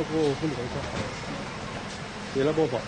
그거 손이 더 있어. 얘라 봐봐.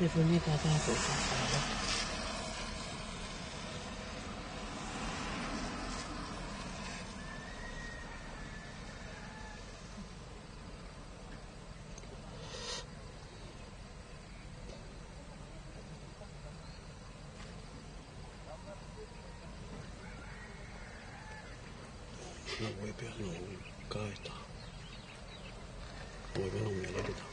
Telefonnya kata aku voi piano kaita. Voi minun mielestä.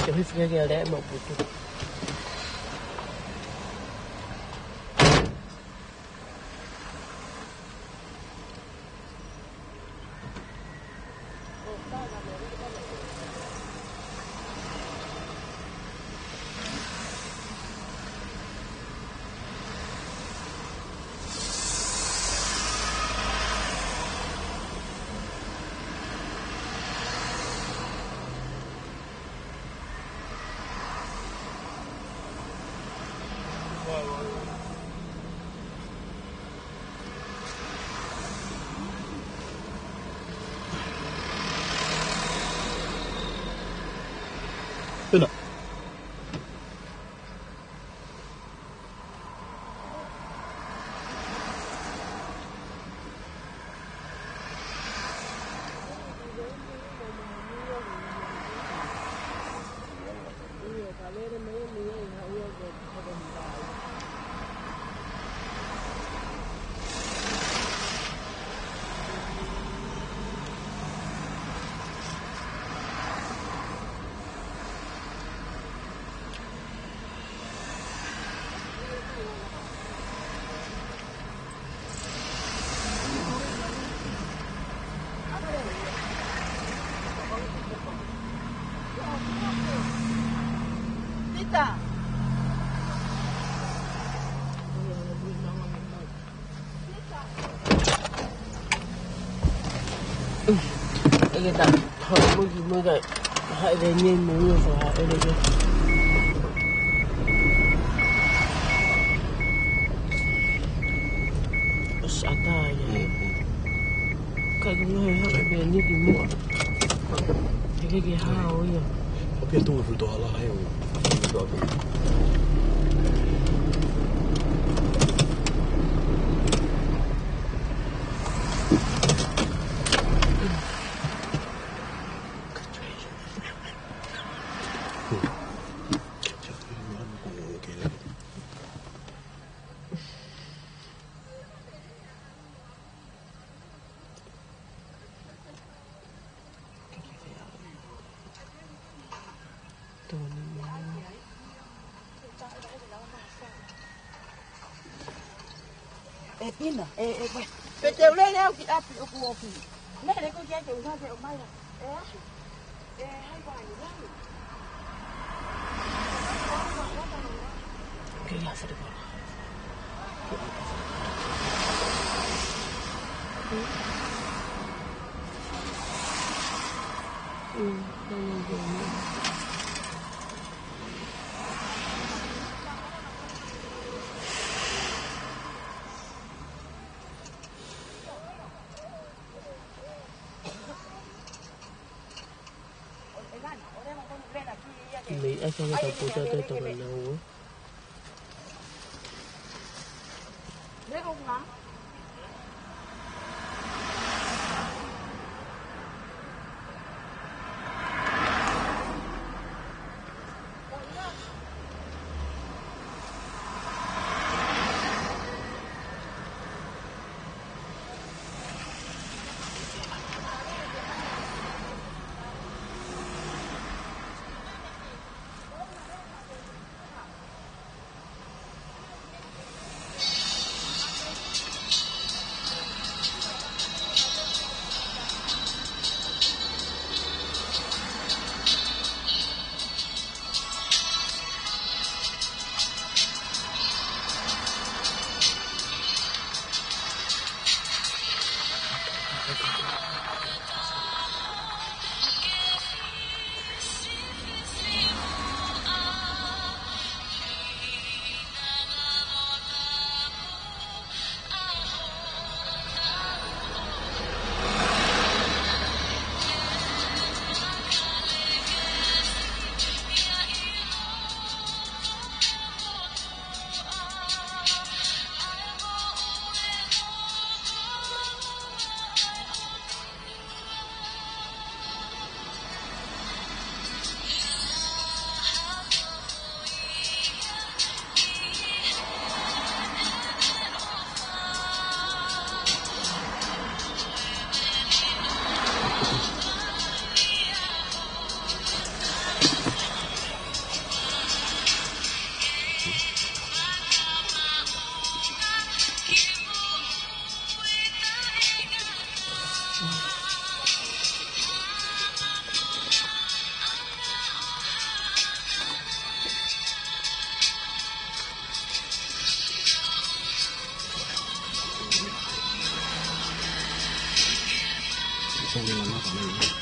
Tapi sebenarnya ada mau butuh. Benar. Cái ta thôi mới gì mới rồi hãy về nhìn mới người phải hãy về sao ta vậy cái người hãy về như thì mua cái hao ấy à我别多不多了，还有多少？pin à pe te ule leo ki api o ku ofi ne le ko ke usa te o mai hai vai ni cái là sẽ được Mỹ ai cho cái tàu cho tôi tàu nào á ne ko nga送给我妈反正。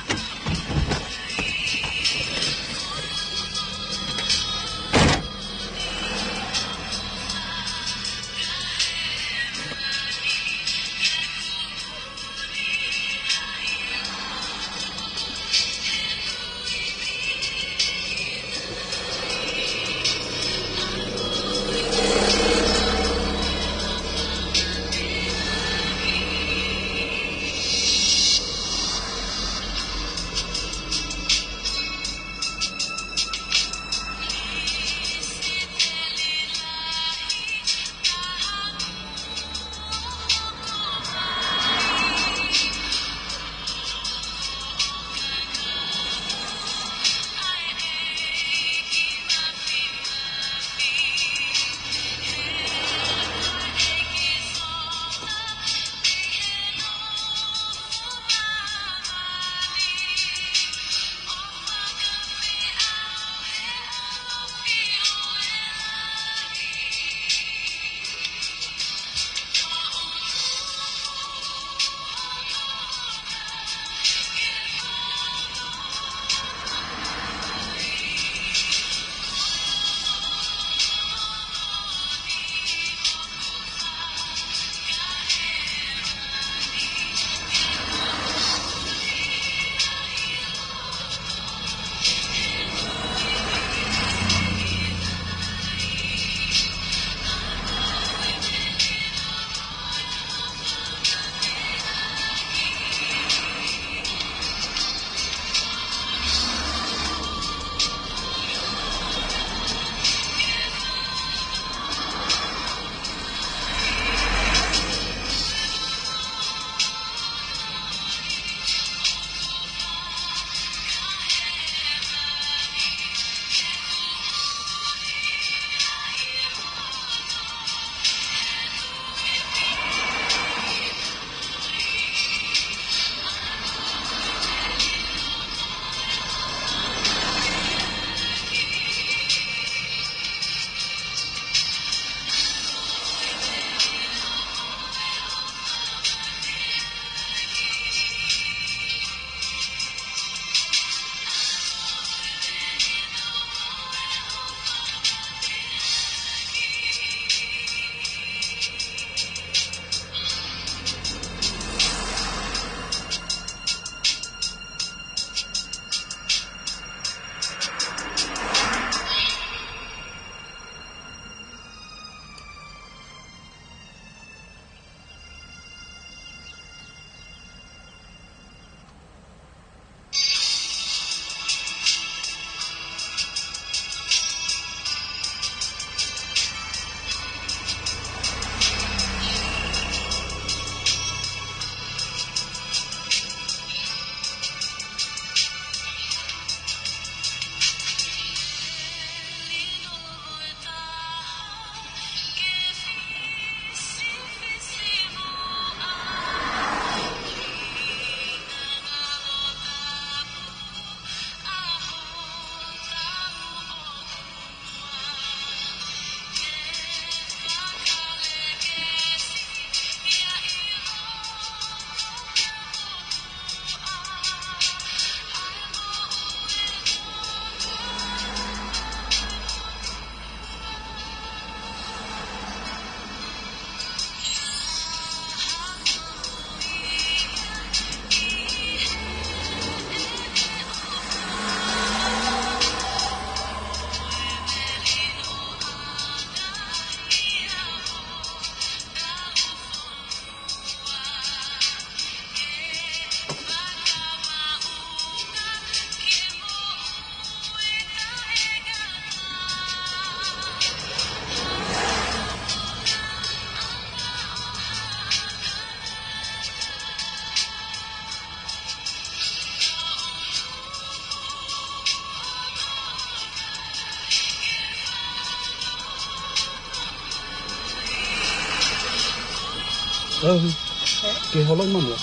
Cái họ lông mà nữa.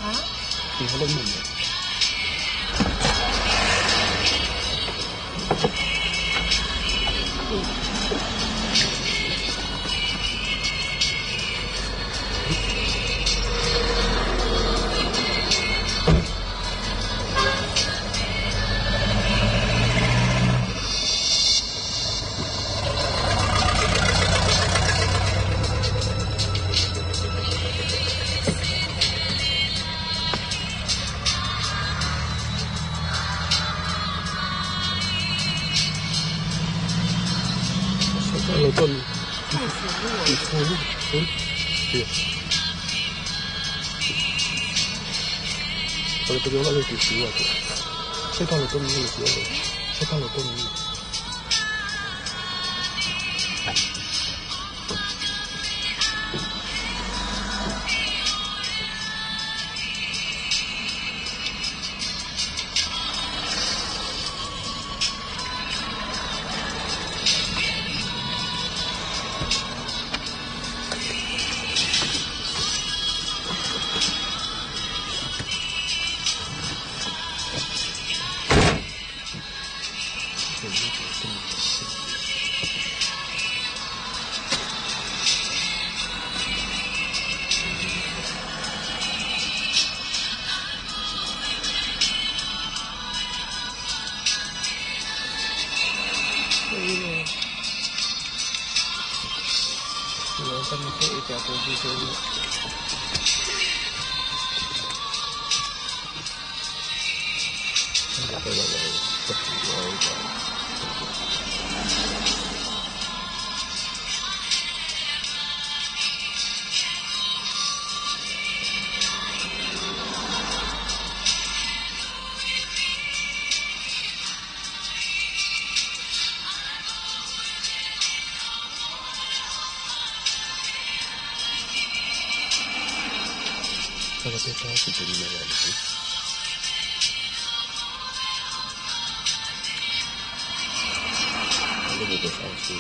Hả? Cái họ lông mà nữa. Kalau ton, kalau tu orang lagi siapa tu? Saya kalau ton ni siapa? Saya kalau ton ni. Kalau kita jadi mana lagi? Ada beberapa sanksi.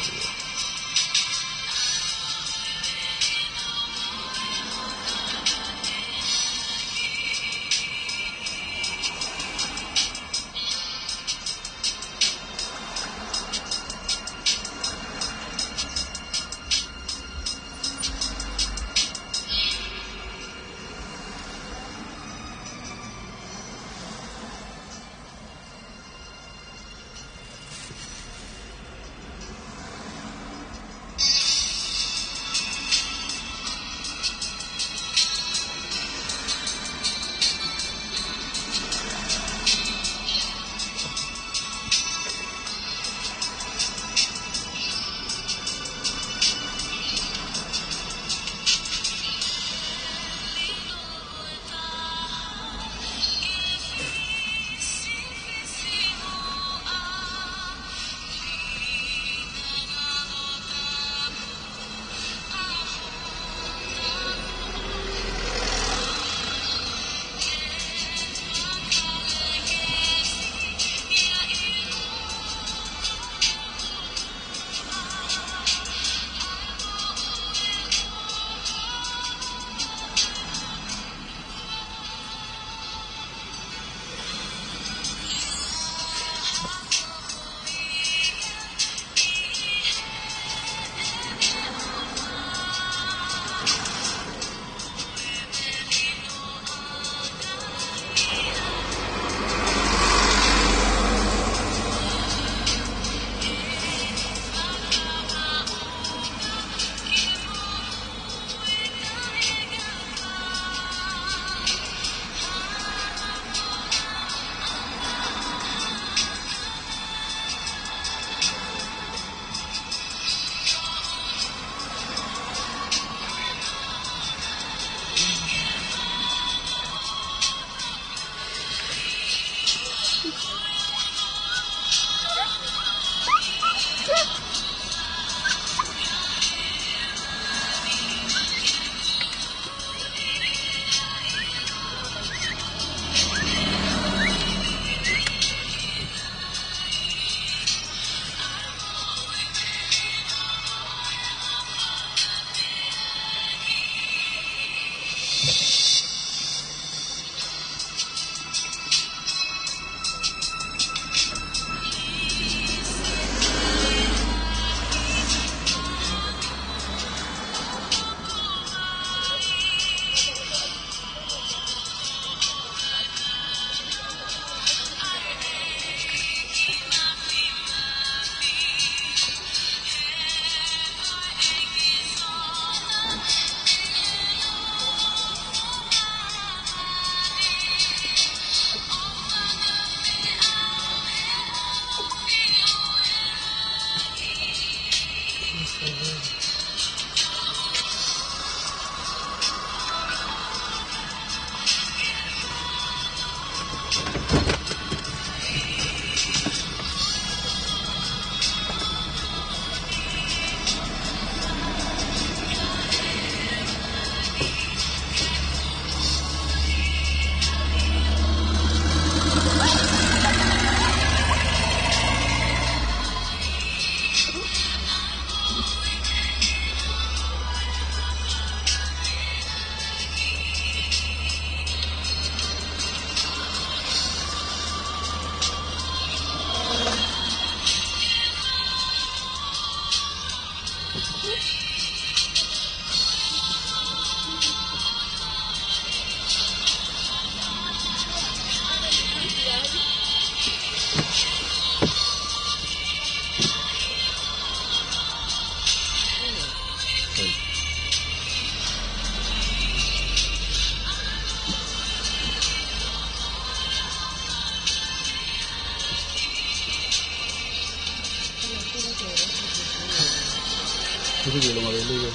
kugenda malende.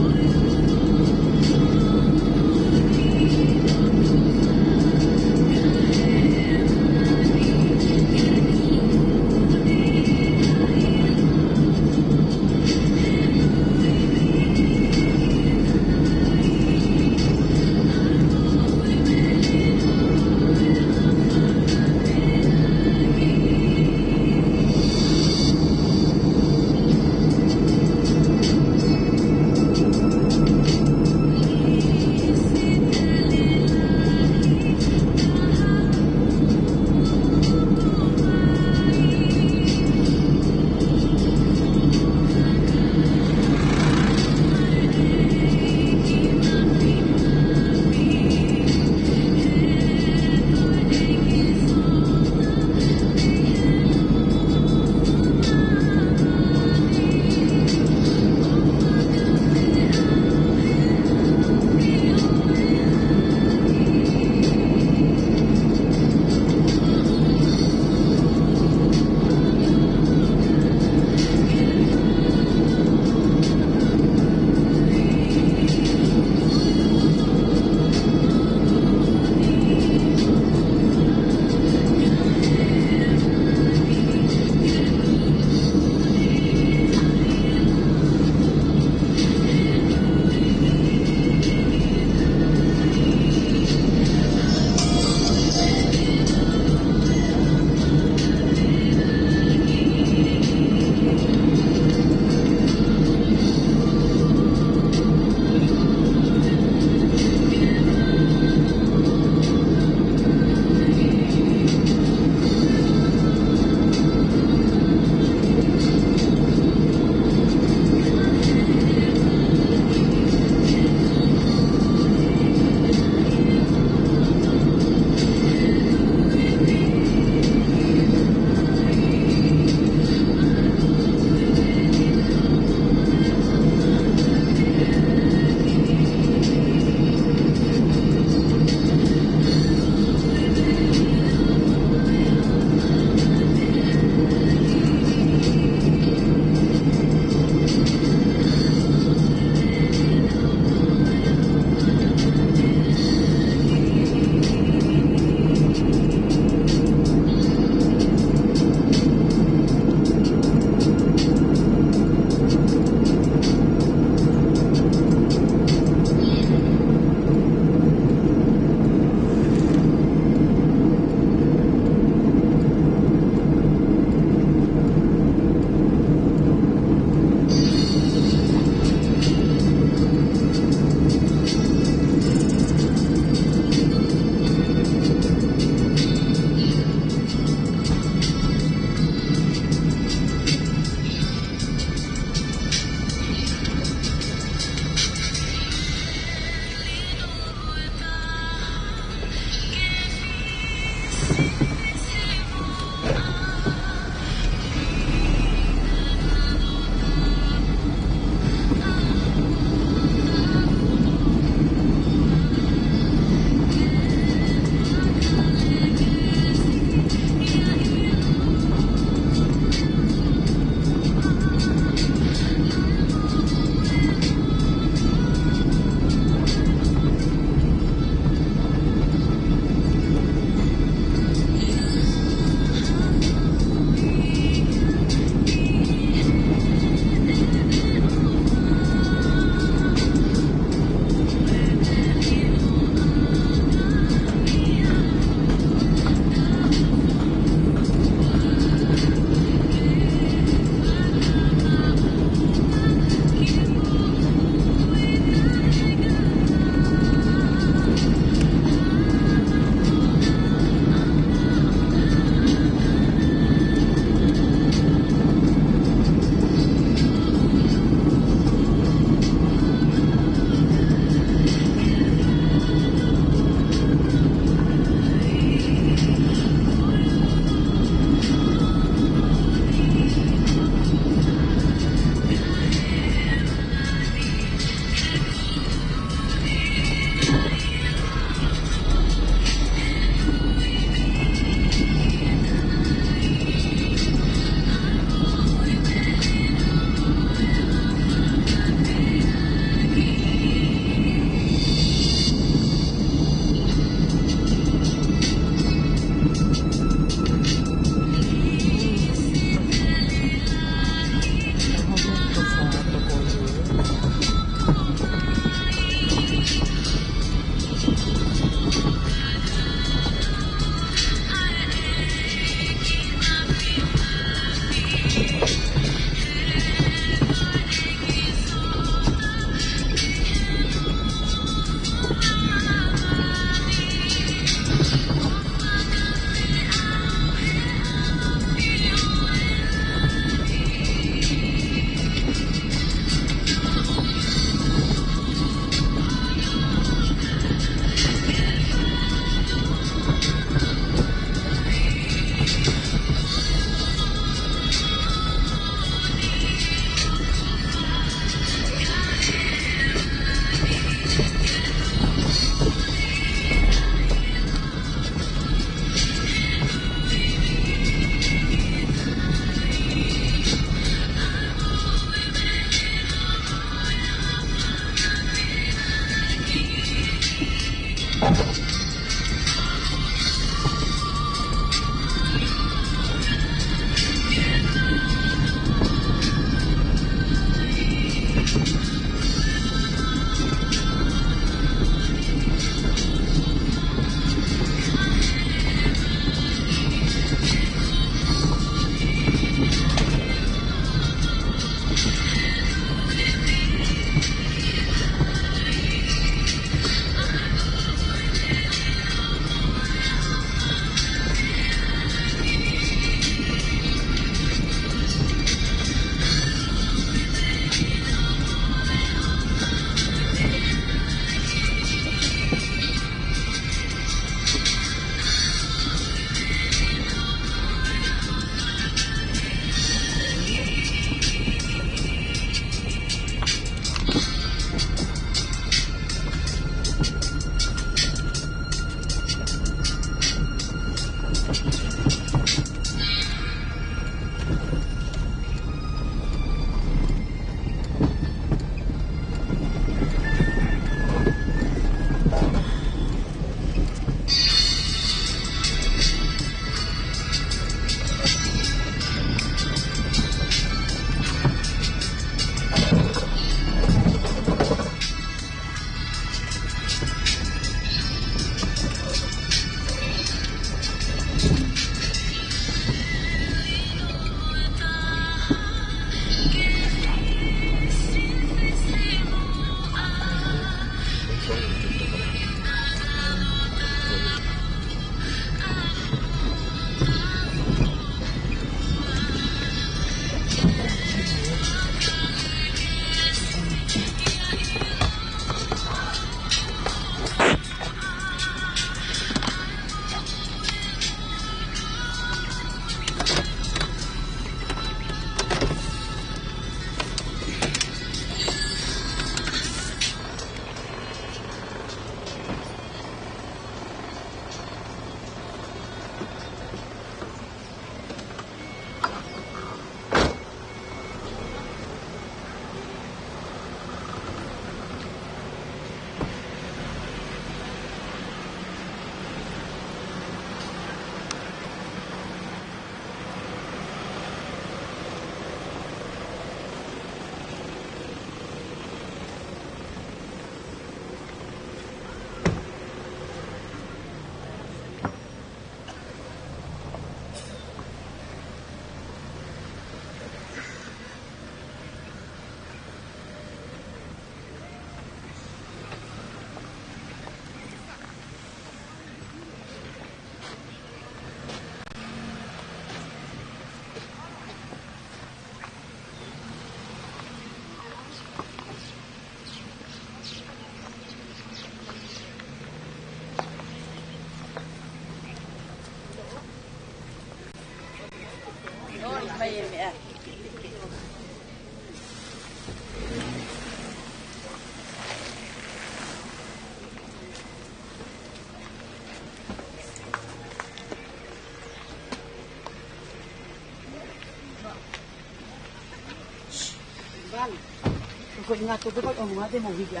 Ko ingat tu ko ngate mo higya.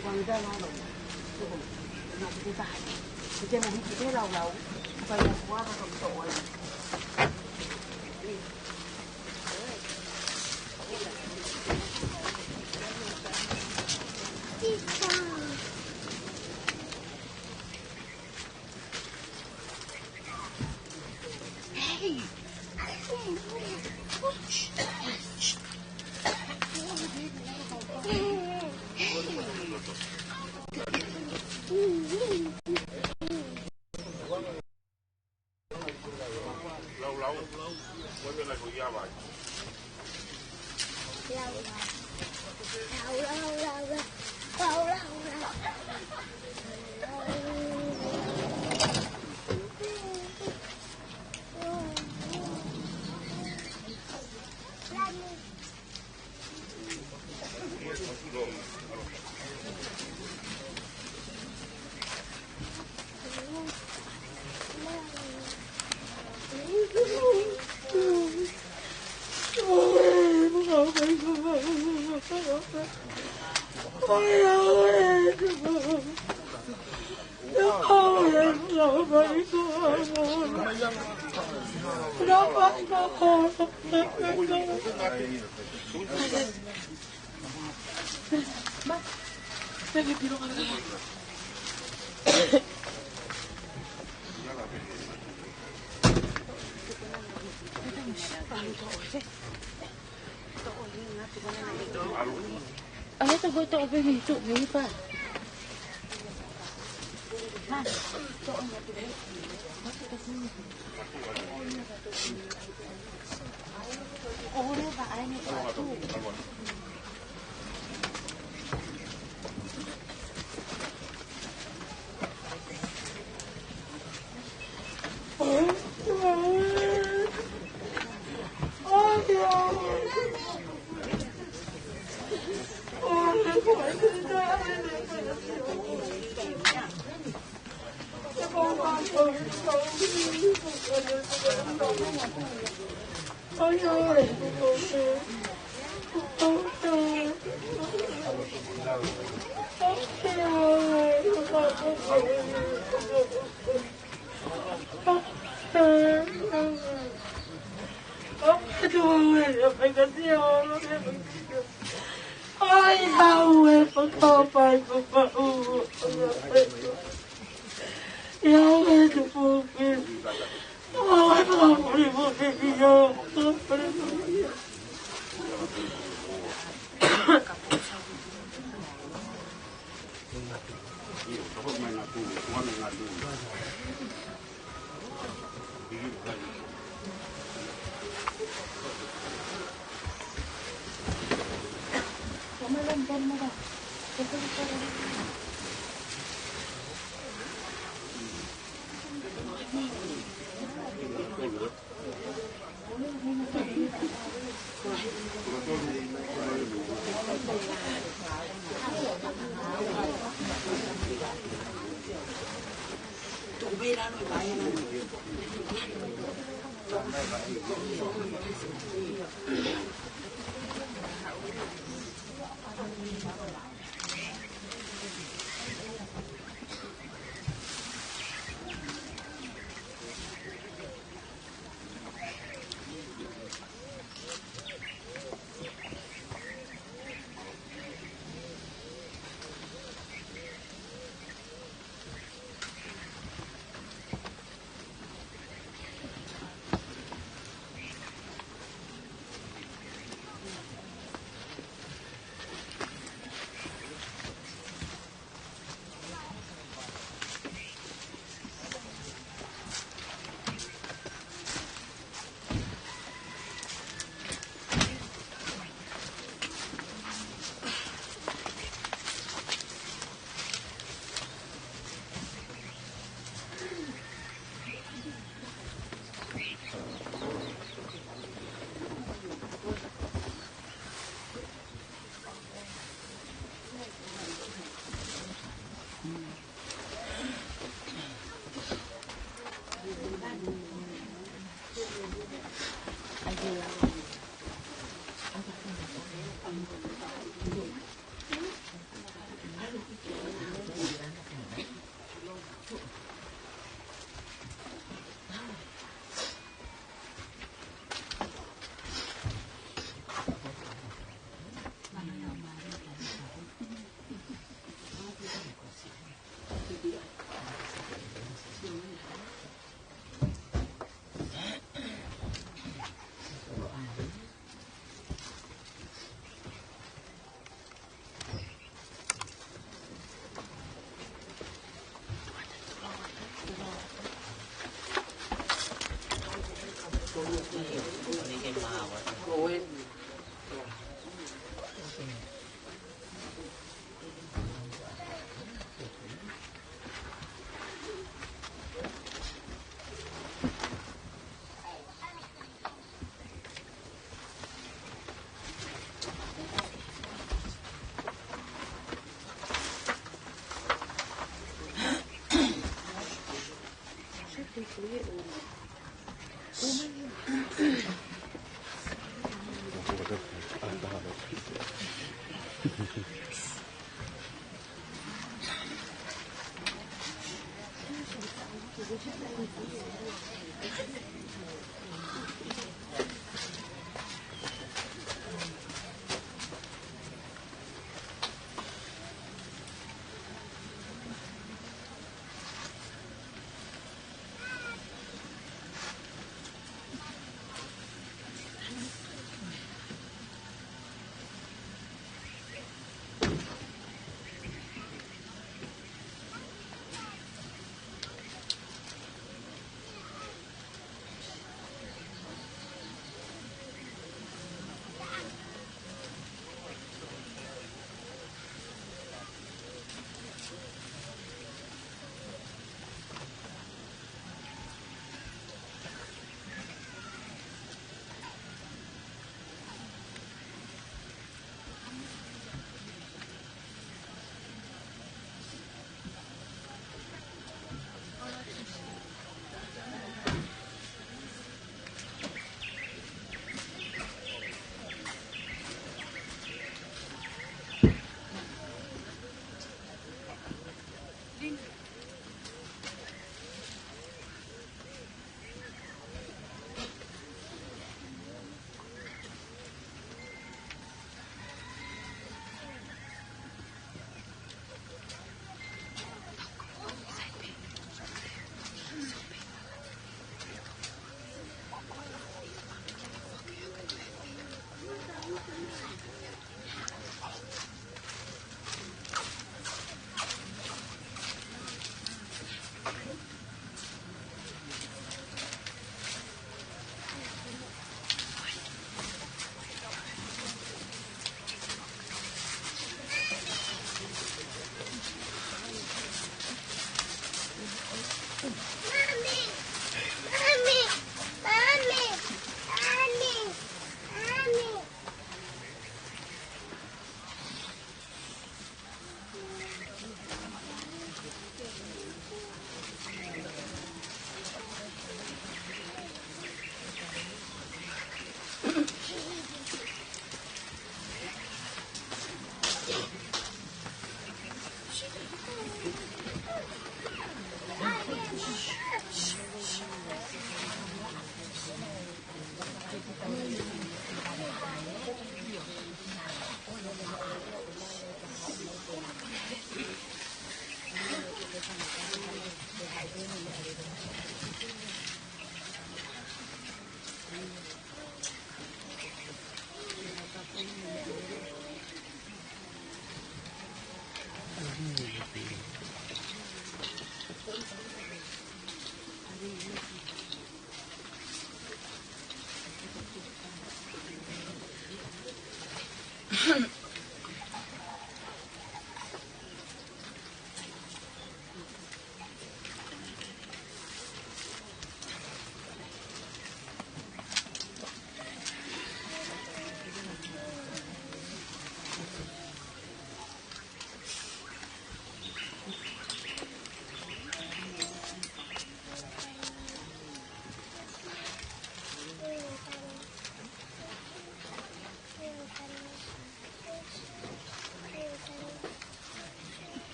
Ko ngata na no. Ko na ko ta. Ko je mo higya lao lao. Ko ya kwa ko to oi. que tiro a la Ay, ito ko ito ako dito, hindi pa.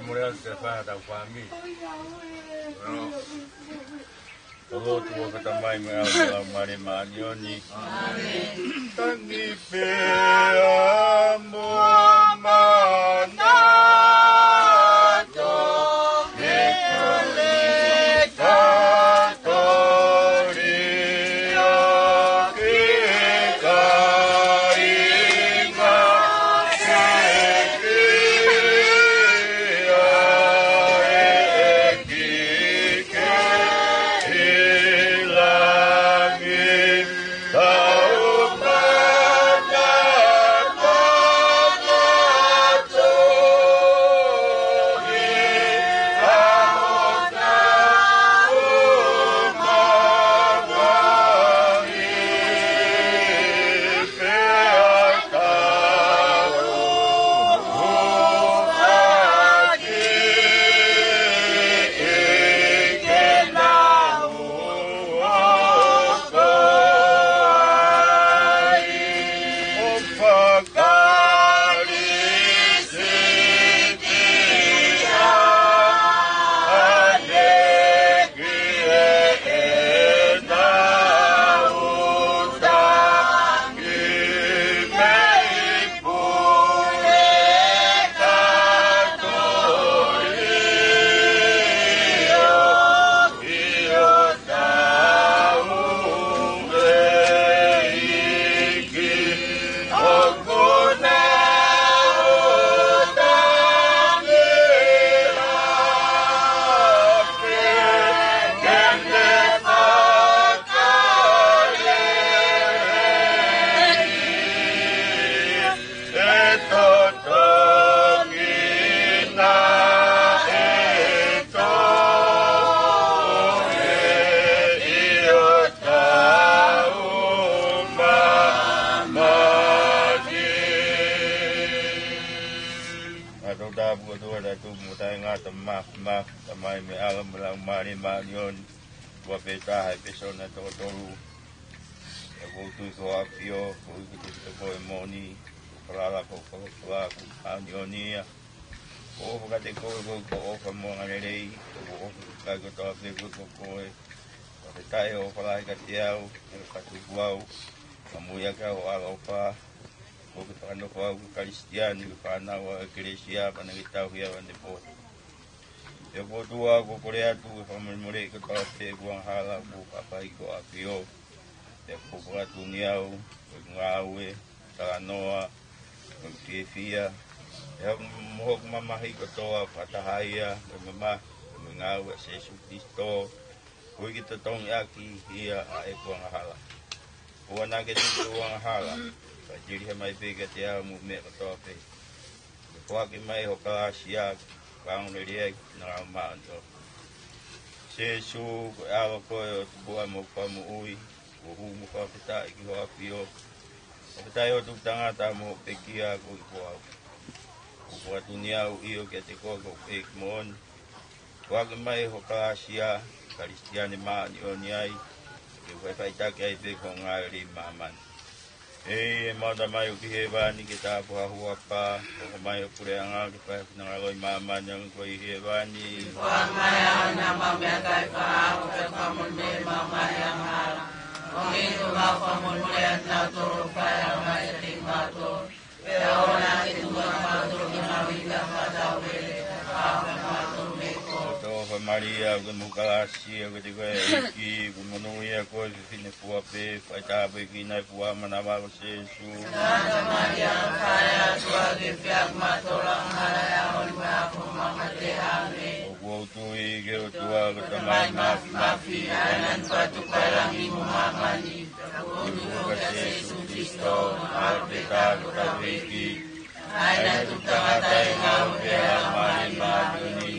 Mulai setelah tahu kami. Kalau tua kata mai mengalah mari manioni. Tangi peamu mana to mekulita toria kita inga Tonga dua datu mutai ngata mak tamai me alam belang mari manion buat peta hai pesona toru aku tu soapio aku tu koi moni perala ko anioni ko kate ko kamu ngarei ko kago to ape ko koi tai o palai katiau katu buau kamu ya ka o alopa ko ano ko Kristian ko kana wa iglesia panagitaw ya ande po yo po tua ko korea tu pamemore ko te buang hala ko papai ko apio te ko pra tuniau ngawe tanoa kefia ya mo mamahi ko to patahaya mama ngawe Jesus Kristo ko kita tong yaki ia ai ko hala ko na ke tu buang hala jadi mai pega dia mu me to pe ko ki mai ho ka sia kang le dia na ma to sesu ko ko bo mo ko mu ui ko hu mu ko ta ki ho apio ko ta yo tu tanga ta mo pe kia ko ko dunia io ke te ko pe mon ko ki mai ho ka sia Kristiani ma ni oniai ke vai ta ke pe ko ngai maman mada mai ki Vaini kita buah apa mai pure anga kita ngaloi mama yang koi Vaini mama nama mereka ka kamu mama yang hal itu kamu melihat nato kaya mai tingmato peona itu mato kita pada wele mato meko to Maria gumukasi ketika iki gumonuya ko sine puape pada begina pua manawa sesu Maria kaya suagi piak matolang halaya aku mamate ame wo tui ge tua ketamai mafi anan patu kalangi mamani ko sesu Kristo arbeta kabeki aina tutamatai ngau pera mani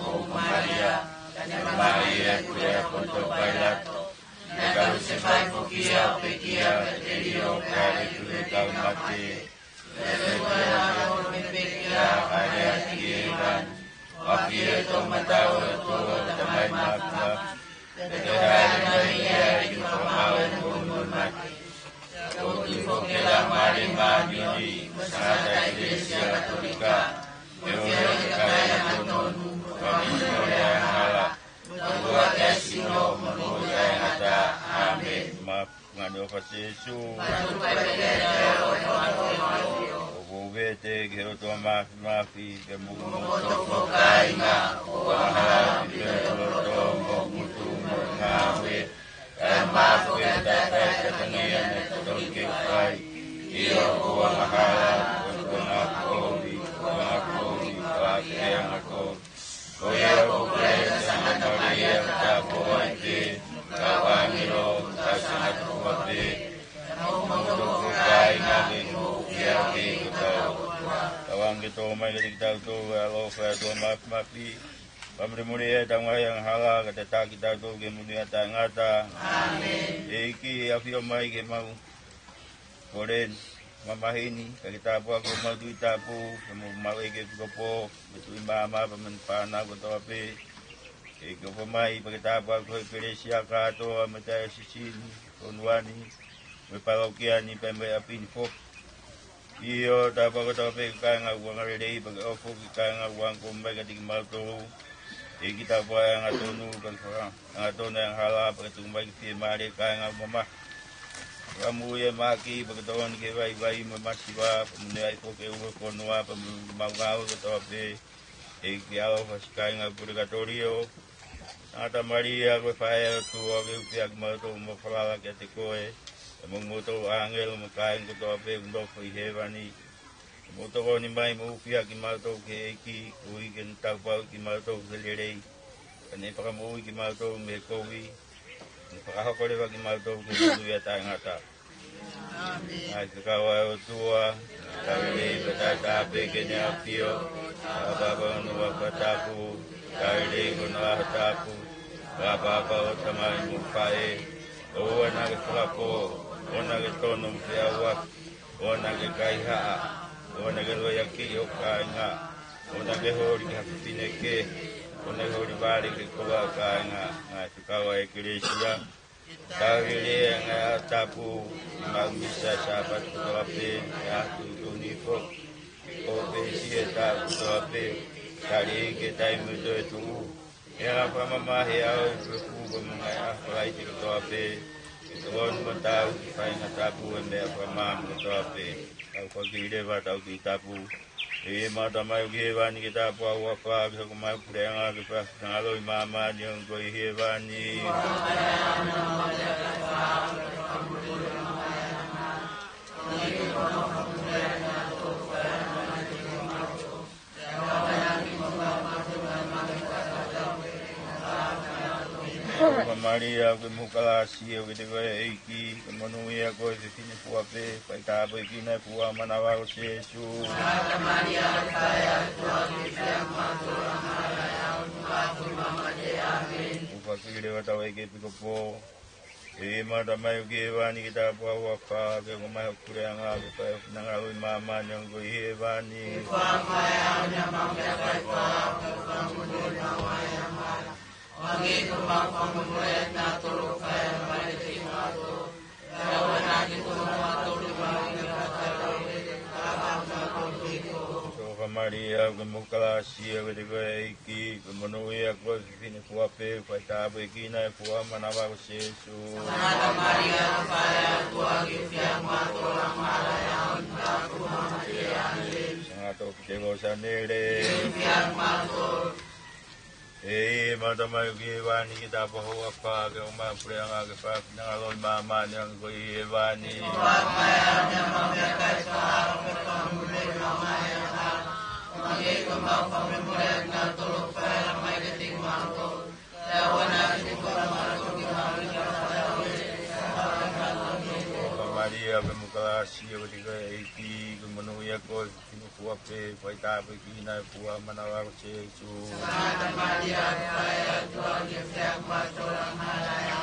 Tupou Maria kuya konto bailato kalau se vai pokia pekia terio kare kuya kau mati kuya pekia ada kievan tahu itu damai makna. Keharan Maria itu mau mengumat. Untuk kita mari maju sangat Indonesia Katolika. Euro kaya tunun kami yang halak. Buat esino menurut yang ada. Amin. Maaf ngado Yesu. Vete que otro más mafi que mucho caiga o a que otro mucho nawe más que ta tenía todo que hay y o a ako o Santa Maria ta poite kawangiro ta Santa Maria mucho caiga Tawang gitu mai kita tu kalau tu mafi pamri tang yang hala kata kita tu kemudian tangata amin iki afio mai ke mau koren mamahini kita apa aku mau Tupou mau ke kopo betul mama pemenpana ko to ape iki pemai kita apa ko Indonesia ka to mata sisin konwani parrokia ni pembe api info iyo tapa ko tope kaya nga uang rede pag ofo kaya nga uang kumbay kating malto kita po ang atonu ang atonu ang hala pag tumbay kiti mare kaya nga mama kamuya maki pag tawon ke bay mamasiba pamunay po ke uwa konwa pamagaw ko tope kiaw pas kaya nga purgatorio Santa Maria ko fire tuwa ke piag malto mafalala kati ko Menguto angel makain ko tope undo ko ihevani muto ko ni mai mu pia ki malto ke ki ui ken tapau ki malto gelere kane para mu ki malto me kowi ni para ko le ki malto ke du ya ta ngata amen ai ka wa tua ta le bata pe ke ni apio aba no wa Tongatapu ta le ko na tapu aba tamai mu pae o na ke ko ona ke tono mpeawa ona ke kaiha ona ke loyaki yokainga ona ke hori kapineke ona hori bali ke kowa kainga tukawa iglesia tawile nga tapu magmisa sabat tope ya tunifo ope sieta tope kali ke taimu tu ya pa mama ya ku mga flight tope Tuan mentau saya ngatapu ende apa mam ngatape au pagide ba tau Tupou mata mai gevani kita apa apa ke mai purenga ke pas ngalo mama yang ko hevani Maria ke mukalasi ke de iki ke manuia ko se sini puape paita apa iki na pua manawa Yesu Santa Maria saya Tuhan yang maha ya untuk mama de amin upaki de wata ke pikopo mata mai ke wani kita pua waka ke mai kurenga ke pa nangalu mama yang ko hevani mama ya mama ya pa kamu de mama ya Wangi tumak pemulai naturu kaya balik timatu, kawan lagi tumak turu balik kata So Maria kemukalasi ketika iki kemenuhi aku sini kuape paitabe kina kuah manawa Yesu Santa Maria kaya Tuhan yang matulang malaya aku mamadiani sangat kecewa sendiri yang matur mata mai gevani kita bawa apa ke umma prianga ke pak ngalon mama yang ko gevani mama yang mamakai ka pamule mama yang magi ko mau pamule na tulu pa mai ke ting mango lawana di ko maro ki mari ka Maria kemukalasi ketika iki kemenuhi aku sini kuape paitabe kina kuah manawa Yesu Santa Maria kaya Tuhan yang matulang malaya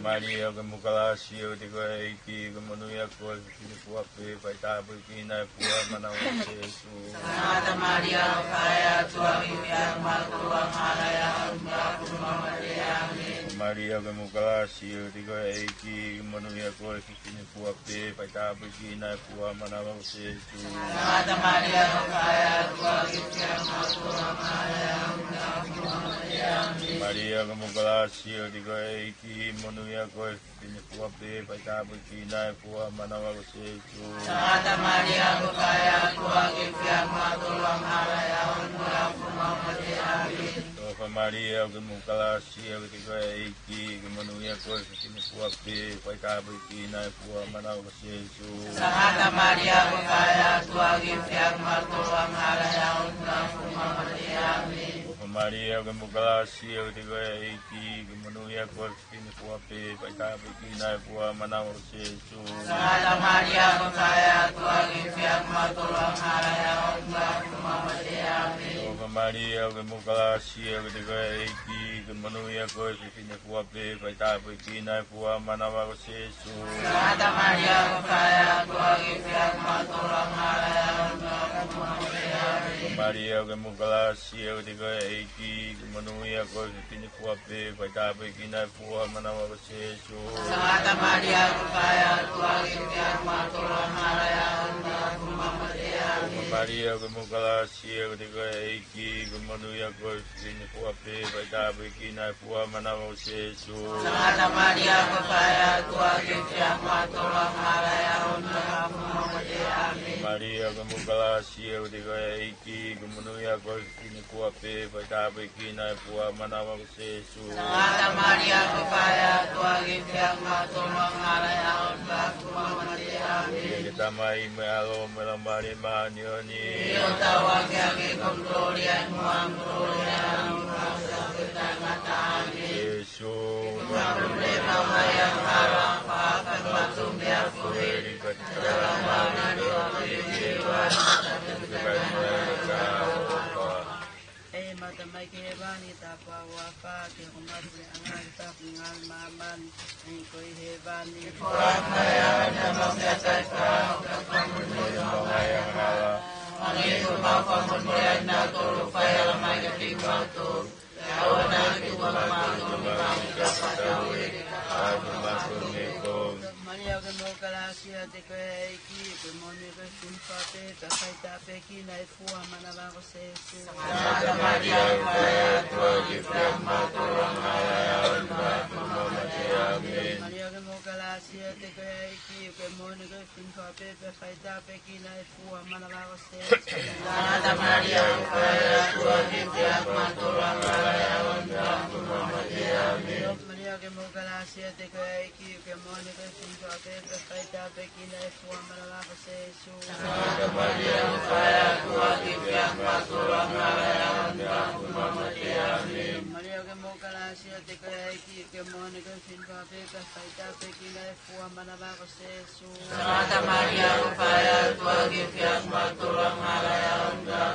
Maria ke mukalasio te koe iki ke manuia koe kini kuape pai tapu kina pua mana o Yesu. Santa Maria kaya tua yang matua malaya unda kumama Amen. Maria ke mukalasio te koe iki ke manuia koe kini kuape pai tapu kina pua mana o Yesu. Santa Maria kaya tua yang matua malaya unda kumama Amen. Maria ke mukalasio te koe iki manuia koe kini kuape pai tapu kina pua mana o Yesu. Santa Maria kaya tua yang matua malaya unda kumama Amen. Ova Maria ke mukalasio te koe iki ke manuia koe kini kuape pai tapu kina pua mana o Yesu. Santa Maria kaya tua yang matua malaya unda kumama Amen. Maria ke mukalasio te koe iki ke manuia koe kini kuape pai tapu kina pua mana o Yesu. Santa Maria kaya tua yang matua malaya unda kumama Amen. Ova Maria ke mukalasio te koe iki ke manuia koe kini kuape pai tapu kina pua mana o Yesu. Santa Maria kaya tua yang matua malaya unda kumama Amen. Maria ke mukalasio te koe iki ke manuia koe kini kuape pai tapu kina pua mana o Yesu. Santa Maria kaya tua yang matua malaya unda kumama Amen. Maria ke mukalasio te koe iki ke manuia koe kini kuape pai tapu kina pua mana o Yesu. Santa Maria kaya tua yang matua malaya unda kumama Amen. Maria ke mukalasio te koe iki ke manuia koe kini kuape pai tapu kina pua mana o Yesu. Santa Maria kaya tua yang matua malaya unda kumama Amen. Kita mai me alo me la mari manioni. Io tawagi agi gloria muam gloria rasa ketangatan Yesu. Problema maya harap akan matumbi aku dalam mana doa jiwa mata mai ke bani tapa wapa ke umat angan tak ngal maman ni koi he bani Maya nama saya kau maya hala Mangiku mau kemudian nato faya lamai ketinggal tu Kawana kita mampu membangun dapat dahulu Aku masuk nikung Maria ke mo kalasia te ko iki ke mo ni ke simpa pe ka kai ta pe ki nai fua mana ba ko se su Santa Maria kaya tua kita maturang malaya Aku Amin Maria ke mo kalasia te ko iki ke mo ni ke simpa pe ka kai ta pe ki nai fua mana ba ko se su Santa Maria kaya tua kita maturang malaya Aku Amin Maria ke mo kalasia te ko iki ke mo ni ke simpa pe ka kai ta pe ki nai fua mana ba ko se su Santa Maria kaya tua kita maturang malaya Aku Amin Maria ke mo kalasia te ko iki ke mo ni ke simpa pe ka kai ta pe ki nai fua mana ba ko se su Santa Maria kaya tua kita maturang malaya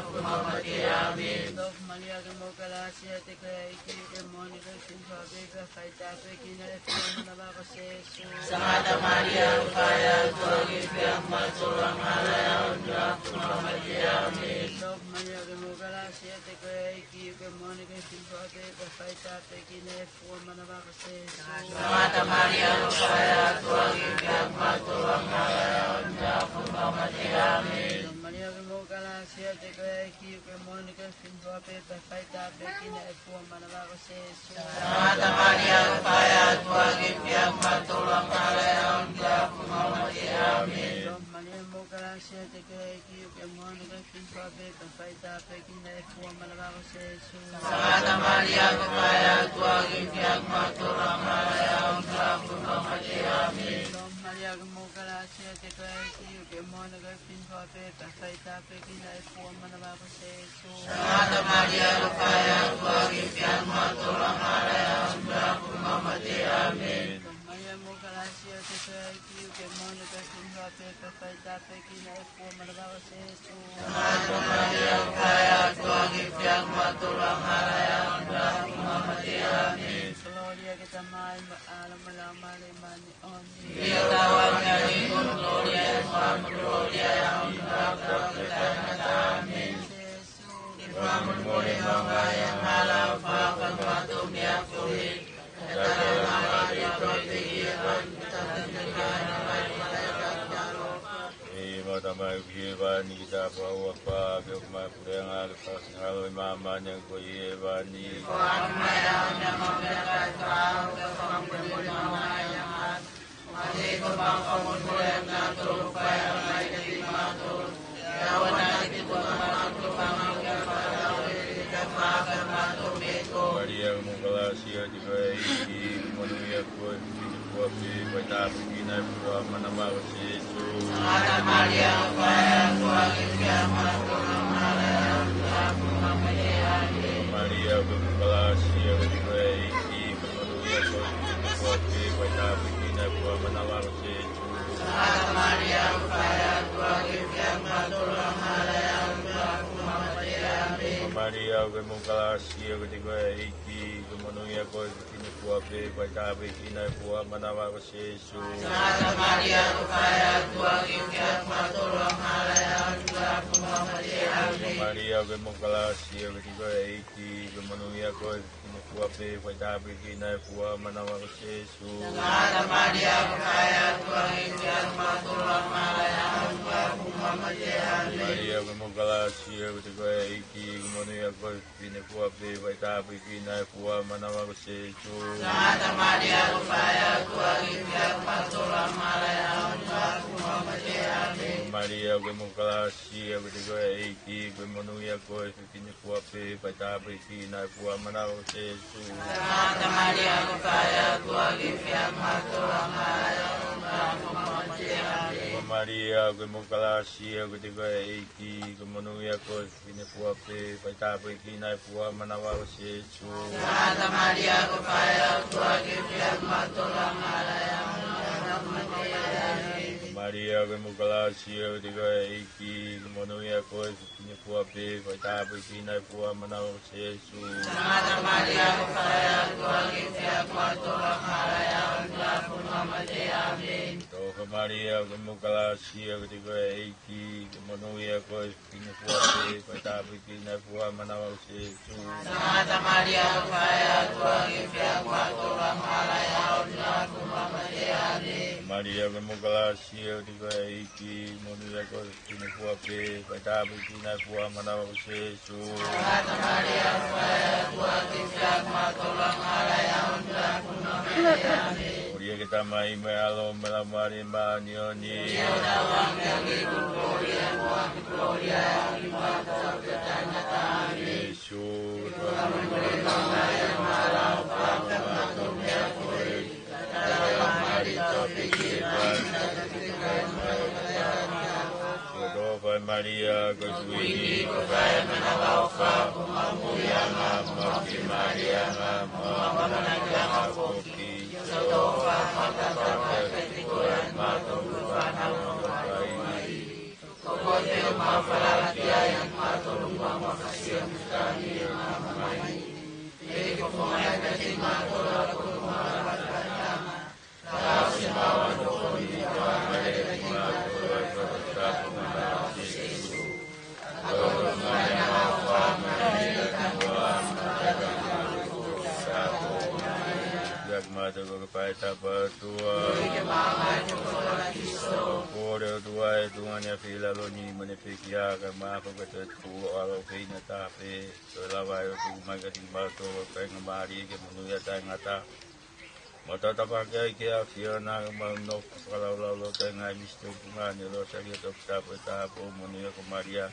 Aku Amin Maria ke mo kalasia te ko iki ke mo ni ke simpa pe ka kai ta pe ki nai fua mana ba ko se su Santa Maria kaya tua kita maturang malaya Aku Amin Maria ke mo kalasia te ko iki ke mo ni ke simpa pe ka kai ta pe ki nai fua mana ba ko se su Santa Maria kaya tua kita maturang malaya Aku Amin Maria ke mo kalasia te ko iki ke mo ni ke simpa pe ka kai ta pe ki nai fua mana ba ko se su Santa Maria kaya tua kita maturang malaya Aku Amin Maria mo kalasia te ko iki ke mo ni ke simpa pe ka kai ta pe ki nai fua mana ba ko se su Santa Maria kaya tua kita maturang malaya Aku Amin Maria ke mo kalasia te ko iki ke mo ni ke simpa pe ka kai ta pe ki nai fua mana ba ko se su Santa Maria kaya tua kita maturang malaya Aku Amin Maria mo kalasia te Gloria que te mai ala male mani oni. Dio tawanya ni gloria gloria amen. Ibrahim mole mangaya mala fa fa tumia kuri. Dalam hari roti iban Tamai Vaini kita bawa apa biar pulang lepas kalau mama yang kau Vaini. Maria mengalasih dibaiki manusia kau Wapi pada begini buat mana bagus itu. Ada Maria kaya kuali kiamat Maria berkelas yang dibaiki manusia wapi pada begini buat mana bagus itu. Ada Maria kaya kuali kiamat Maria berkelas yang dibaiki manusia wapi pada begini buat mana bagus itu. Ada Maria kaya kuali kiamat Maria berkelas yang dibaiki manusia wapi pada begini buat mana bagus itu. Ada Maria kaya kuali kiamat Maria berkelas yang dibaiki manusia wapi pada begini buat mana bagus itu. Ada Maria kaya kuali kiamat Maria berkelas yang dibaiki manusia wapi pada begini buat mana bagus itu. Ada Maria kaya kuali kiamat Maria berkelas yang dibaiki manusia wapi pada begini buat mana bagus itu. Ada Maria kaya kuali kiamat Maria berkelas yang dibaiki manusia wapi pada begini buat mana bagus itu. Ada Maria kaya kuali kiamat Maria berkelas yang dibaiki manusia wapi pada begini buat mana bagus itu. Ada Maria kaya kuali kiamat Maria berkelas yang dibaiki manusia wapi pada begini buat mana bagus itu. Ada Maria kaya kuali kiamat Gloria kita mai mealo melamari manioni. Gloria Yesus Maria Goswini Kaya Manawaka Kumamuyama Maki Maria Mamana Koki Sotofa Mataka Petikuran Matulupan Vaini Kokote Mafalatia yang Matulumba Makasih Mustani Mamai Jadi Kokomaya Kasih Matula Kumara Patanyama Kalau Simawan Dokoni Tuan Mereka Matula Tongatapu Mata berpai tapatua. Ora dua Tuhannya filaloni menepikia kama apa betul tu orang fina tapi selawai tu magadi bato pengemari ke menuya tangata. Mata tapakai kia fiona manok kalau lalu tengah mistu bunga nilo saya tu tapu menuya kemaria.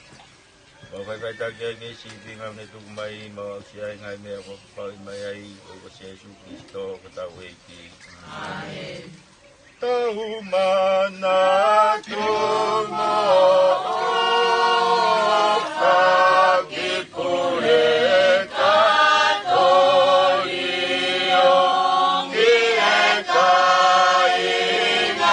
Bapak baca lagi si bingung itu kembali mau siapa yang ngai aku paling bayai aku Yesus Kristus ketahui ki. Amin. Tahu mana cuma kaki kulit atau liang kita ingat.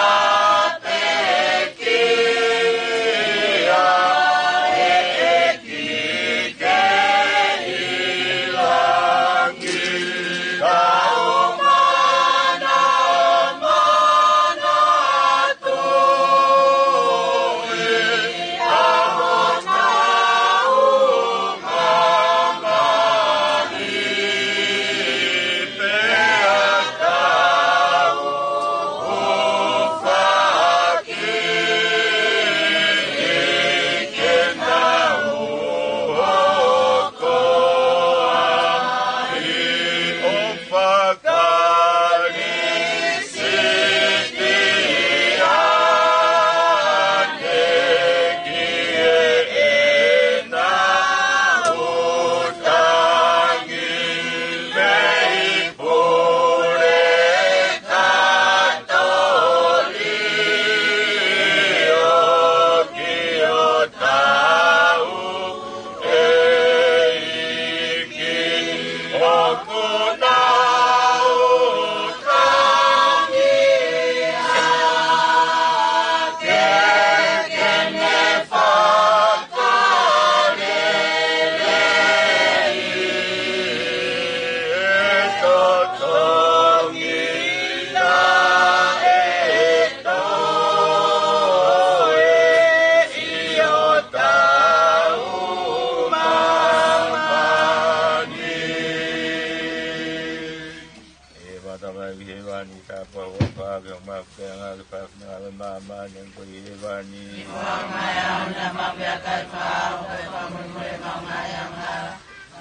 Wawapage umakanga lipafna mama nyango Vaini. Wamaya una mabiakai pao pamunmule mamayanga.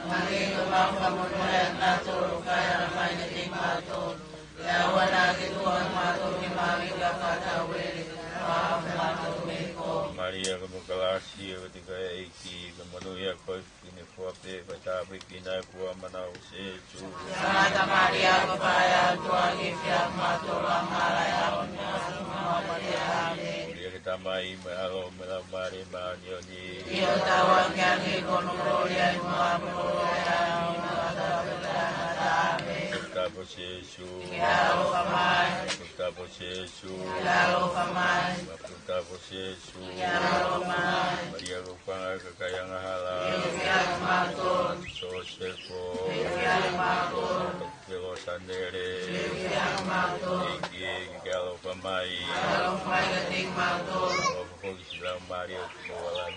Mangitu pamunmule na tulu kaya ramai timato. Ya wana kitua mato kimanga pataweli. Maria kemukalasi ketika iki kemenuya kau kini kuape patapi kini kuah manau seju. Santa Maria kebaya Tuhan Yesus matulah malaya semua matiare. Dia kita mai melo melamari manyoni. Iyo tawan kami konurolia muamurolia Tupou Yesu. Lalu kamai. Tupou Yesu. Lalu kamai. Tupou Yesu. Lalu kamai. Maria rupang kekayaan halal. Yang matur. Soseko. Yang matur. Kelo sandere. Yang matur. Iki kalau pemai. Lalu kamai keting matur. Pokok Islam Maria kebawalan.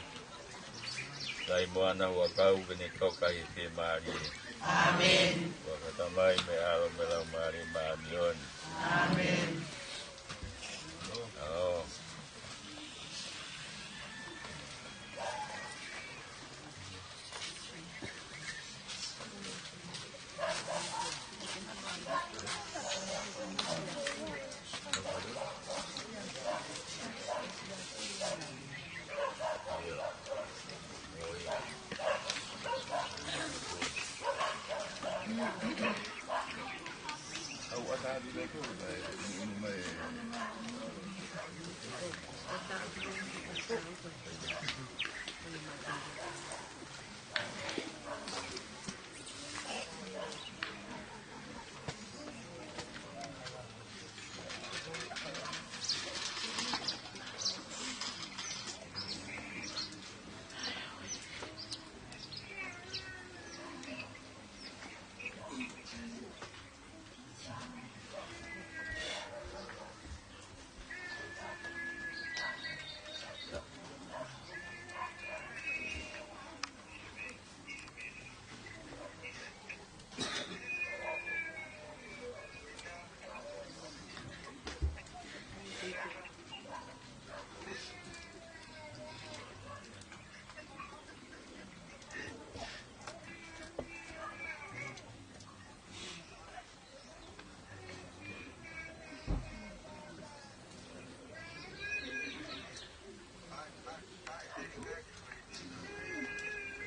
Alaimoana Huakau kini toka hipi Maria. Amin. Wakatamai me alo melamari manyon. Amin. Oh.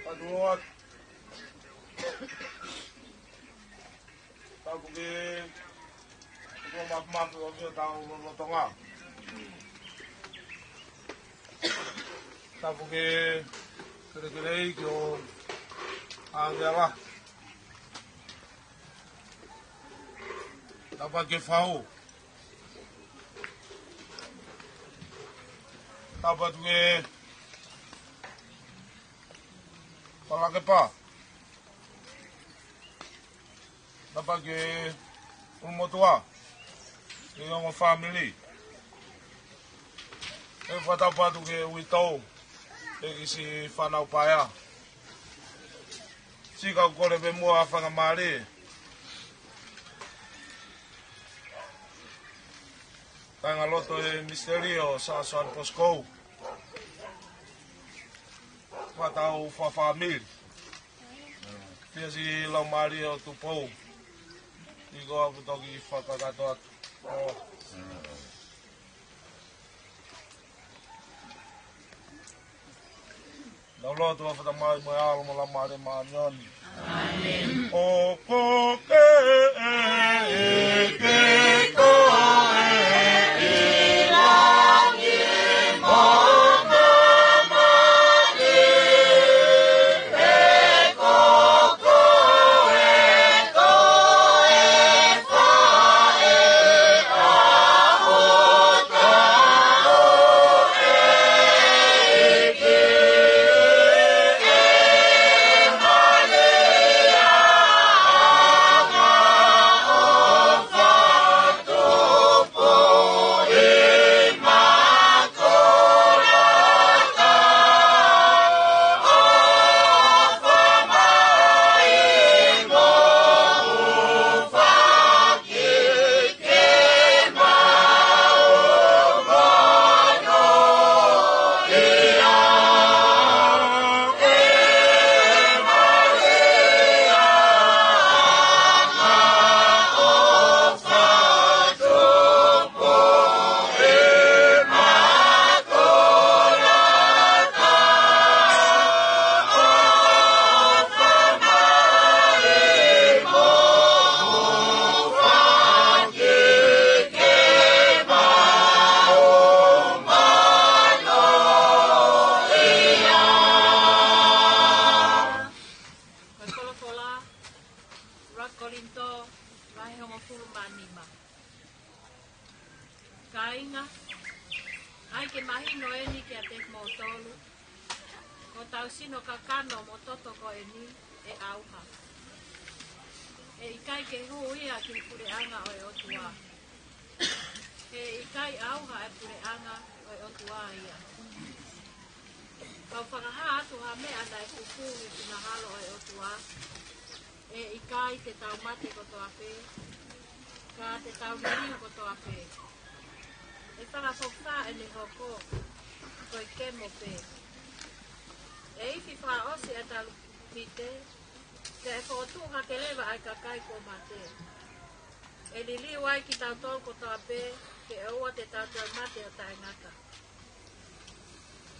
Aduh, tahu ke, maaf kalau tahu lo Tonga. Tahu ke, kira-kira itu, apa? Dapat ke fau, dapat ke Palake pa. Dapat ke umotua. Yung family. Dapat ke wito. Isi fanau paya. Sika kore be mua fanga mali. Tanga loto misterio sa San Posco. Patau fa família. Fez lá Maria Tupou. Igual a togi fa kagatot. Oh. Não lo tu fa mai mai alma la mare manyon. Amen. O ko ke ko Maria, kainga. Ai ke mahino eni ke a te motolu. Ko tau sino kakano mo toto ko eni e auha. E ikai ke hui a ki pure anga o e otua. E ikai auha e pure anga o e otua ia. Kau whakaha atu ha mea na e kuku i kuna halo o e otua. E ikai te tau mate ko toa pe. Ka te tau niriu ko toa pe. E whakawhokwa e ne hoko. Ko i kemo pe. E iwi wha osi e talu pite. Te e whotu ha ke lewa ai kakai ko mate. E lili wai ki tau tol ko toa pe. Ke e ua te tau tau mate o tae ngata.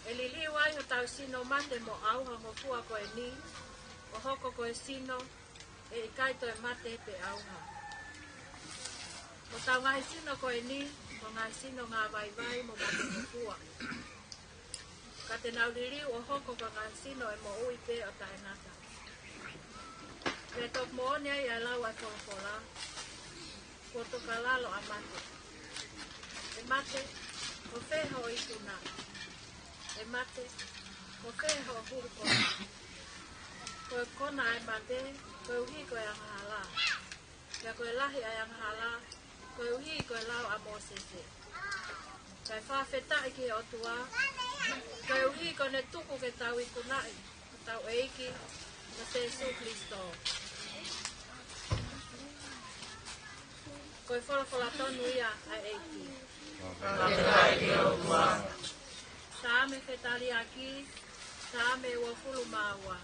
E lili wai ho tau sino mate mo auha mo fua ko e ni. O hoko ko e sino. E ikai to e mate pe auha. Mo tau ngahi sino ko e ni. Mo ngahi sino ngā vai vai mo mate mo fua. Ka te nau lili o hoko ko ngahi sino e mo ui pe o tae ngata. Me tok mo one ai a lau a whakapola. Ko toka lalo a mate. E mate, ko wheho i tuna. E mate, ko wheho o huru kona. Ko e kona e mate, ko e uhi ko e angahala. Kia ko e lahi a angahala, ko e uhi ko e lau a mosese. Kai whawheta i ki o tua, ko e uhi ko ne tuku ke tau i kunai, tau eiki, na Jesu Christo. Ko e whora tonu ia a eiki. Tāme whetari aki, tāme ua fulu māua.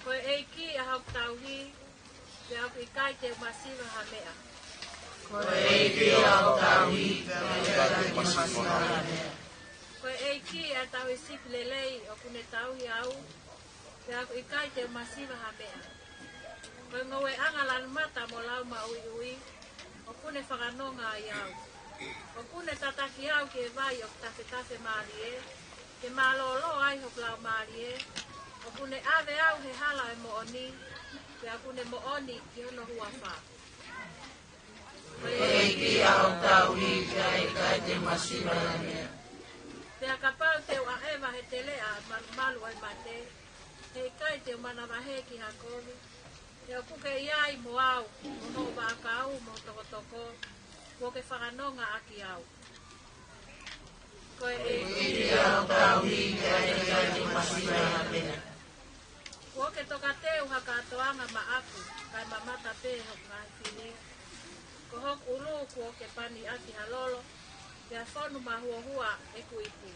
Ko e eiki a hau tauhi, te hau i kai te masiva ha mea. Ko e eiki a hau tauhi, te masiva ha mea. Ko e eiki a tau i sipi lelei o kune tauhi au, te hau i kai te masiva ha mea. Ko e ngoe angalan mata mo lau ma ui ui, o kune whakanonga i au. O kune tataki au ke vai o tafe maari e, ke malolo ai ho klau maari e, o kune ave au he hala e mo oni, ke a kune mo oni ki hono hua wha. Ko e eiki a hau tauhi, te a e kai te masiva ha mea. Te a kapau te ua ewa he te lea malu ai mate, he kai te mana wahe ki hakovi, te o kuke iai mo au, mo no waka au mo tokotoko, ko ke whakanonga aki au. Ko e eiki a hau tauhi, te a e kai te masiva ha mea. Ko ke toka teu haka atoanga ma aku, kai mamata pe hok ngai whine. Ko hok ulu ko ke pani aki halolo, ke a whonu ma hua hua e kuipu.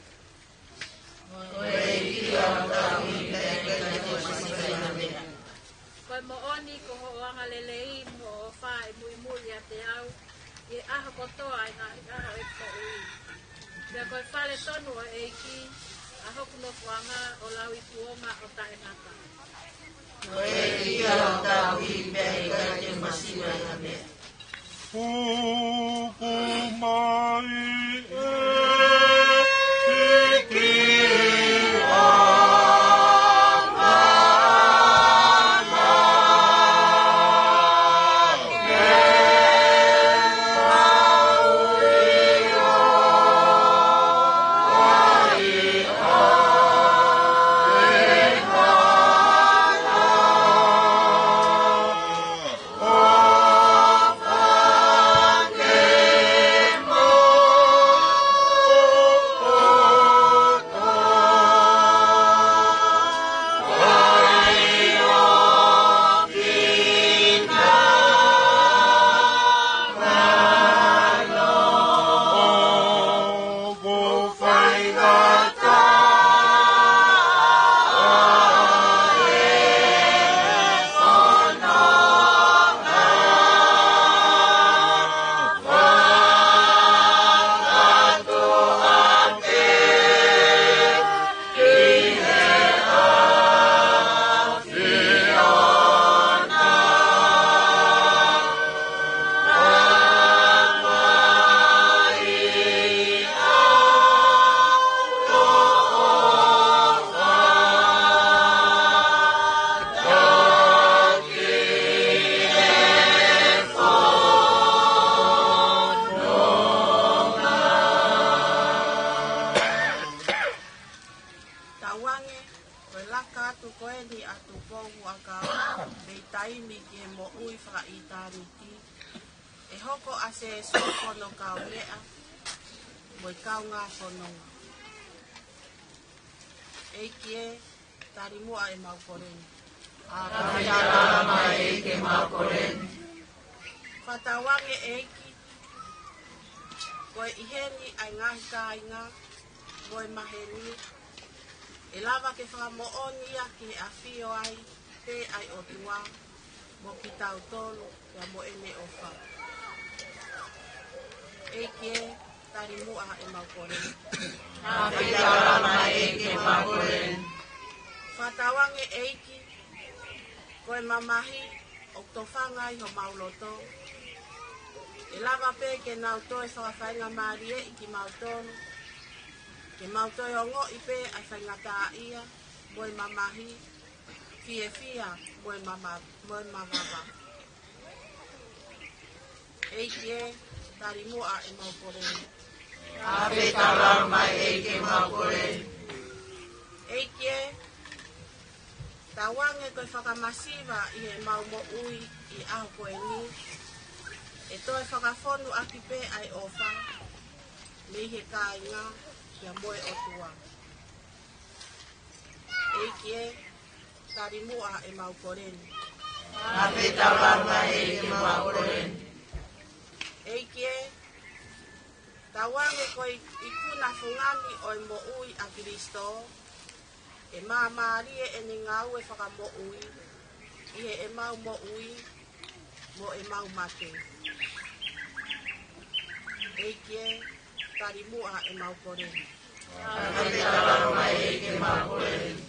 Ko e eiki a hau tauhi, te a e kai te masiva ha mea. Ko e mo oni ko ho oanga lelei mo o wha e mui mui a te au, e aho kotoa e ngā aho e ko ui. Pea ko e whale tonu o eiki, a hoku no whanga o lau i puonga o tae ngata. Ko e eiki a hau tauhi, te a e kai te masiva ha mea. Pupu mai e iki o se sokono kau lea, moi kau ngā whanonga. Eiki e, tari mua e maukoreni. Awhitara mai eike maukoreni. Whatawange eiki, koe iheni ai ngahi kāinga, koe maheni, e lava ke whakamooni aki a whio ai, te ai o tua, mo ki tau tolu, kia mo ene o wha. Eiki e, tari mua e maukoreni. Awhitara mai eike maukoreni. Whatawange eiki, koe mamahi, o to whangai ho mauloto. E lava pe ke nau toe whakawhainga maari e ki mautonu. Ke mautoe o ngo i pe ai whaingata ia, moe mamahi, fie fia, moe mamava. Eiki e, tari mua e maukoreni. Awhitara mai eike maukoreni. Eiki e, tawange koe whakamasiva i e mau mo ui i aho koe ni. E toe whakawhonu aki pe ai ofa, me he kāinga, kia moe o tua. Eiki e, tari mua e maukoreni. Awhitara mai eike maukoreni. Eiki e, tawange koe i kuna whungani o i mo ui a Kristo, e maamari e ni ngau e whakamo ui, i e mau mo ui, mo e mau mate. Eiki e, tari mua e maukoreni. Awhitara mai eike maukoreni.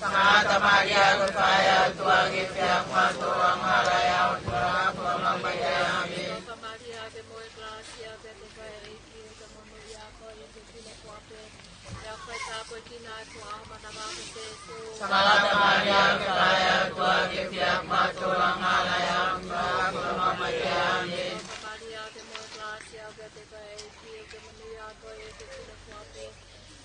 Santa Maria, Tua, Gifia, Quanto, Amaraya, Tua, Amen. moe gracia pe te kai reiki te mono ia ko i te kine kuape. Ia kai tāpo i kina e kua mana wāko te su. Sangata Maria ke kaya tua ke piak matura ngala ya mga mama te ame. Maria te moe gracia pe te kai reiki te mono ia ko i te kine kuape.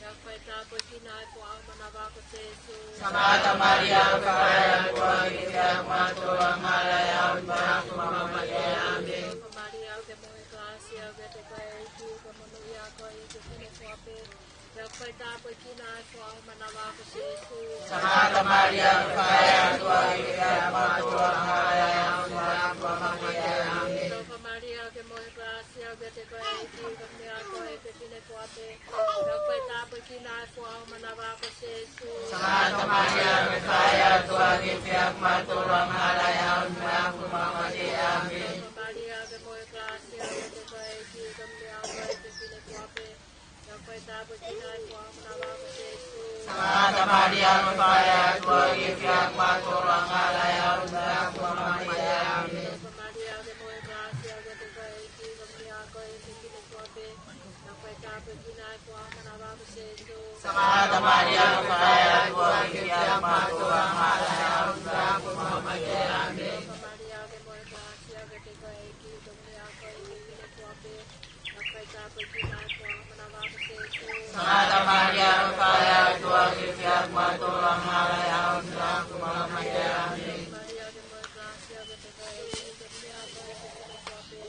Ia kai tāpo i kina e kua mana wāko te su. Sangata Maria ke kaya tua ke piak matura ngala ya mga mama te ame. Maria te moe gracia pe te kai reiki te mono ia ko i te kine kuape. Ia kai tāpo i kina e kua mana wāko te su. Sangata Maria ke kaya tua ke piak matura ngala ya mga mama te ame. Maria ke moe gracia pe te kai reiki te mono ia ko i te kine kuape. Ia kai tāpo i kina e kua mana wāko te su. Sangata Maria ke kaya tua ke piak matura ngala ya mga mama te ame. Maria ke moe gracia pe te kai reiki te mono ia ko i te kine kuape. Ia kai tāpo i kina e kua mana wāko te su. Sangata Maria ke kaya tua ke piak matura ngala ya mga mama te ame. Maria ke moe gracia pe te kai reiki te mono ia ko i te kine kuape. Ia kai tāpo i kina e kua mana wāko te su. Sangata Maria ke kaya tua ke piak matura ngala ya mga mama te ame. Maria ke moe gracia pe te kai reiki te mono ia ko i te kine kuape. Ia kai tāpo i kina e kua mana wāko te su. Sangata Maria ke kaya tua ke piak matura ngala ya mga mama te ame. Maria ke moe gracia pe te kai reiki te mono ia ko i te kine kuape.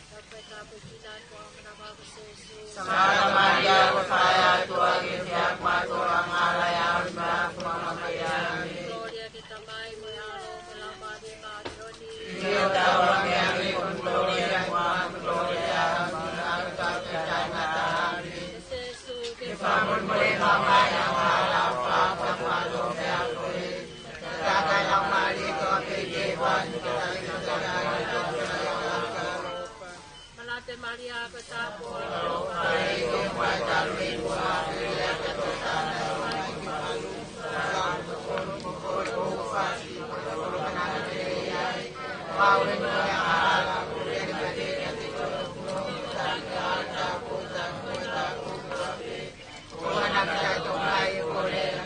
Ia kai tāpo i kina e kua mana wāko te su. Sangata Maria ke kaya tua ke piak matura ngala ya mga mama te ame. Gloria ke tamai moe alo ke la mare ka joni. Dio tawa ke ame con gloria kwa gloria mga kapitana ame. Jesu ke Pamun muli mama yang ala papa palo ke akui. Kaka yang mali ko pijiwan Malate Maria ke tapo. Paiku kuatal mingwa Ria ketutana Pauling yang ala kuling ketika Tongatapu Wana kita tumai kuling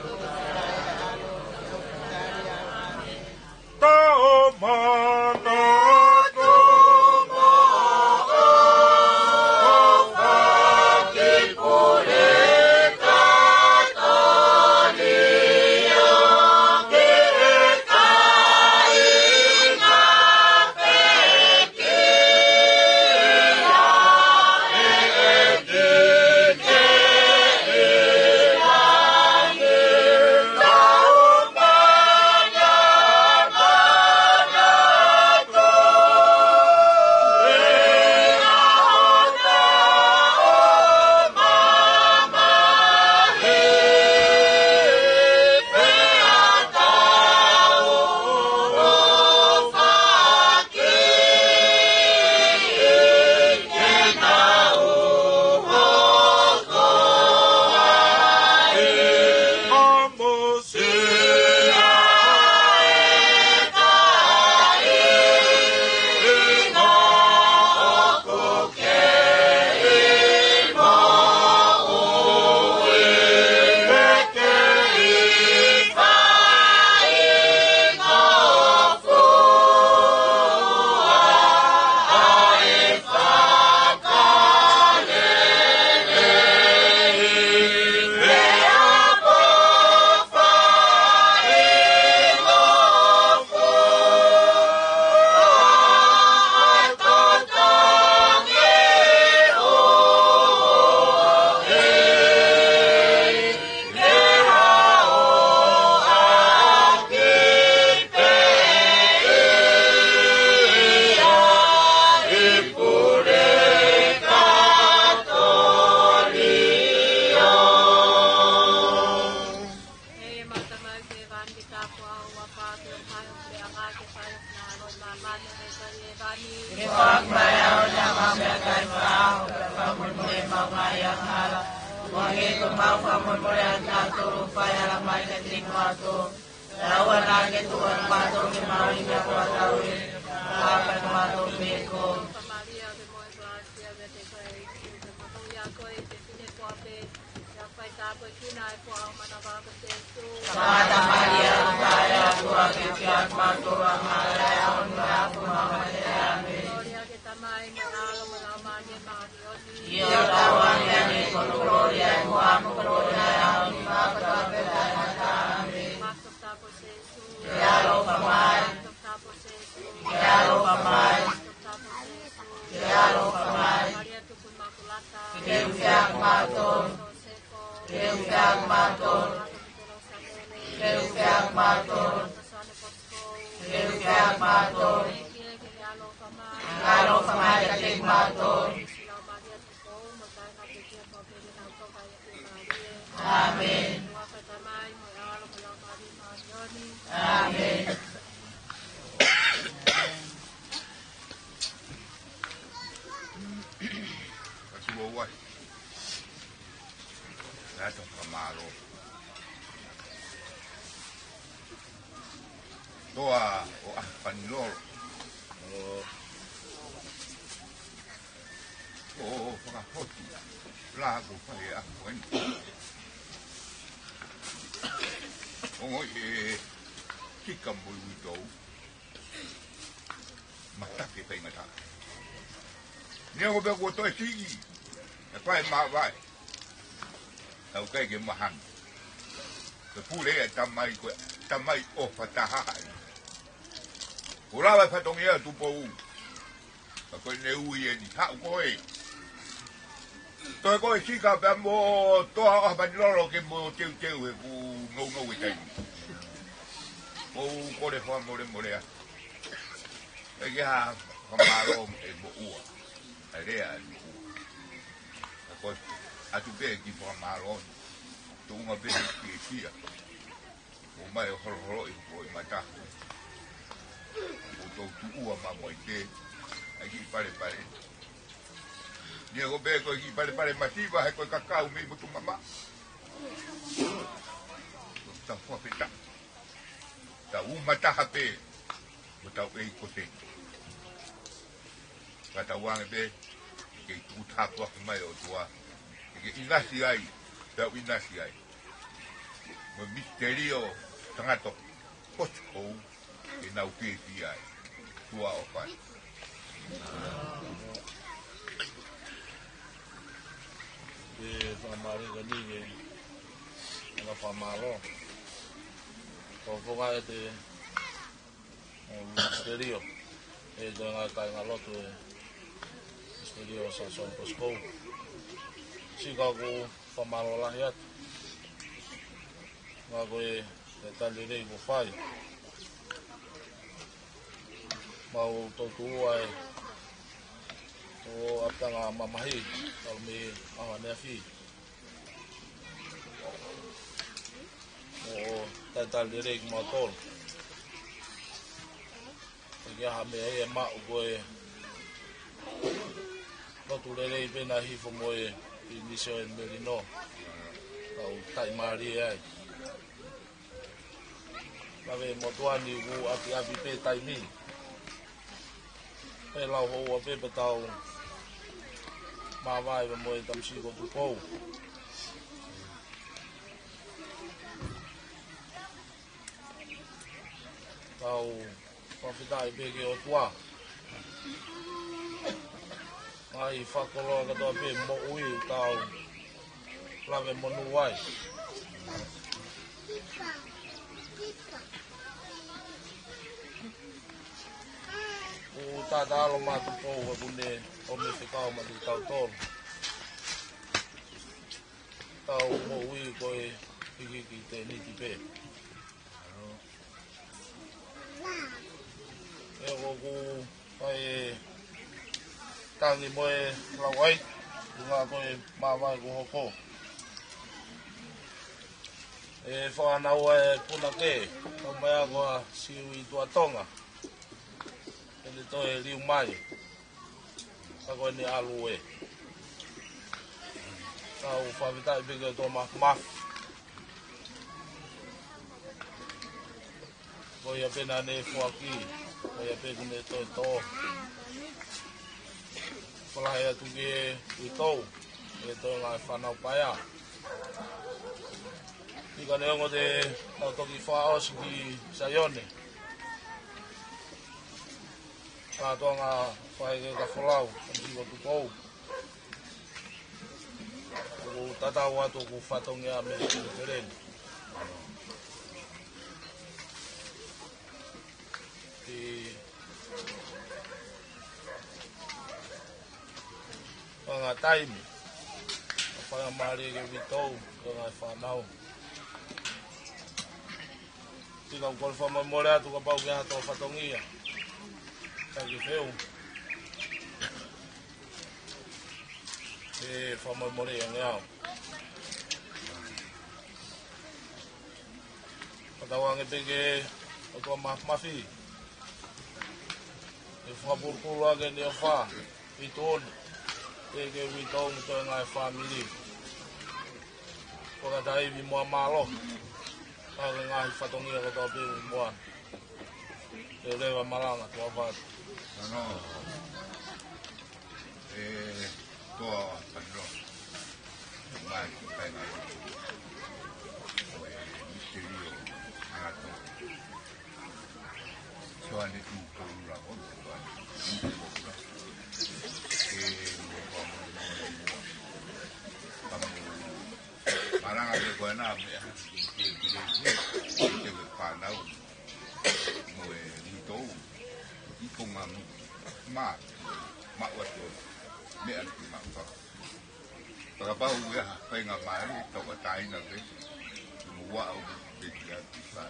ia me te koe te matou ia koe te whine koape ia whai tāpoi kina e kua o mana wāka te tu Tangata Maria Maria tua ke kia matua Maria onua kumama te ame Gloria ke tamai me alo me lau mani maani oni Ia tawani ane kono gloria e mua mo gloria e auni makatua pe tai mata ame Masok tapo se su Ia loka mai Masok tapo se su Ia loka mai Masok tapo se su Ia loka mai Maria Tupou Makulata Keu fiak maton Seko Keu fiak maton Keu fiak maton Keu fiak maton Ia loka mai ka tek maton Amen Amen Kasua uai. Rato kamaro. Toa o panilolo. O whakahoti. Lago whai a Vaini. O e kika mui witou. Matake pei matake. Nia ko be ko to tigi. E pai ma vai. Au kai ke mahan. Te pule e tamai o fataha. Ora vai fatongia Tupou. Ko ne ui e ni ha ko e. To ko e sika pe mo to a banilolo ke mo teu e ku no e tai. O ko le fa mo le. E ya kamaro e mo ua. Area atu be ki po maron tu nga be ki kia o mai horo i mata o to tu ua ma mo te ai pare ni go be ko ki pare mativa he ko kakao mi mo tu mama ta fo peta ta mata hape mo ta e ko te kata wang be ke utapwa mai o tua ke inasi ai da inasi ai mo misterio tangato pocho e na upi ai tua o pai e famare gani e na famalo o foga te misterio e dona kai ngaloto e misterio sa son posco Chicago famalo la hiat ngago e talire go fai mau to tuai o atanga mamahi o me ahane fi o talire go motor ya me e ma go e no tu le pena hi fo mo e inicio en merino au tai mari ai la ve motuani u api pe tai mi pe la ho pe betau ma vai mo e tam si go tu ko au pafitai pe ke o tua ai whakolo ka toa pe mo ui tau lawe monu wai o tata alo matu pou wa kune o me whekao matu tau tolu tau mo ui koe hiki ki te niti pe e oku ai tangi moe lawai nga koe mawai ko hoko e whanau e puna ke o mai agoa siu i tua Tonga e le toi riu mai ka koe ni alu e tau whawitai peke o tō maf koe ia pena ne fuaki koe ia peke ne toi tō whalahe atu ke i tau. E tau ngā whanau paia. I ka neongo te tau toki whaosi ki Saione. Ka toa ngā whae ka whalau, ki ko Tupou. Ko tatau atu ku whatongi a me ki Tereni. Ngā taimi. Whaia maari ke witou, ko ngā whanau. Tika ukore whamai more atu ka pau ki hato whatongia. Ka ki wheu. E whamai more a ngeau. Patawange peke o tua mafi. E whapurkuru ake ni o wha. I tōni. E ke witou muto e ngai whamiri. Ko ka taiwi mua malo. Ka ke ngai whatongia ko tau pewe mua. E rewa maranga tua whatu. Ano, toa panro. Mai ki kaina. Misterio ngato. Soane tu pula o soane. Maranga de koena me ke panau mo e mito I konga ma wa to me an ma fa para ba u ya fa nga mai to ka tai na ke mo wa u de ya ti fa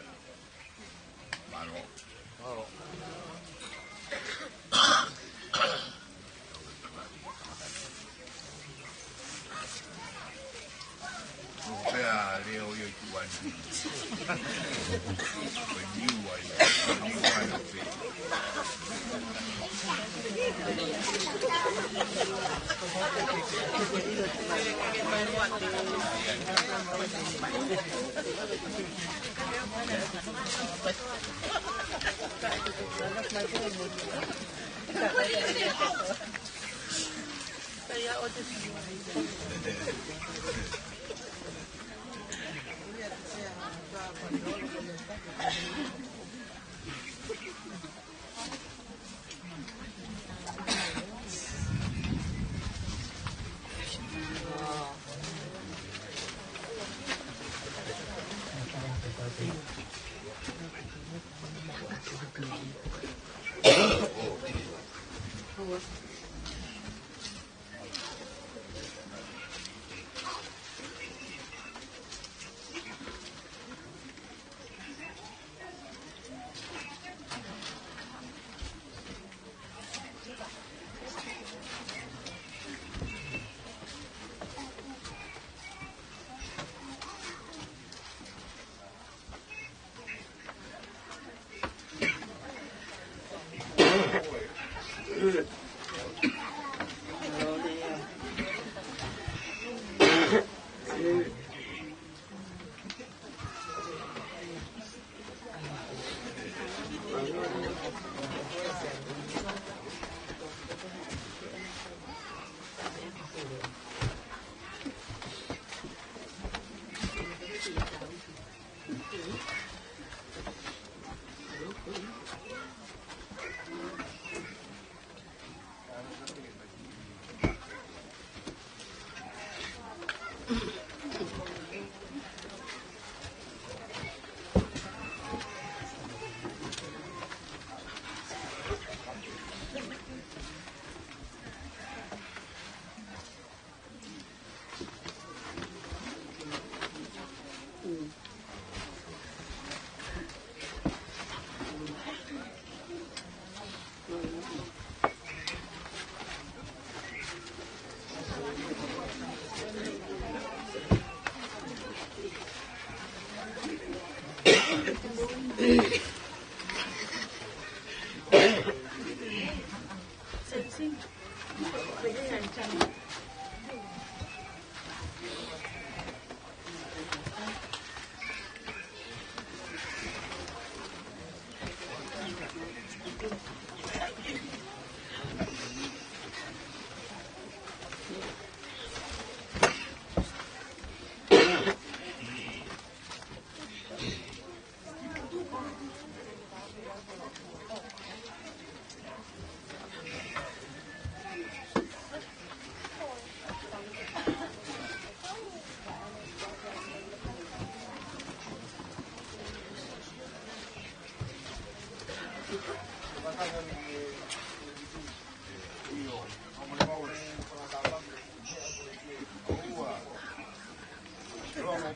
mano Pea leo yo tuani. Beniwa no pe.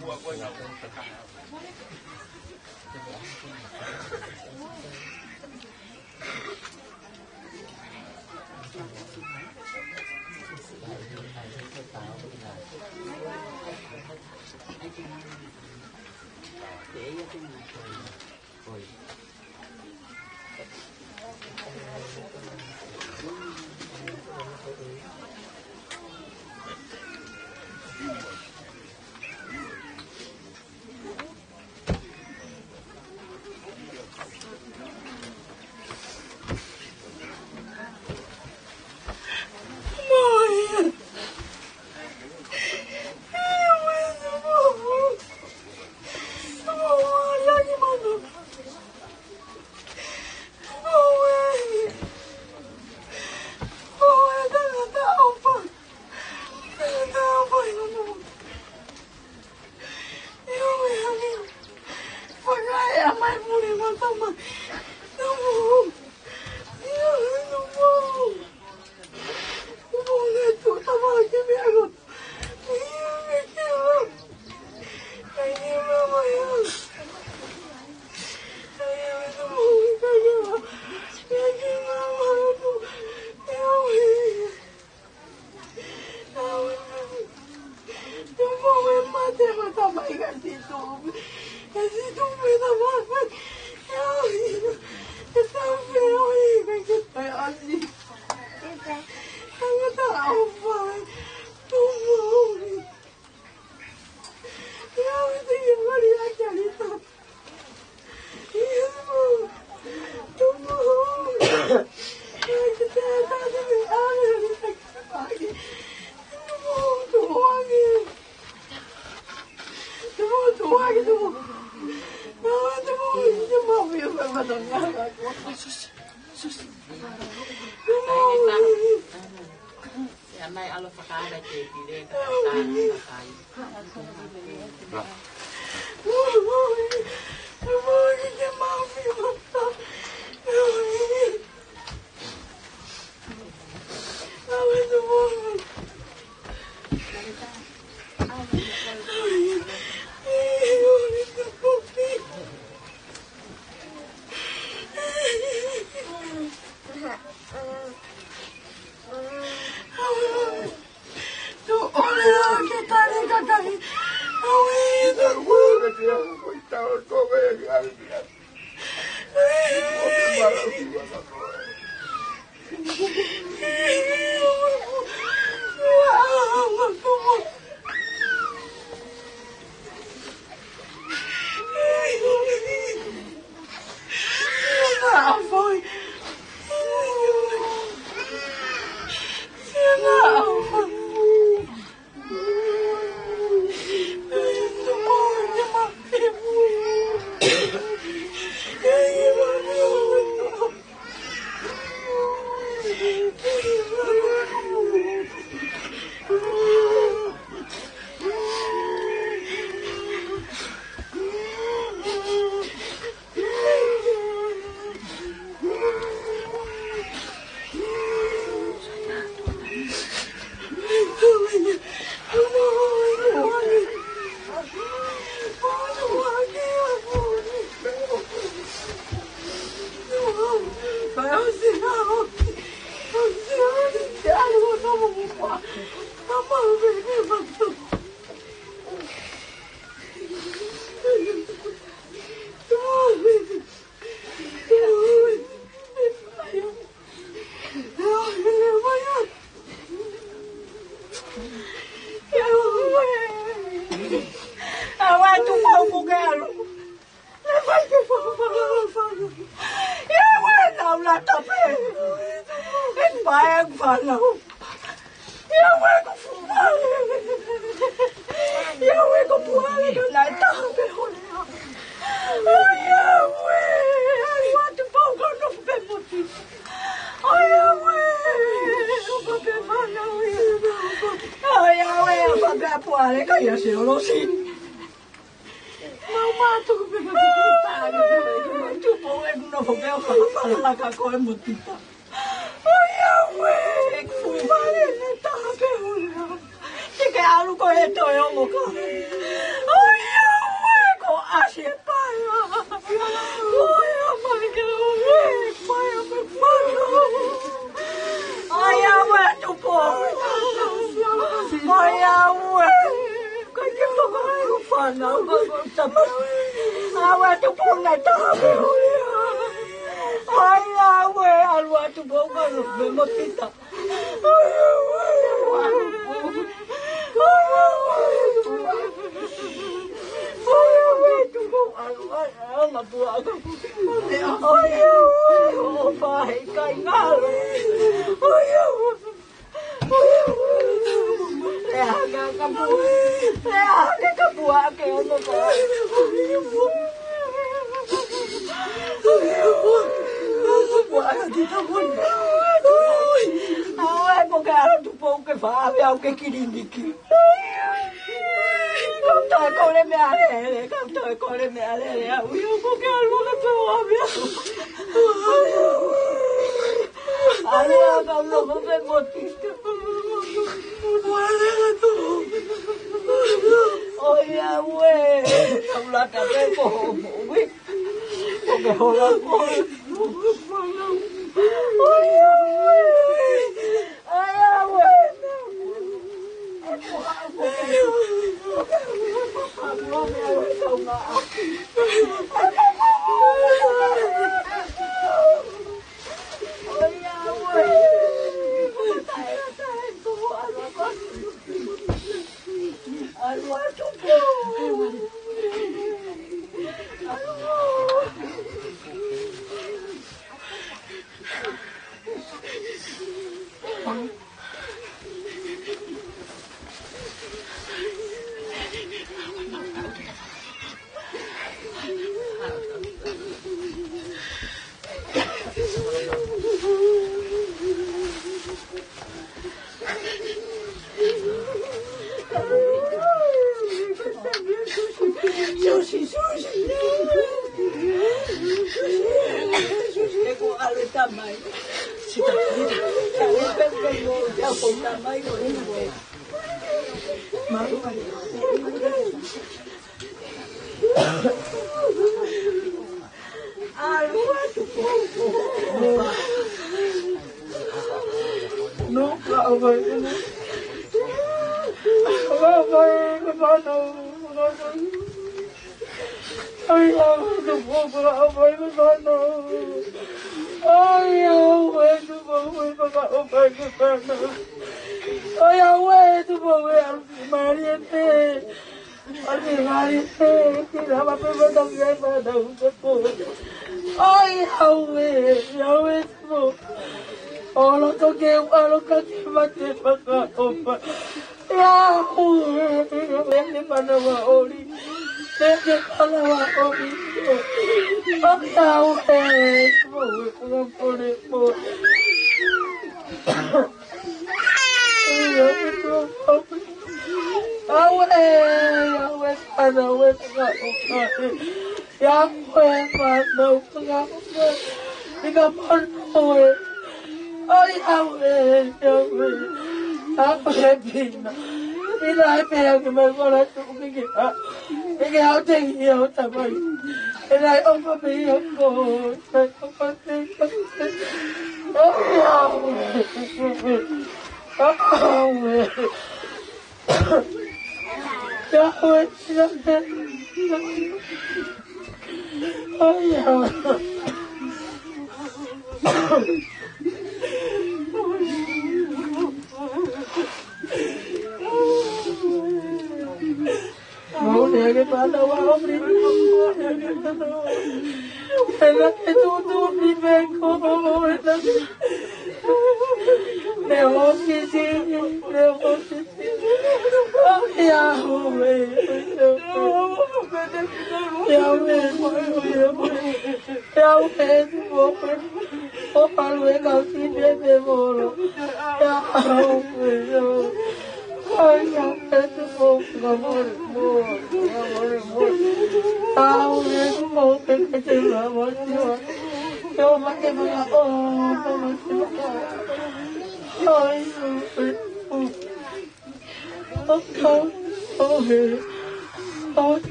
mua koe na. alu ko e to yo mo ka. Oi ko ashe pa. Oi mai ke pai me mano. Ai awe tu po. Ai awe. Ko ke to ko fa na ko ta. Awe tu po na ta. Ai awe alu tu po ko me mo pita. Cái kirindiki. Không thời con lên mẹ này, không thời con lên mẹ này, ui không cái algo cái tôi biết. Algo không nó không biết một tí. Ôi à ue, không là cả cái bộ biết. Không cái hồ là ôi à ue, ôi à ue.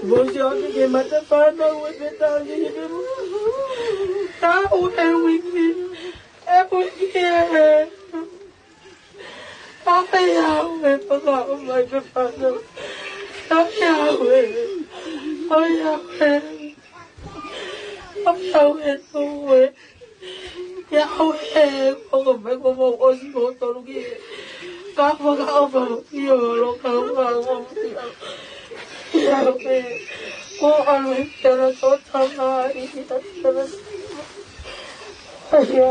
Bonjour, que mata pana, o metal, tá o wiki, é porque ai ai, pagar o mais de pana, ai tuwe, ya ai, como os outros que capa capa, yo capa ya ko ano pero to tama ita pero ya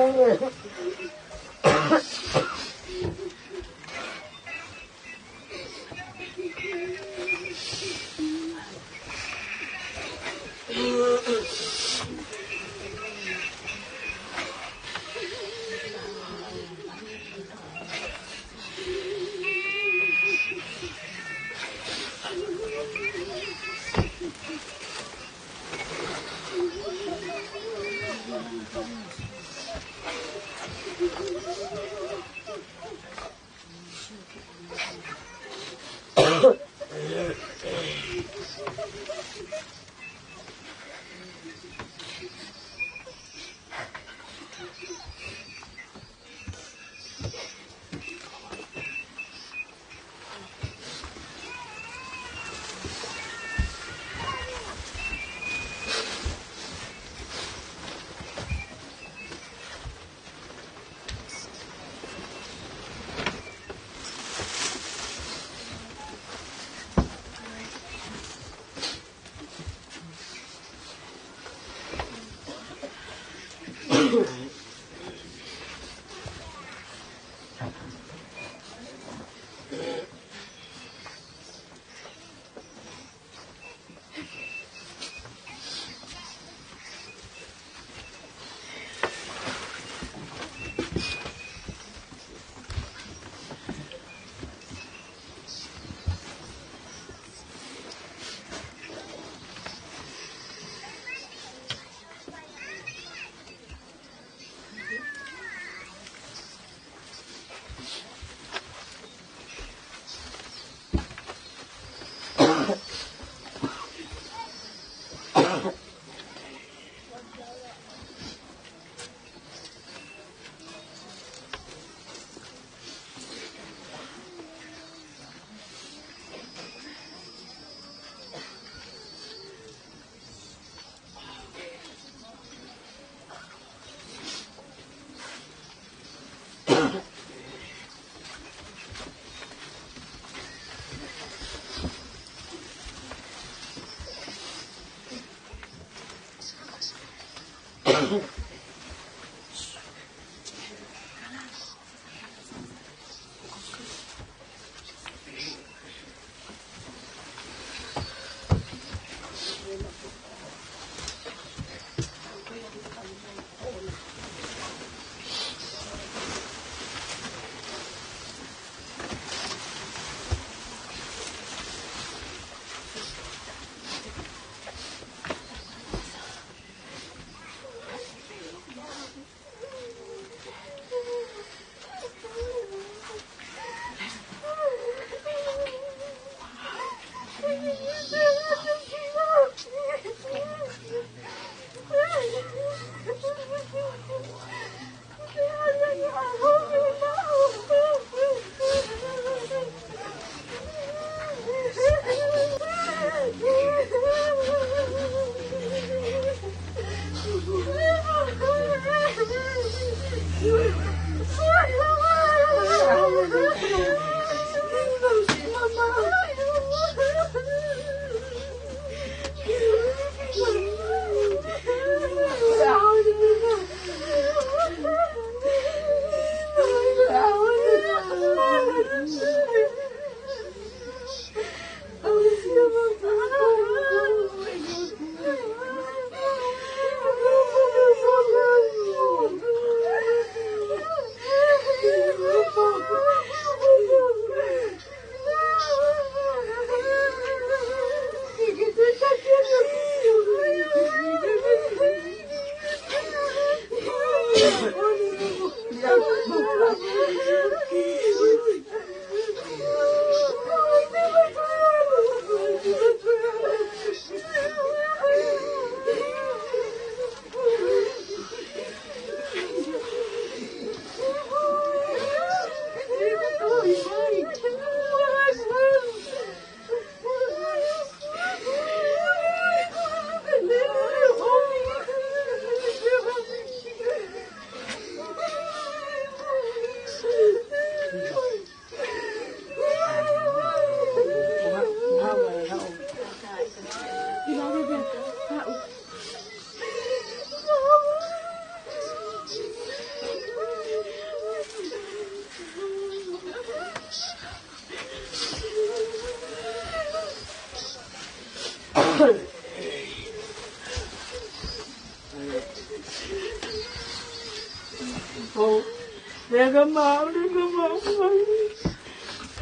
Nega mau.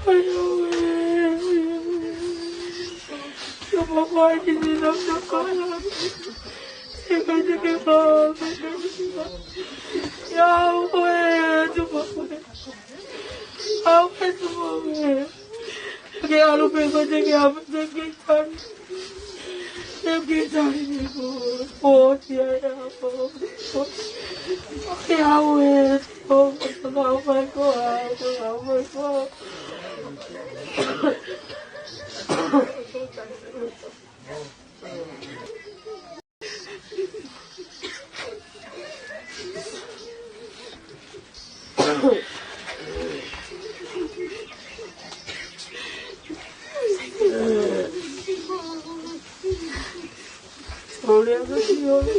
Ayo, coba kau di dalam sekolah. Ya Allah, coba. Apa coba? Kayak alu pengen jadi apa sekitar. Sekitar ini oh ya apa. Ya Allah, apa kau? Olha aqui, olha.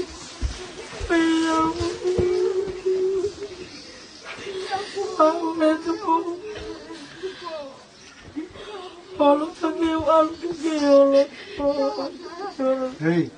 Hei,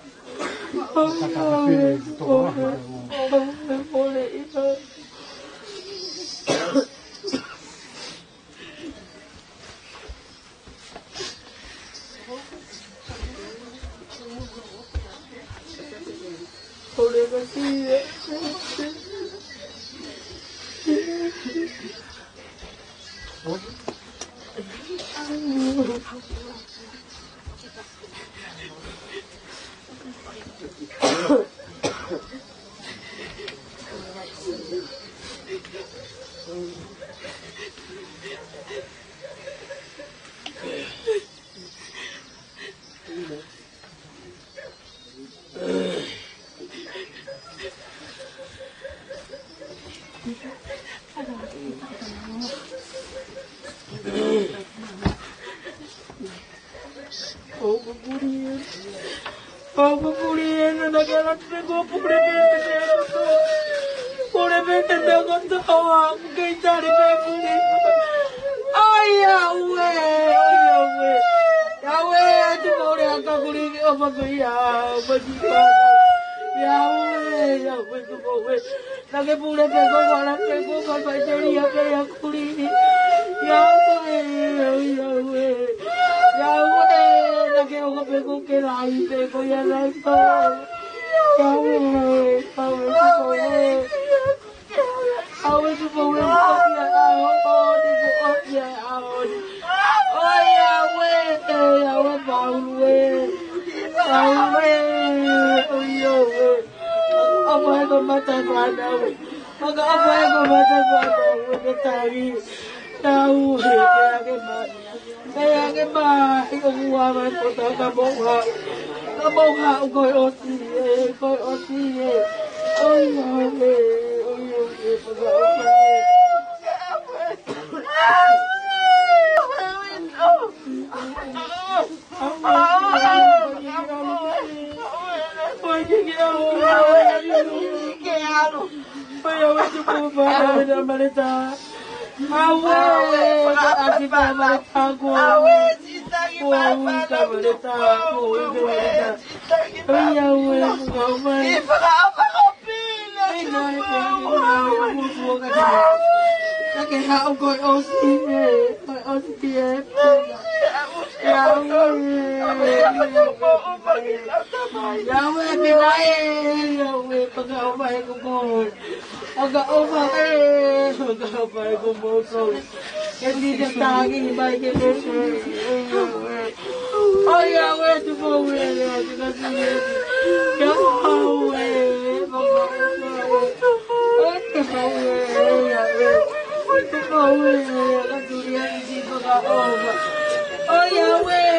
Yahweh pinae, Yahweh pag-aumay ko mo. Pag-aumay ko mo. Hindi na tanging ibay ka mo. Oh Yahweh, tumawin. Yahweh, oh Yahweh.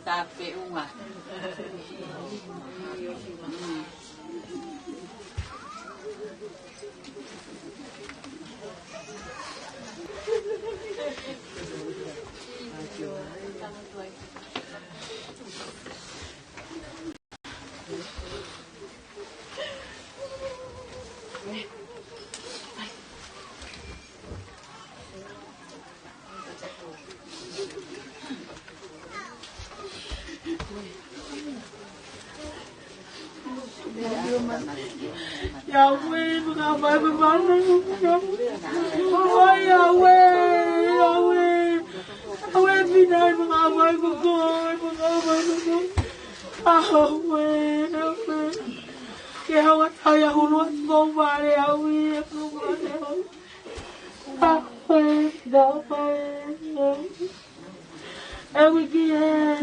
Tape uma. Yahweh, mengabay berbalik. Oh Yahweh, Yahweh, Yahweh pinay mengabay begoy, mengabay begoy. Ke hawa taya hulu at mo mare awi ako mare awi. Awi ki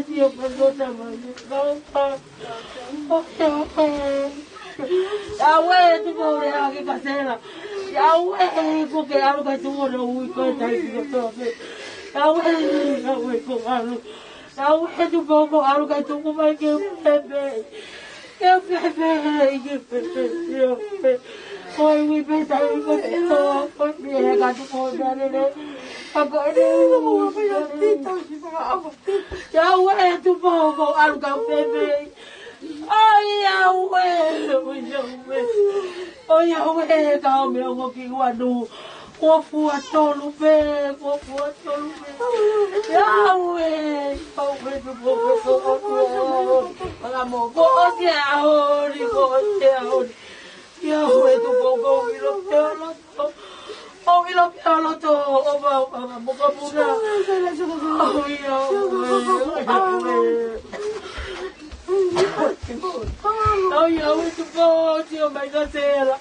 diyo pagod naman. Yawe tu mo re aki kasela. Yawe ko ke alo ka tu mo re ui ko tai ki ko to. Yawe ko alo. Yawe tu mo ko alo ka tu mo mai ke bebe. Eu foi me pensar em você, foi me regar do mundo, agora eu vou já o é do povo, alugar o bebê. Ai, o é, calma, eu vou que guardo. Kofu atolu be, Yawe, Yawe tu povo so amo, gote ahori, Yawe tu povo vilo peolo to, oba boca pura, Yawe tu povo, tio mai casela,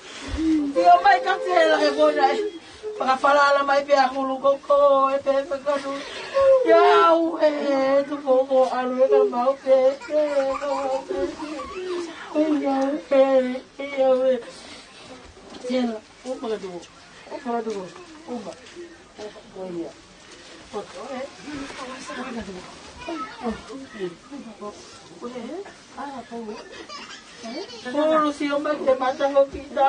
e bona. Pakapalala mai pe akulu koko e pe kanu Yawe tu povo alu e mau pe Yawe Tiela uma Goia Puro siyo mai te mata ho kita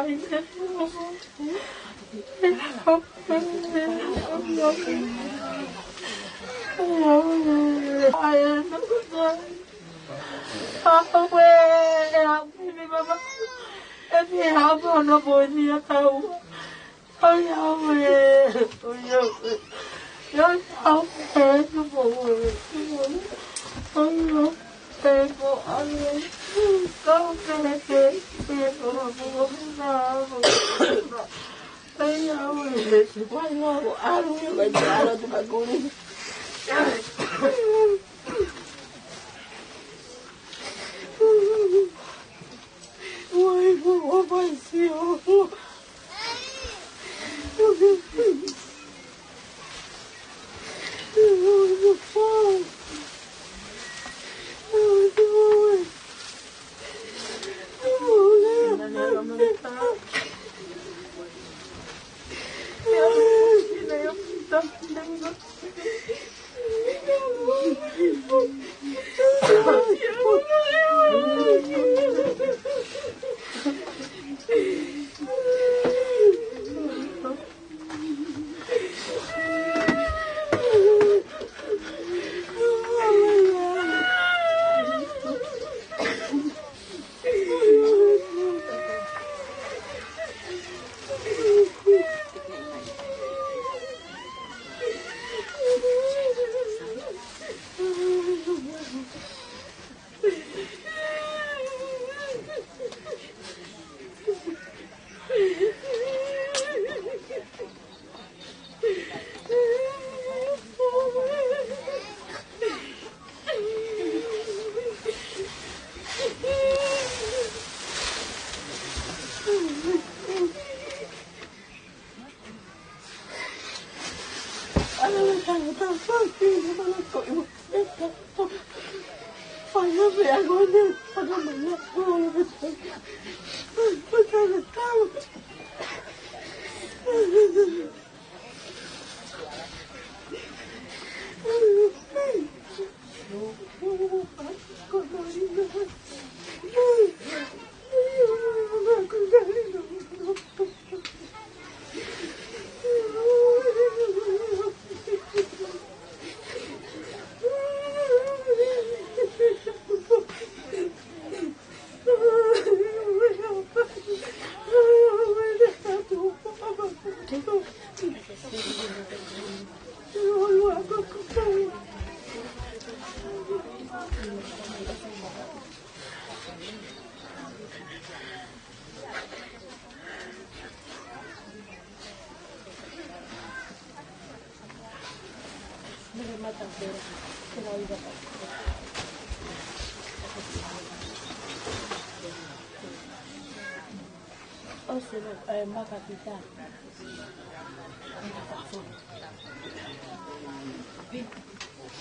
Oselo makapita.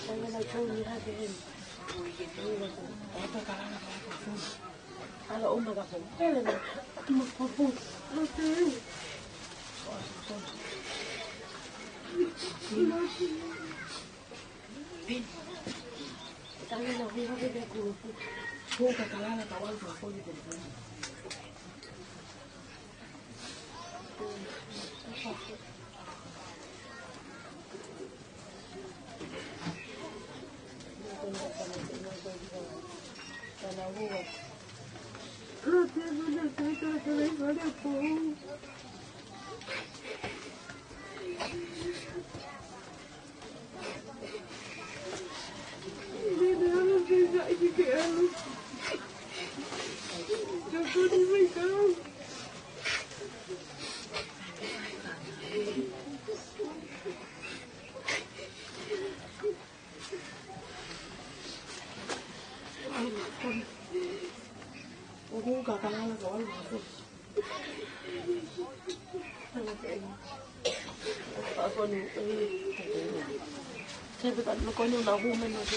Saya nak curi hati ini. Apa kalana kapun? Ala umma kapun. Kelena, umma kapun. Nanti. Bin. Tangan nak buat apa dia guru? Bukan kalana kawan kapun itu. Saya betul nak kau nak home mana tu?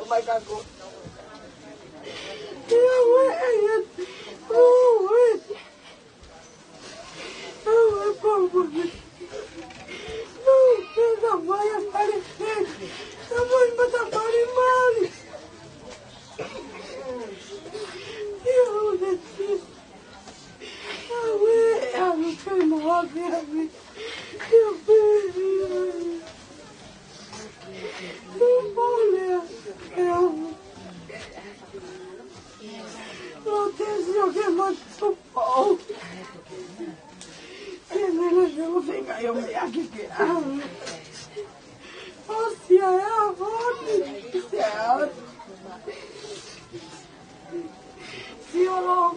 mai ka ko. Ia we ia. Oh we. Oh po. No, esa vaya pare. Estamos mata pare mal. Ia we. Ah we, ah no sei morrer a mim. Eu vejo. Olha, não tem que mais Tupou. E não vem aí eu me aqui que se é a voz, se é a se eu não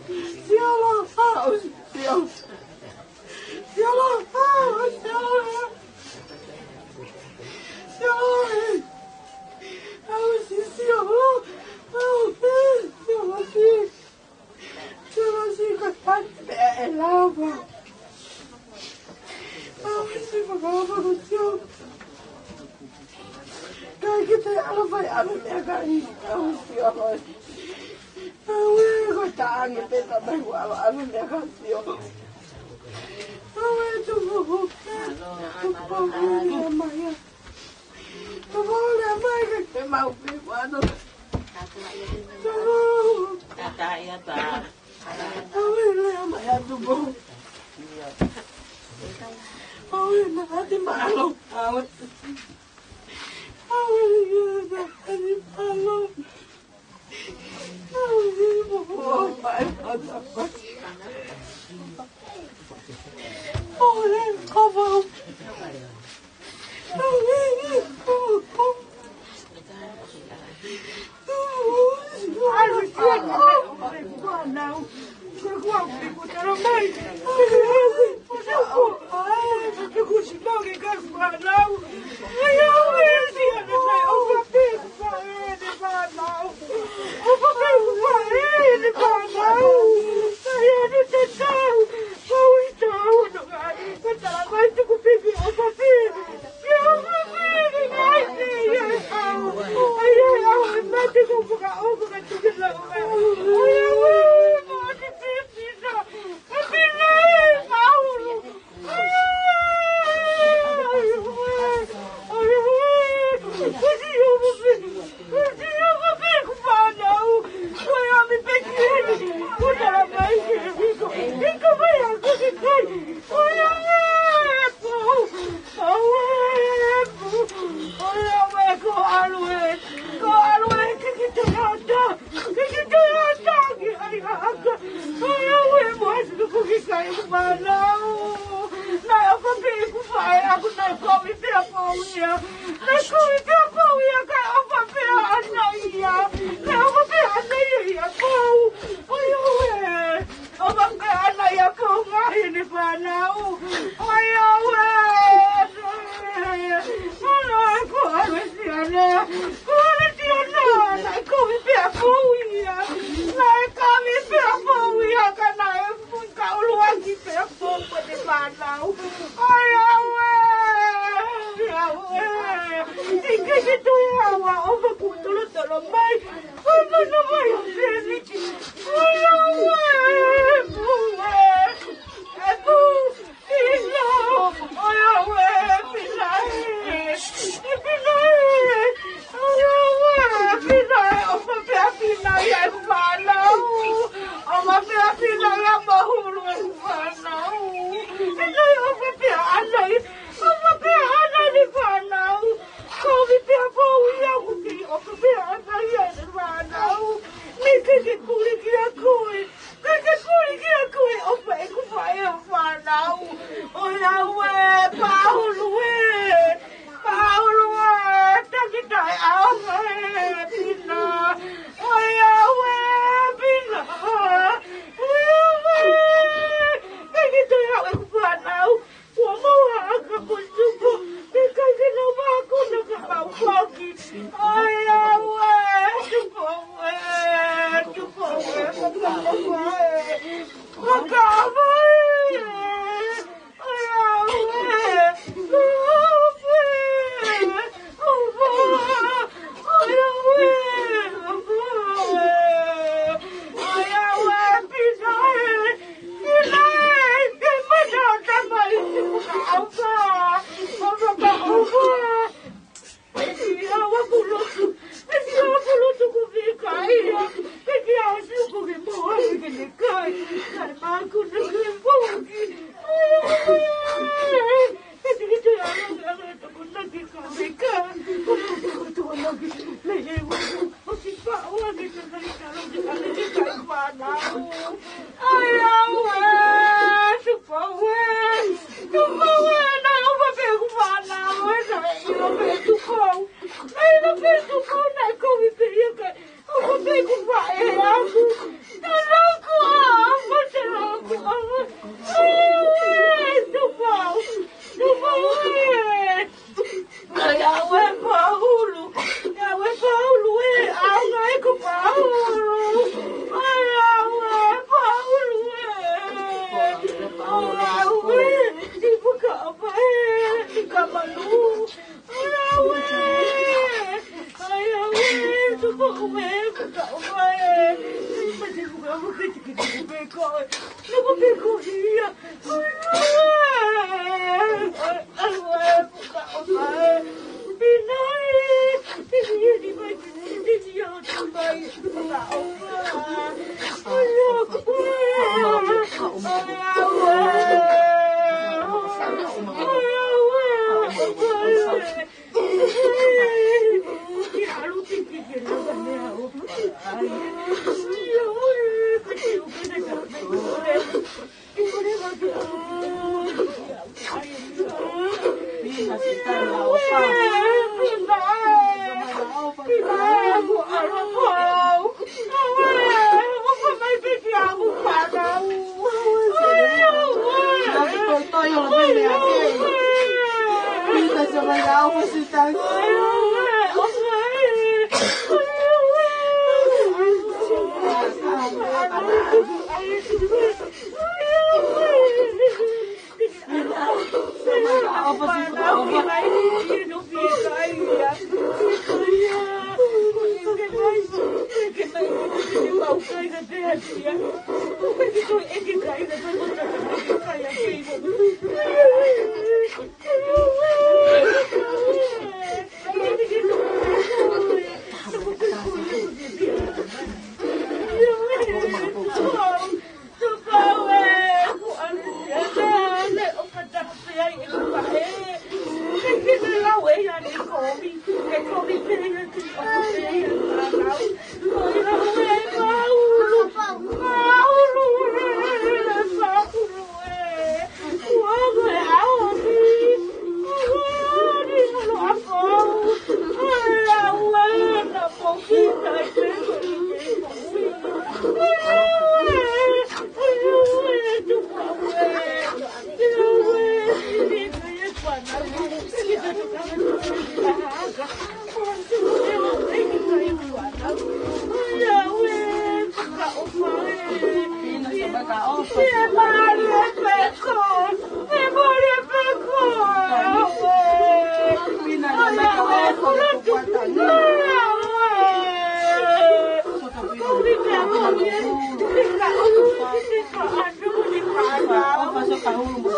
Paulo,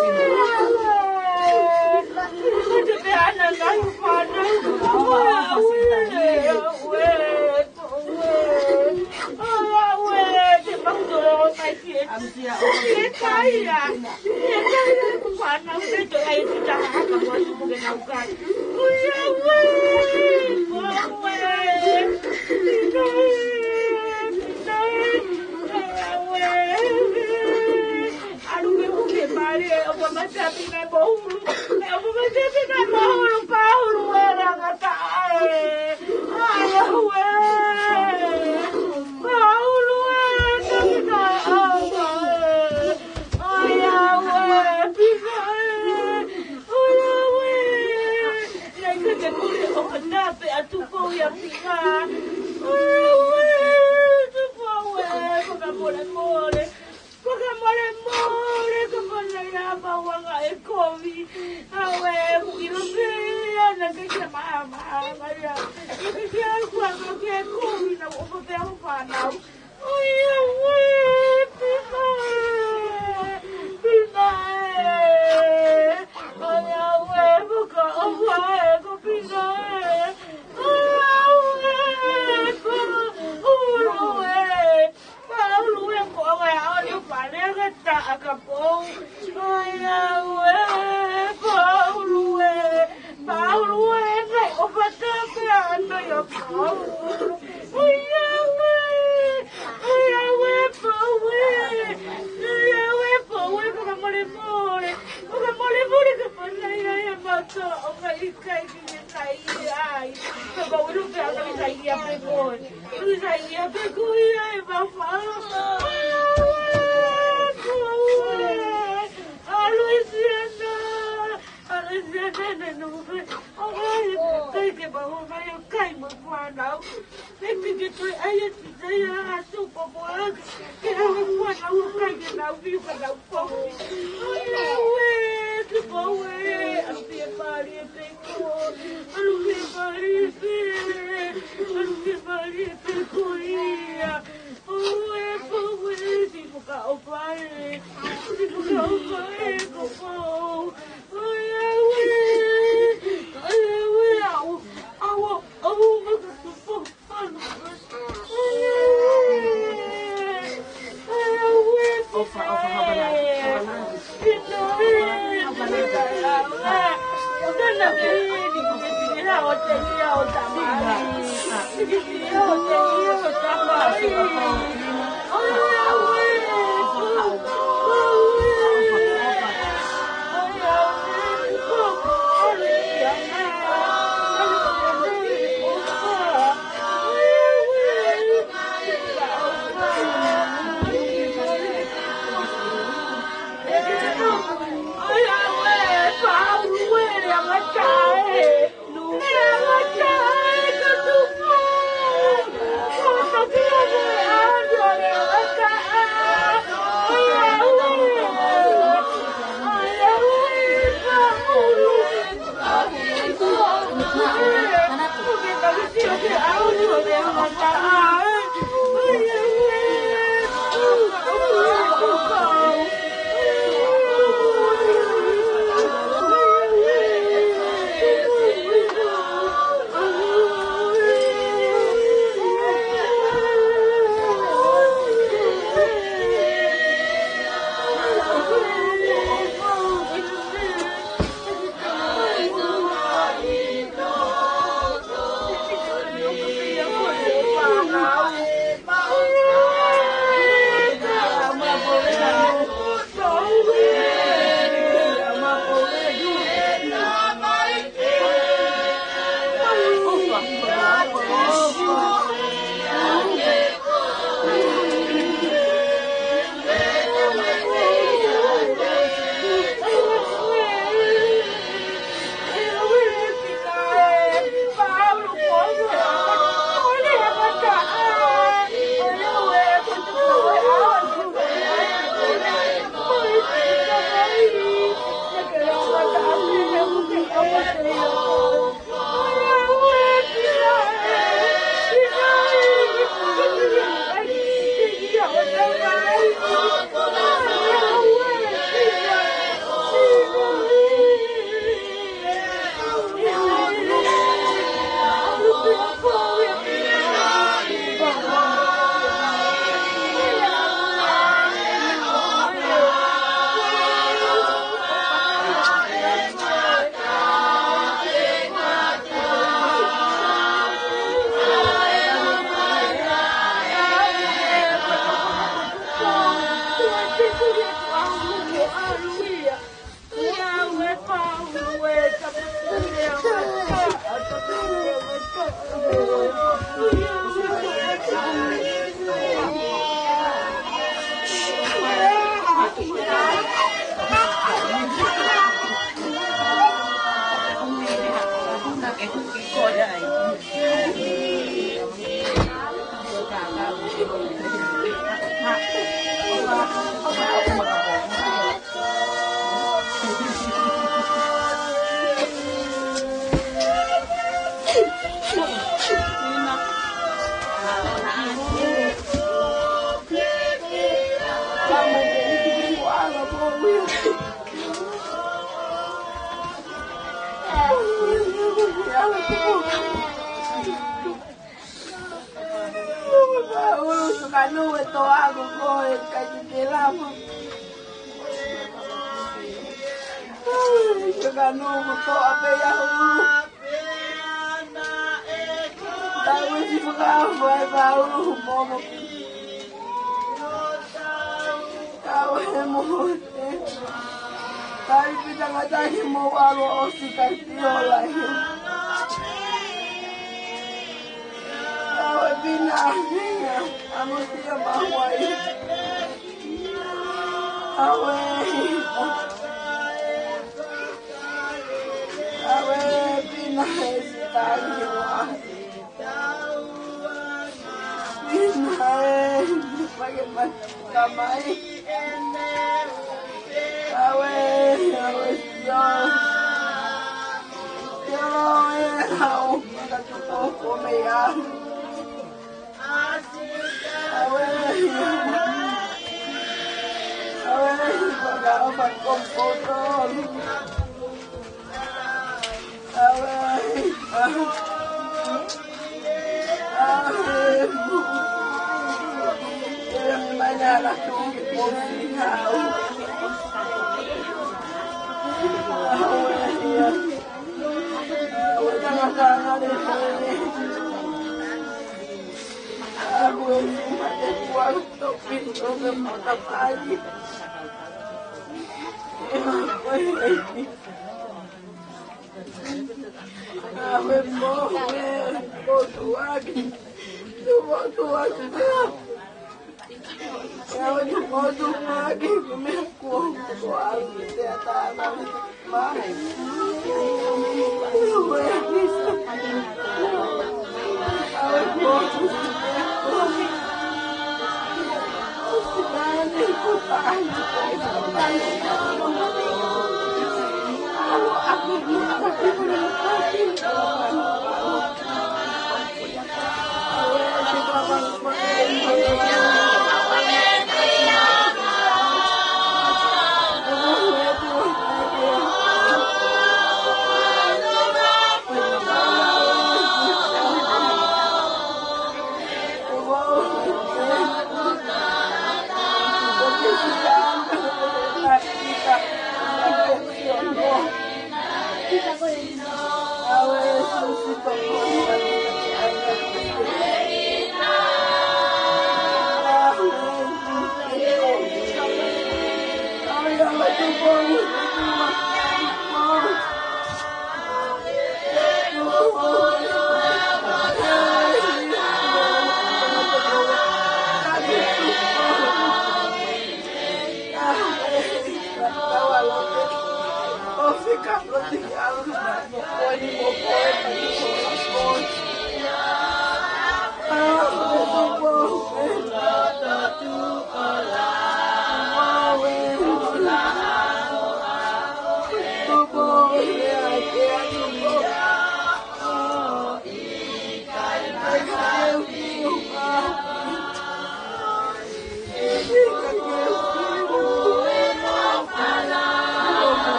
Ganó,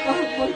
Thank you.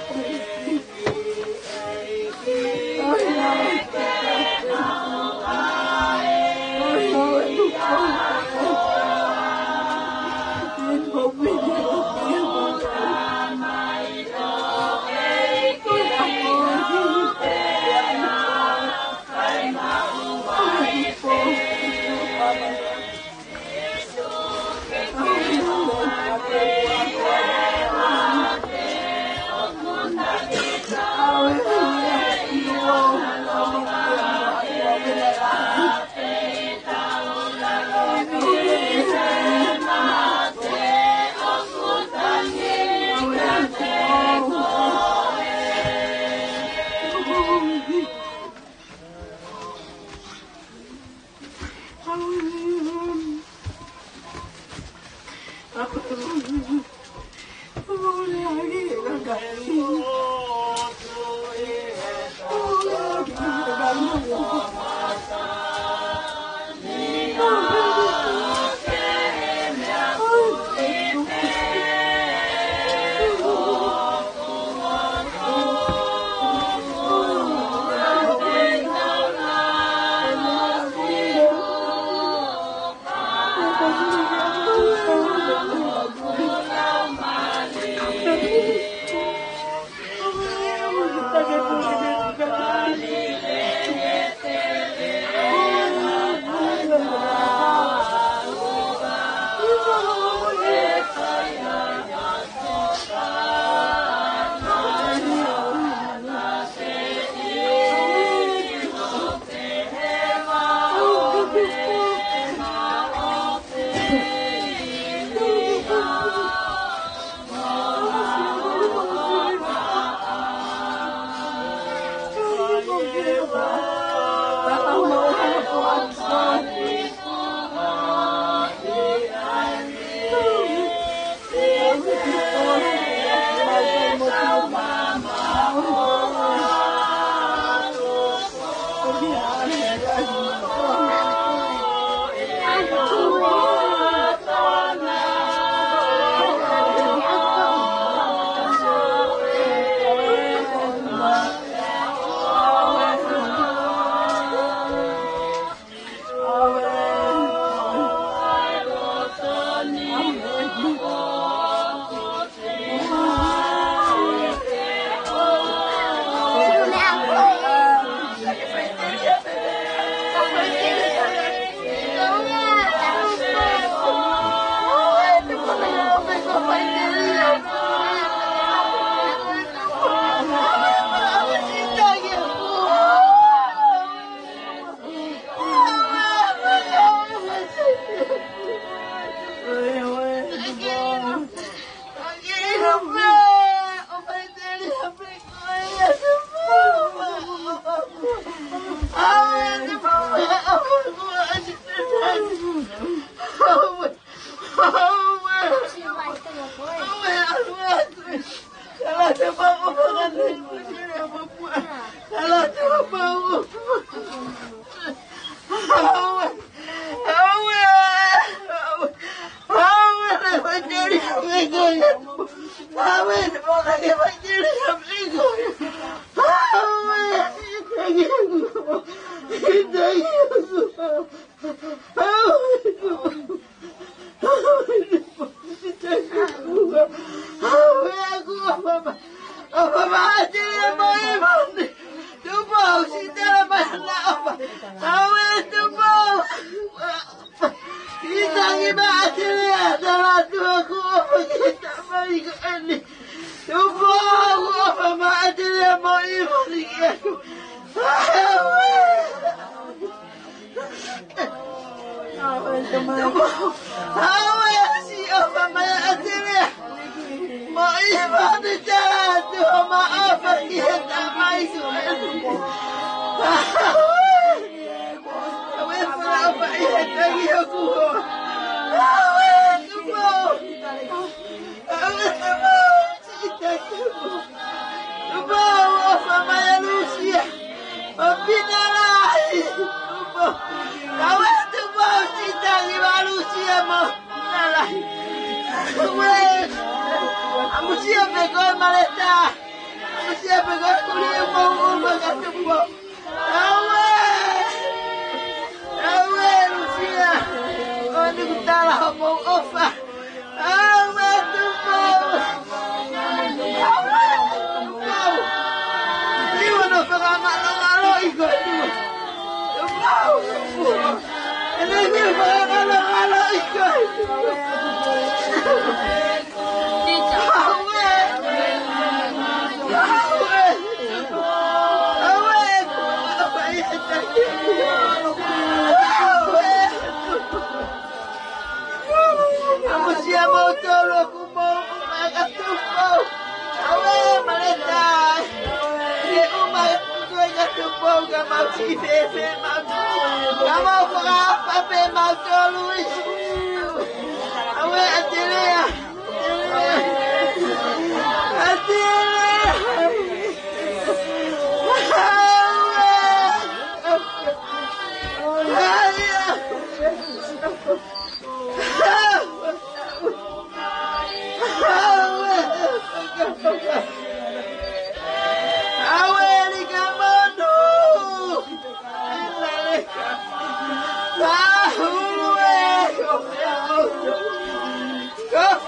Go!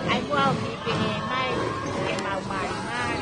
Ai mua thì về mai cái màu mài mai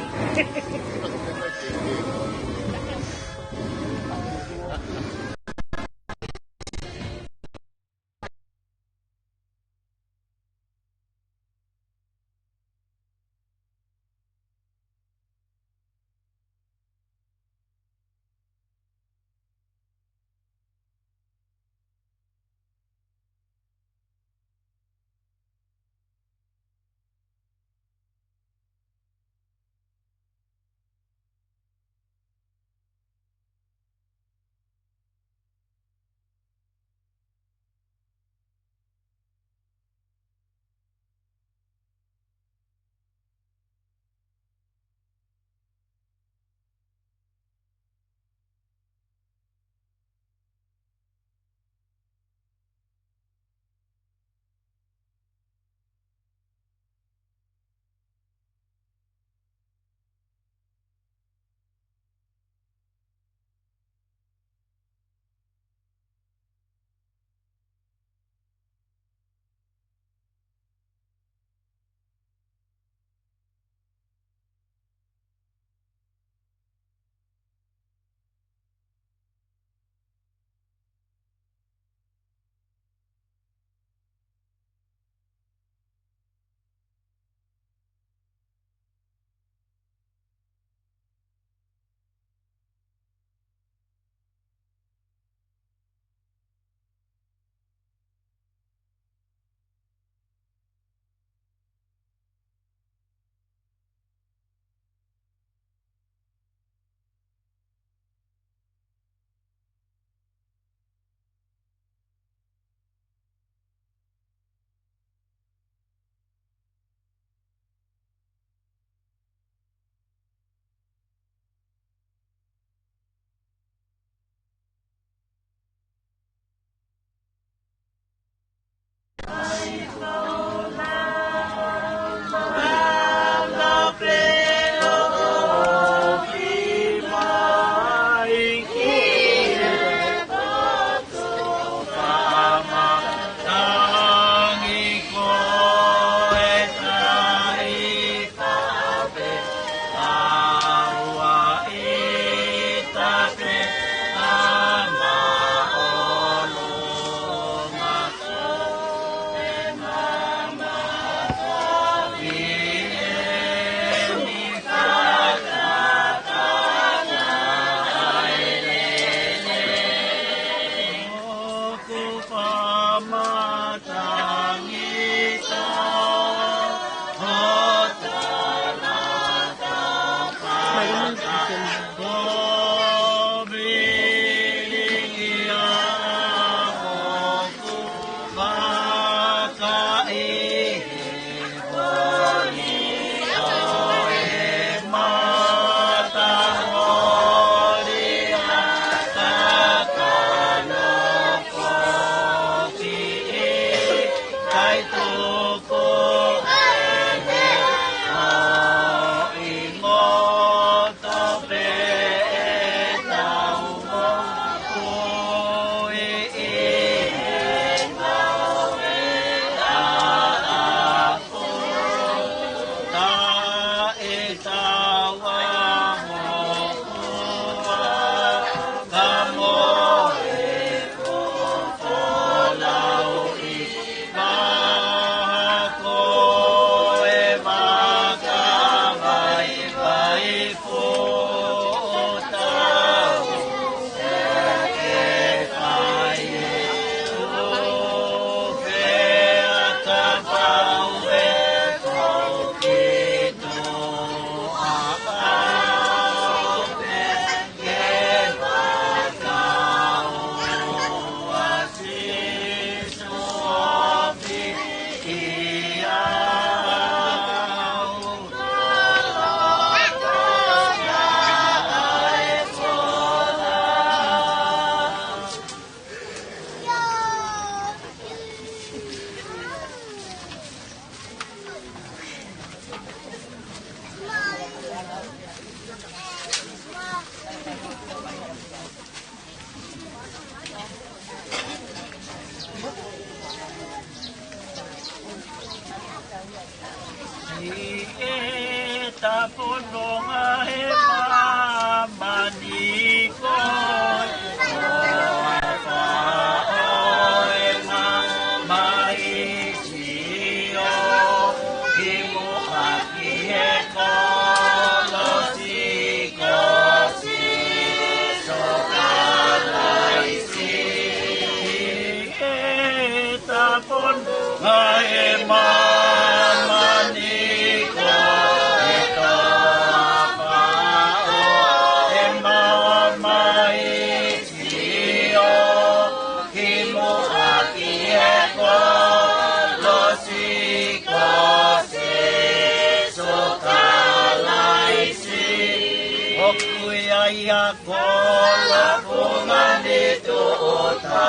Ia kola pungan dituta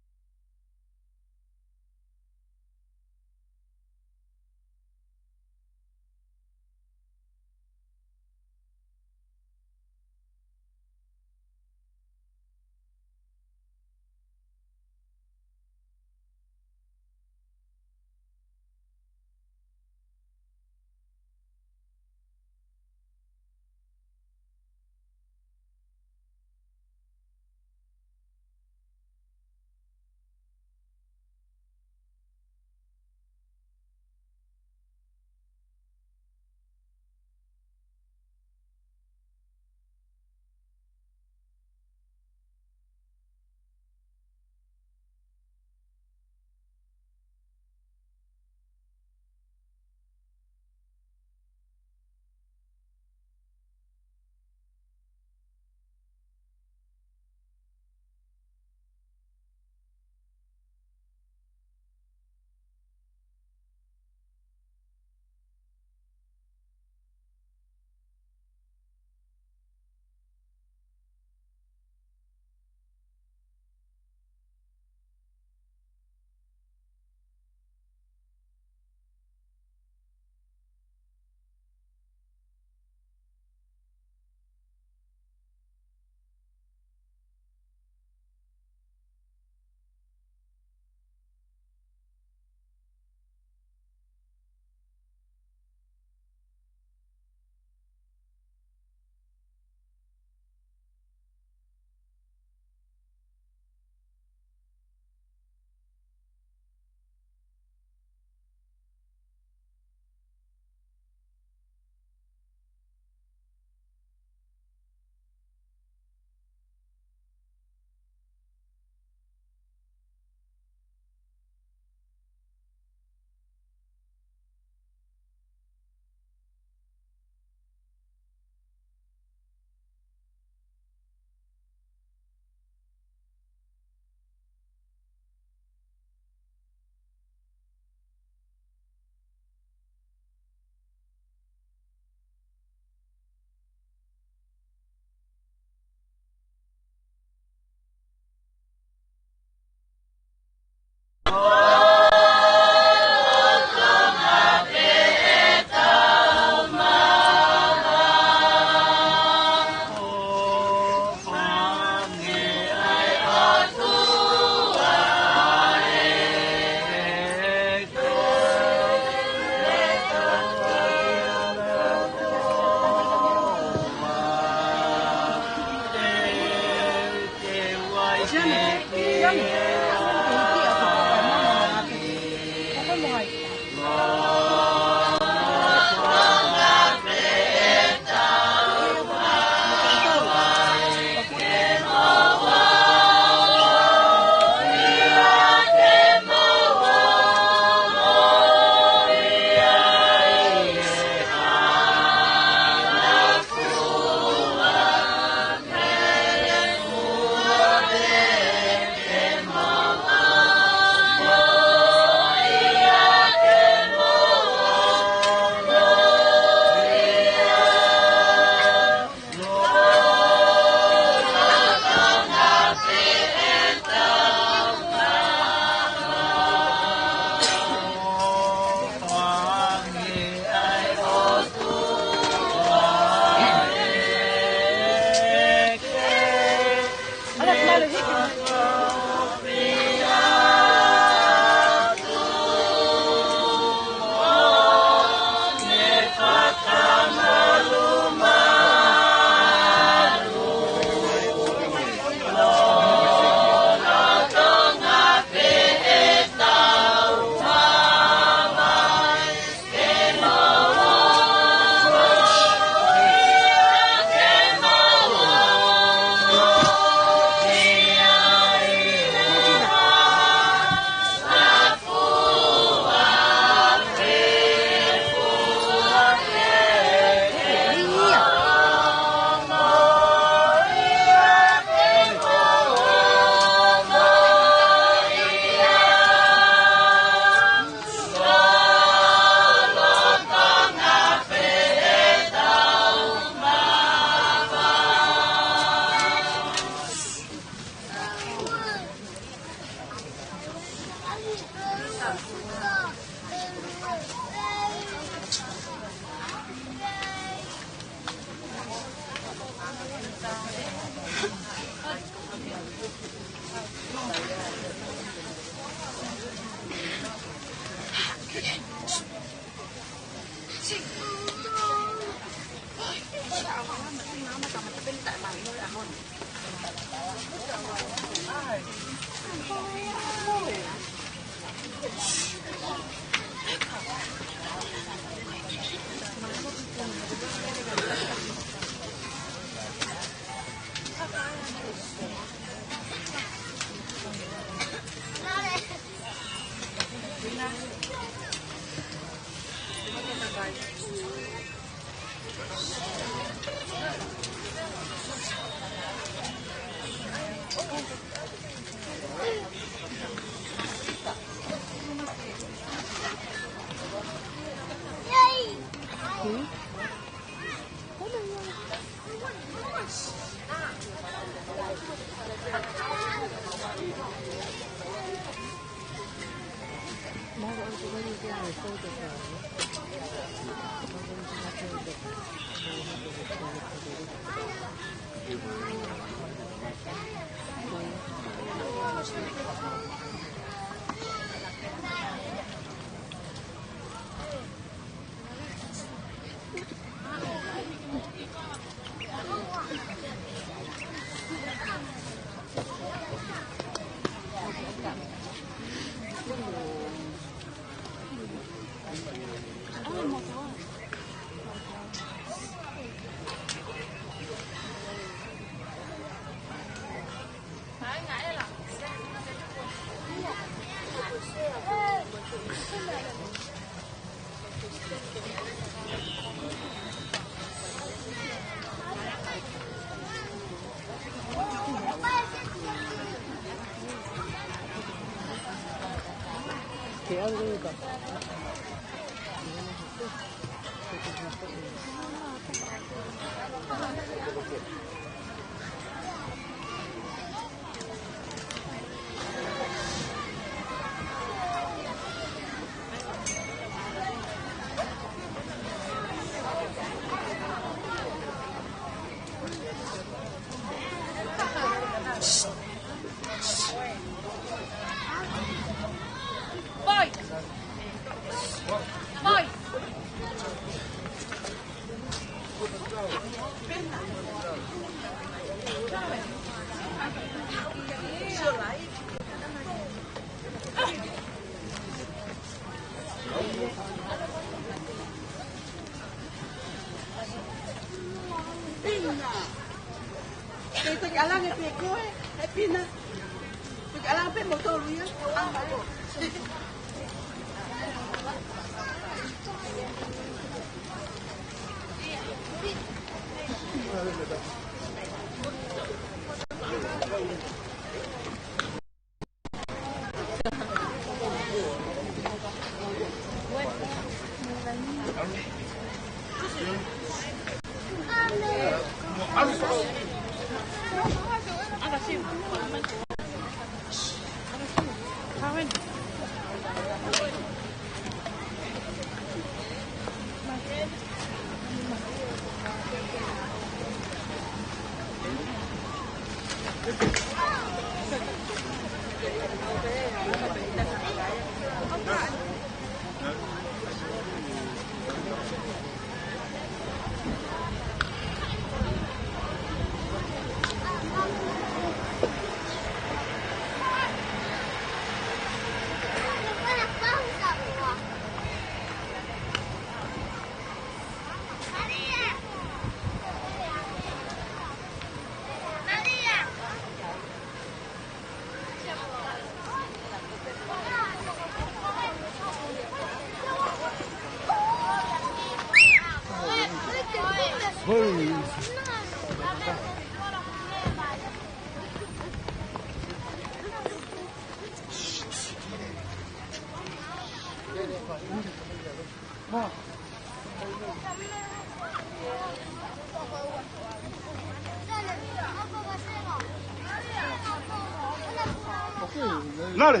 Nale?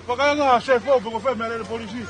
Pakaya nga, chef po, buko fe, mele de politie.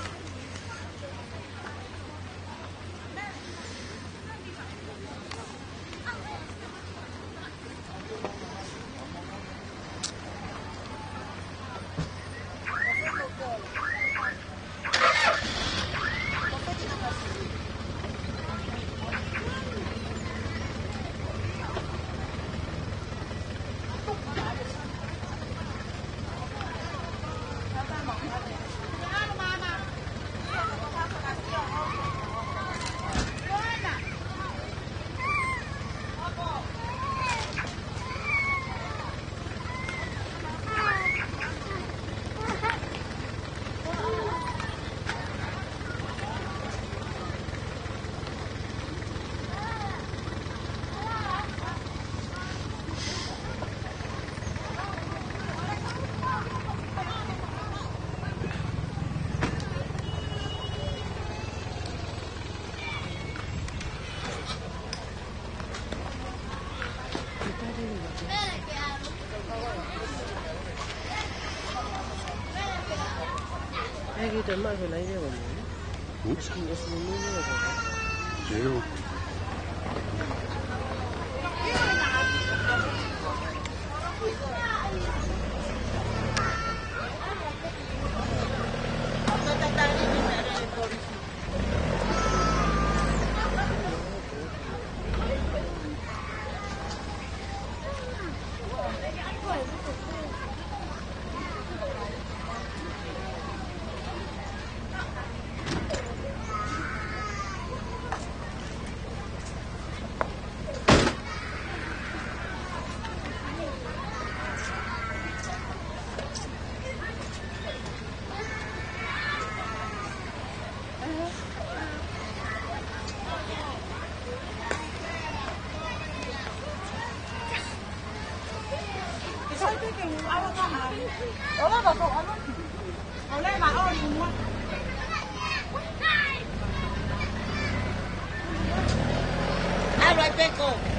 kita mak tu lain dia mana? Meski ni apa? Jauh. Habla, Peco.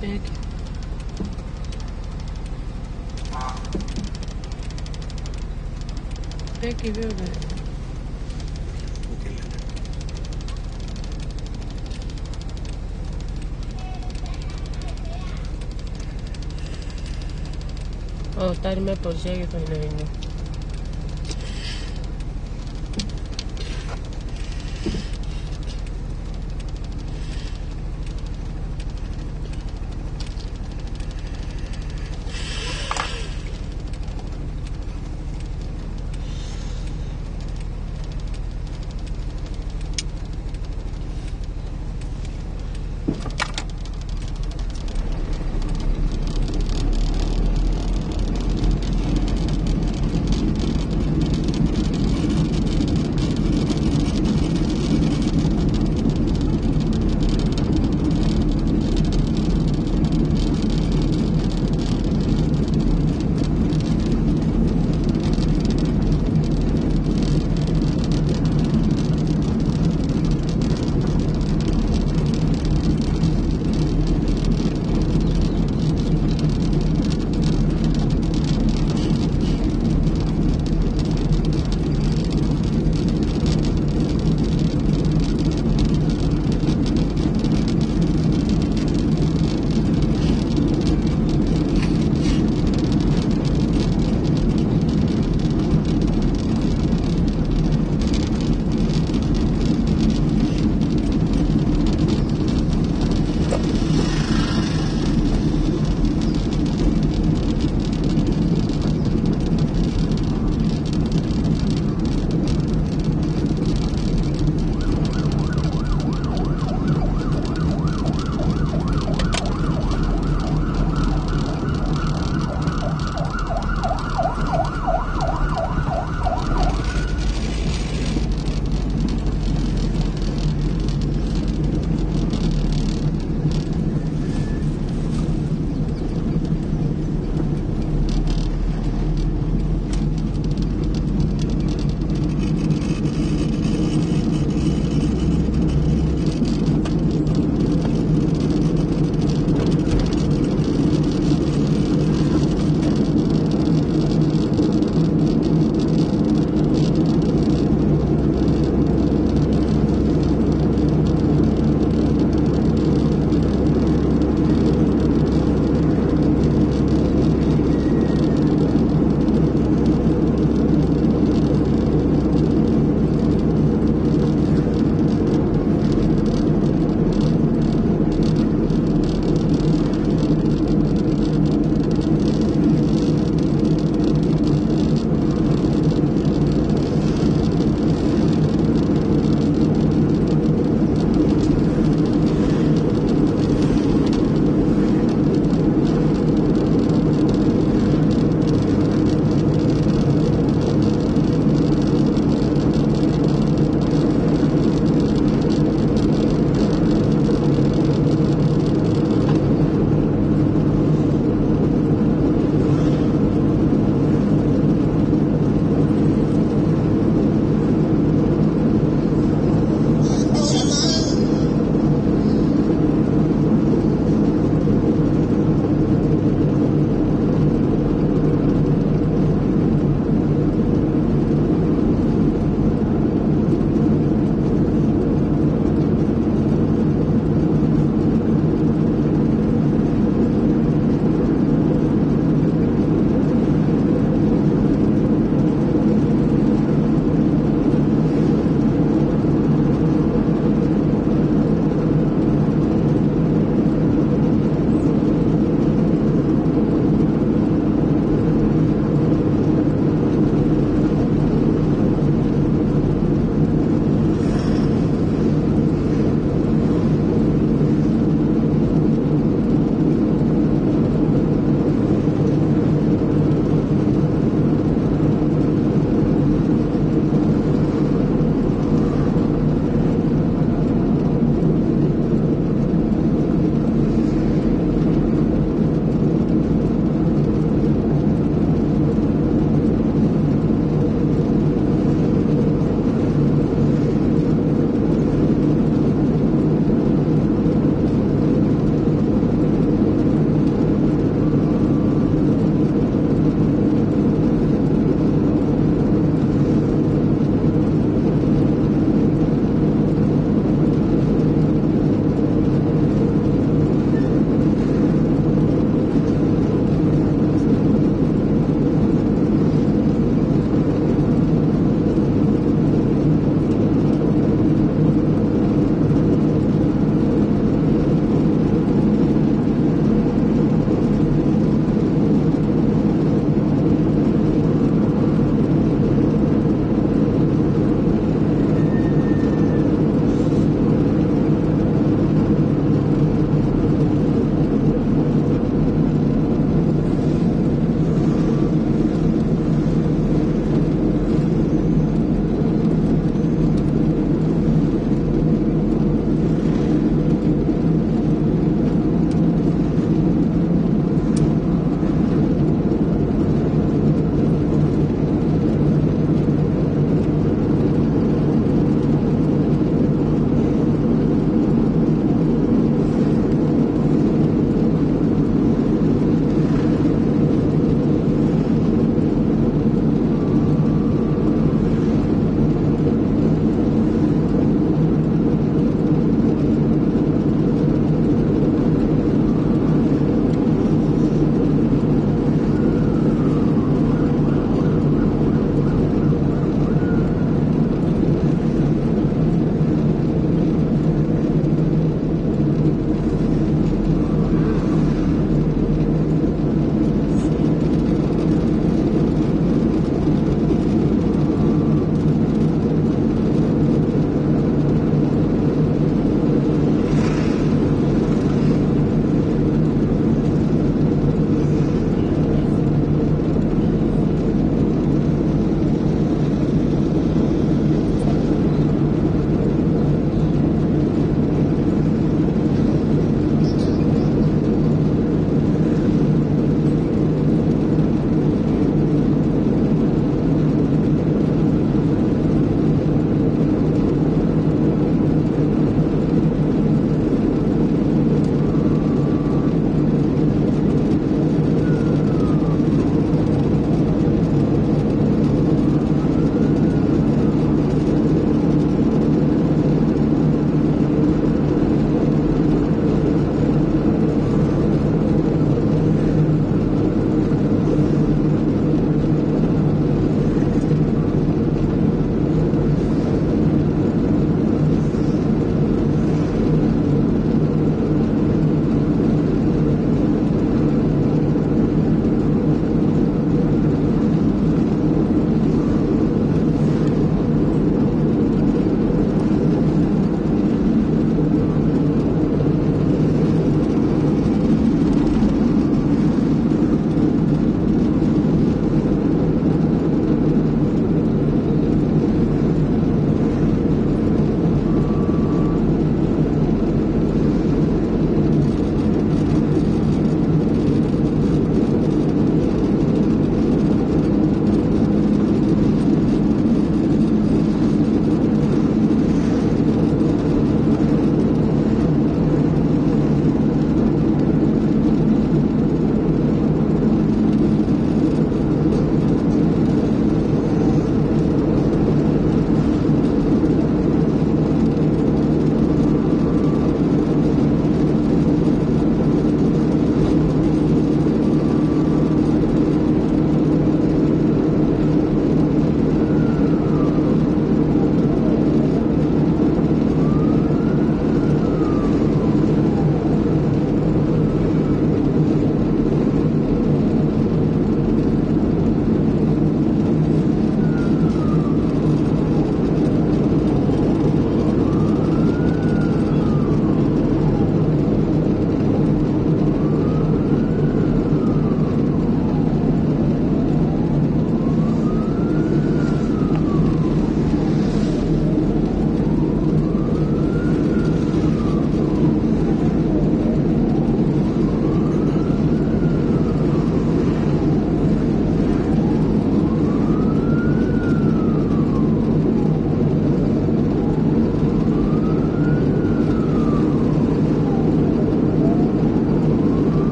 Big. Big building. Oh, tadi me por si alguien fue en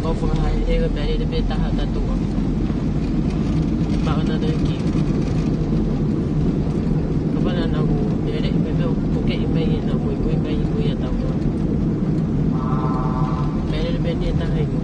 Opo hai e ga meri de beta ha tatu. Ma ona de ki. Kapana na ku mere me me o ke me na ku ku me ku ya ta ko. Meri de beta ta hai ko.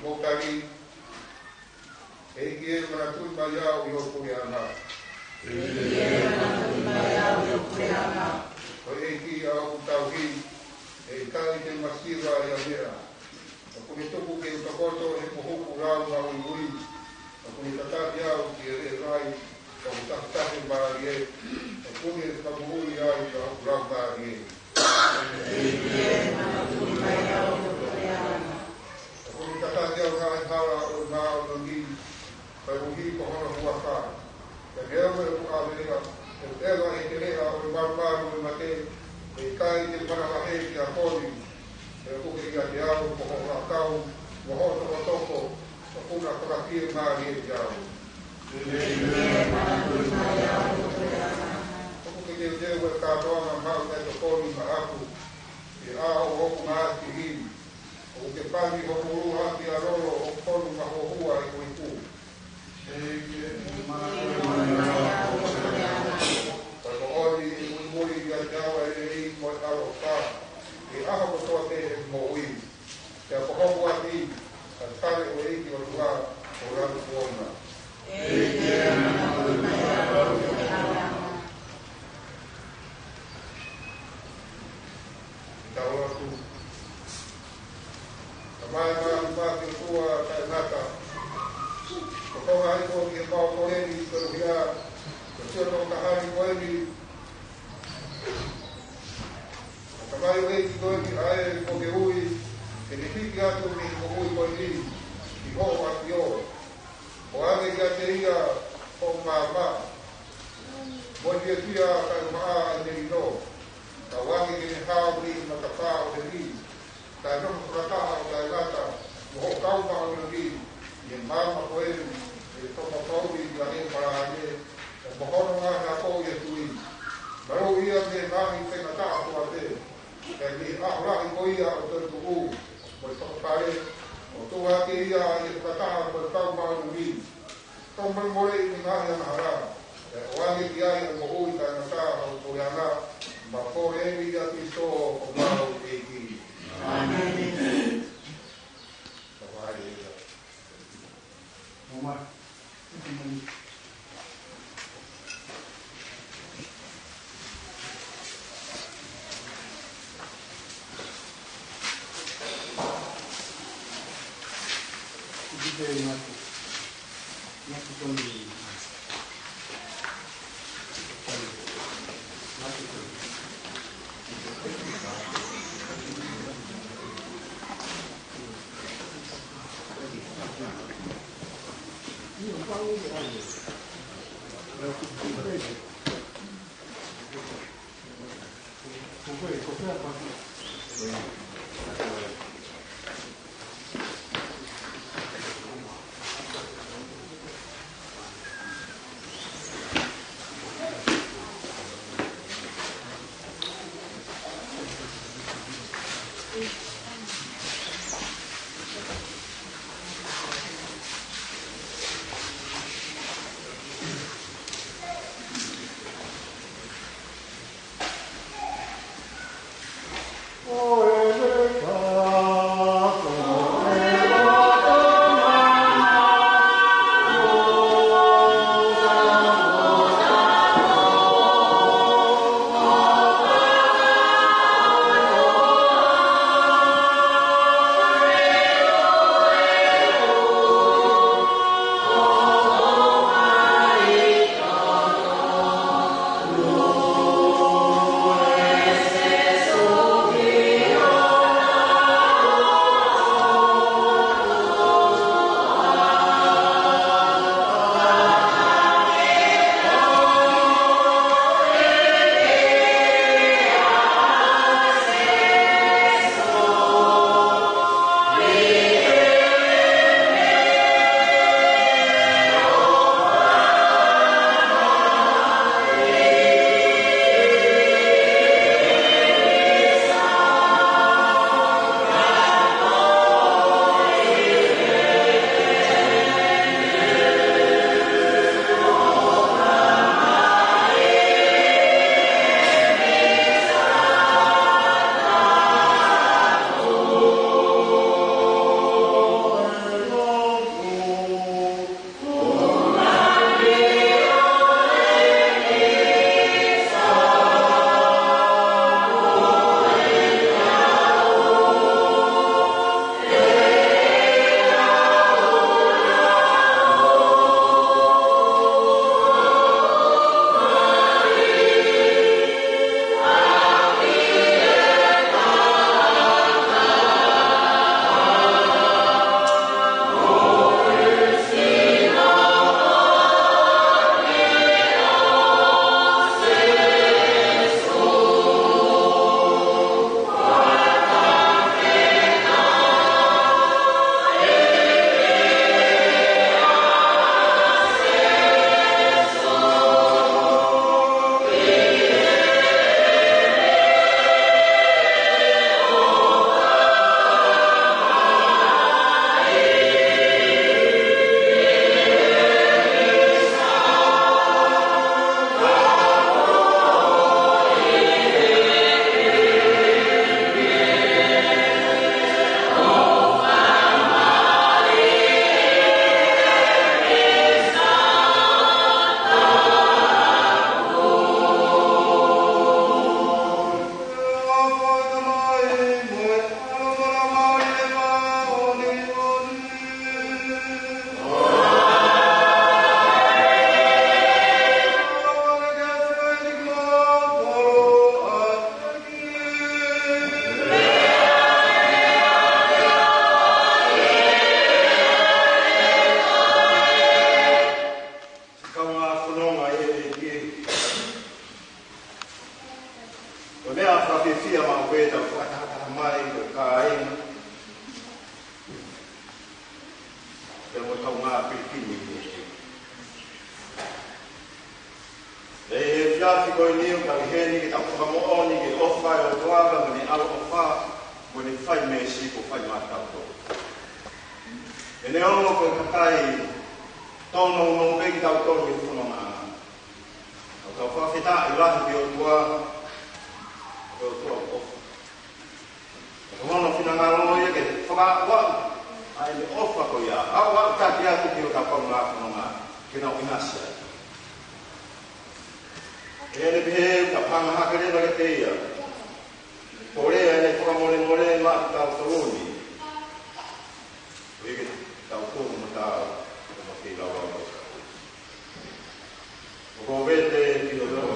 Mokari, Eki Manatun Maya, Yokuriana. Eki Autahi, Ekali Masira Yamira. Akunituku ke utakoto, Epuhuku Rama Uri, Akunitatia, Rai, Akunitaki Marie, Akuni Kaburi Rai, Rama Marie. Tatatia Rai Hara o Nao Nungi, Paruhi Kohona Huakau. The Elva Ukaviga, the Eva Ekelea or Barbaru Mate, e kai te parawahe ki a kori, e kuke ki a te au, ko ho Huakau, mo ho toko toko, o kuna karakia ngāri e te au. O kuke te teo e kātoanga mau te to kori ma aku, e a o hoku ngā ati hini, o te pani ho muru ati a roro o konu ma ho hua e kui ku. Pero ori e muri i a te awa e rei mo e aro ka, e aha ko toa te e mo ui. Te a pohoku ati, a tare o eiki o tua o ranu kuona. Taura tu. Mai mati tua tai nata. Ko tonga ai ko ki pao koreni ko hia. Ko tio no kahari ko ni. Ka mai wei ki ko ni ai ko ke ui. Ke ni piki atu ni ko ui ko ni. Ki ho ati o. O ane ki ate ia o mama. Mo ni tia ka maa ane no. Ka wangi ki ni hao ni ma ka pao de ni. Tai no prataha o tai lata, mo ho kauma o ni, ye mama ko e toka kauri ka he parahane, e mohono ngā ngā kou ye tui. Maro ia me ngāhi whenga taa kua te, e ni ahurahi ko ia o tōtu u, mo i toka pare, o tūha ke ia ye prataha mo i kauma o ni. Tōmai more i ngāhi ana hara, e oange ki ai mo ui ka ngā taa o kore ana, ma kore e ia piso o mau e ki. Amen. Oma. Yeah. O mea whawhiwhia ma weda whakataka mai o ka aina. E mo tau ngā Pilipini i te. E whiawhi koe niu ka heni ki tau whakamooni ki ofai o tuaga mo ni alo ofa mo ni whai me si ko whai mātau tō. E ne ongo koe kakai tono no veki tau tono i whono ngā. O ka whawhita i lahi ki o tuaga o tua ofa. O hono whina ngā loia ke whakawau ai me ofa ko ia. Au au taki atu ki o ka pau ngā whono ngā. Ke nau inasia. E ne pihe ka panga haka rewa ke te ia. Korea ne whakamore ma tau toroni. Ege tau tōku ma tau. Kama ki lau lau. O ko vete ki o tōku.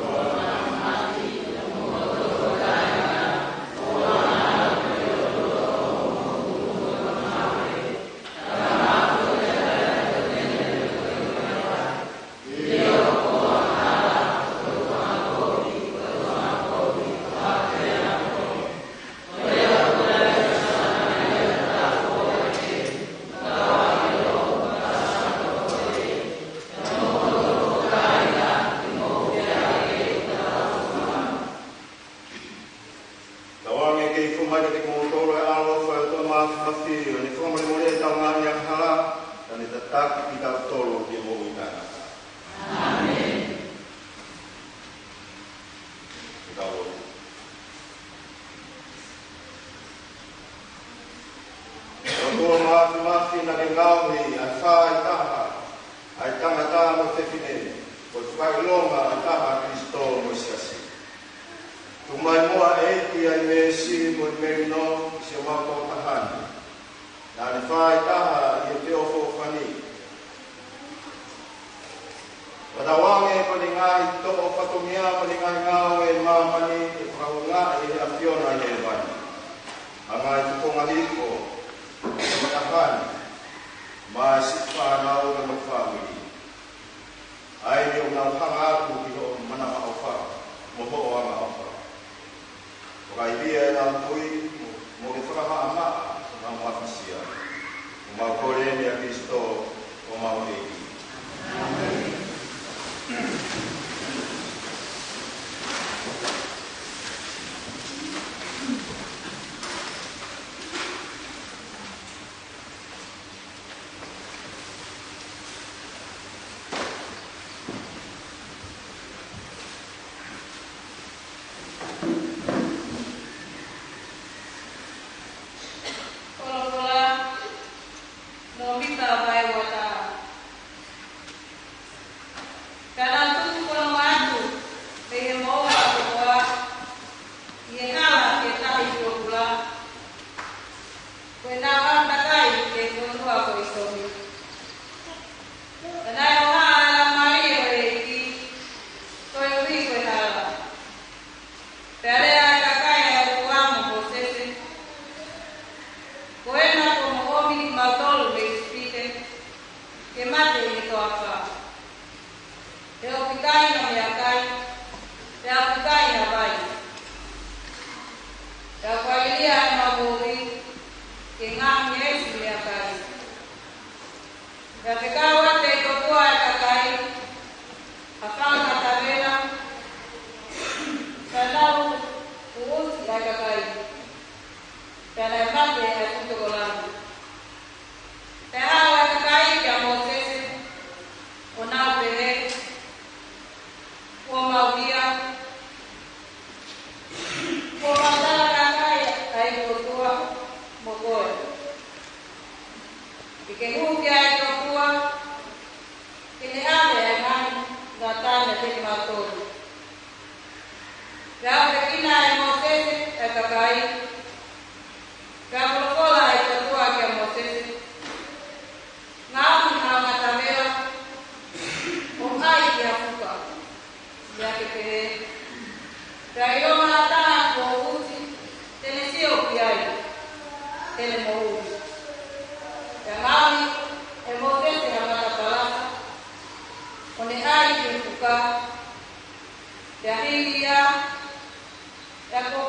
Oh,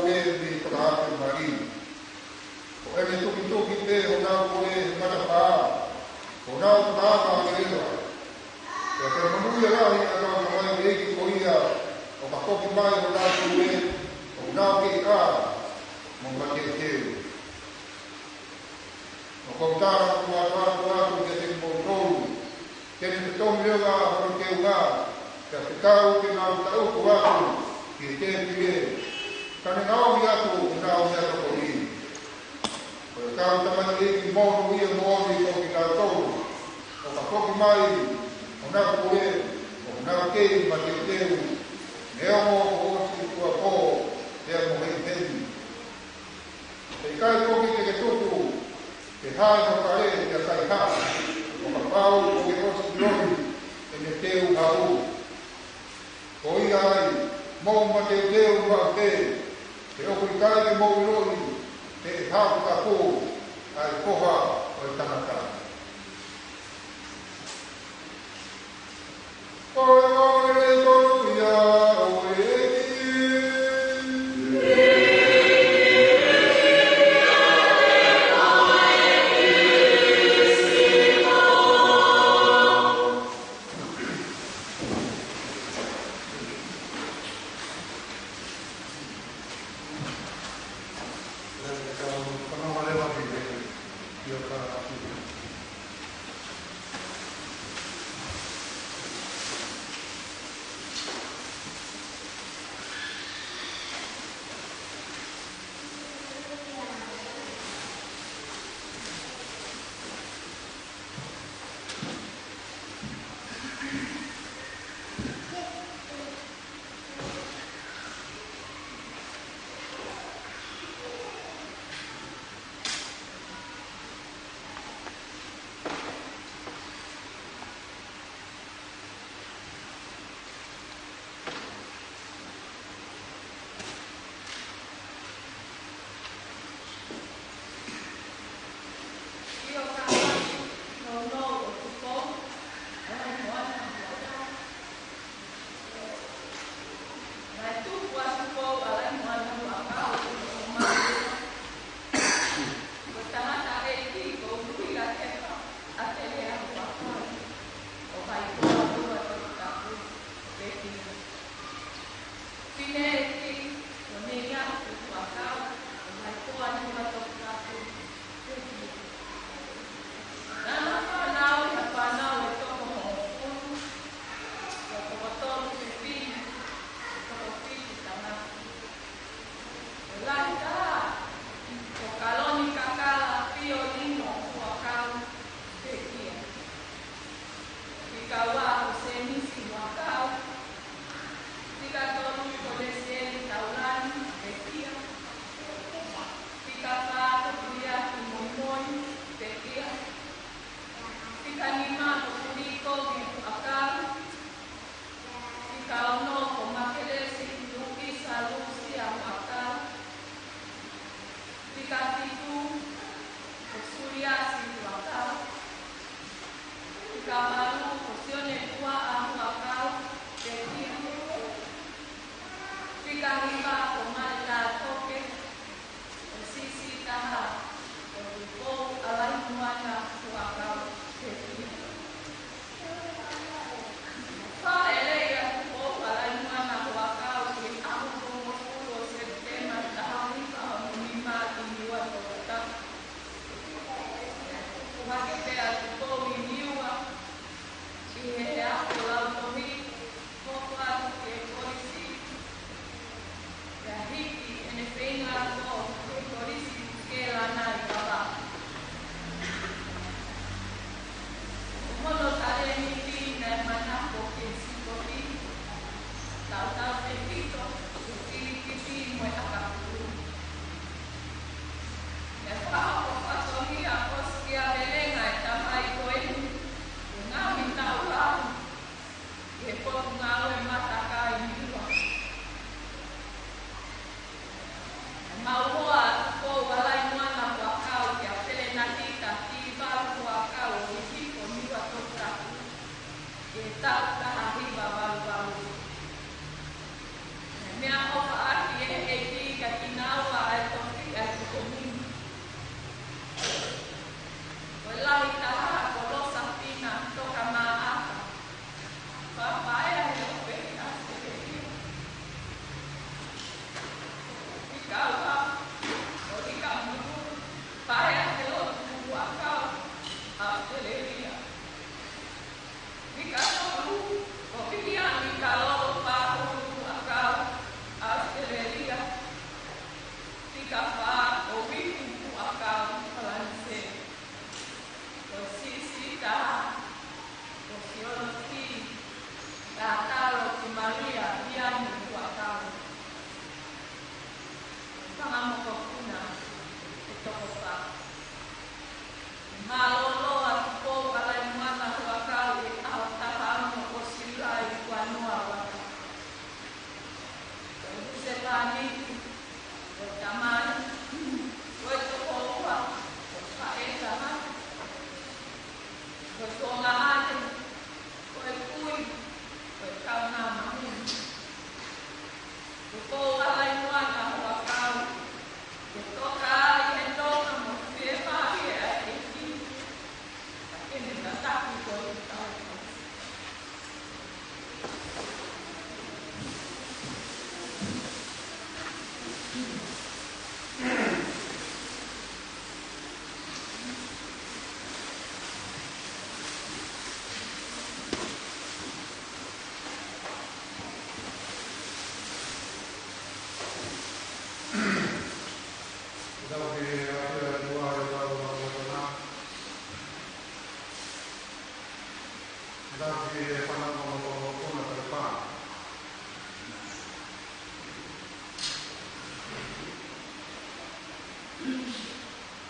ule ni whakaate mari. O eme tuki te o nā ule matapā. O nā whakaata a rewa. Ia te manuia rahi a nā kamai reiki ko ia o ka koki mai o nā ule o nā kei a mo ma te teu. O koutara kua atu te te mōtou. Kene te tomi lewa a horo te unga. Te te tau te nā utauku atu ki te pire. Kane ngāo mi atu o ngāo mi atu ko i. O e tau tamani reiki mōnu ia mōni o ki nā tau. O ka koki mai o nā kue o nā kei ma te teu. Nea mō o si kua pō ea mo hei hei. Te kai koki te ke tuku. Te hae no ka e te kai haa. O ka pāu o ke osi lori e me teu hau. Ko i ai, mō ma te teu ma te. Te oku i kai mō i lori. Te hau ka pō. Ai koha o e tangata. O e mōre tonu ia o e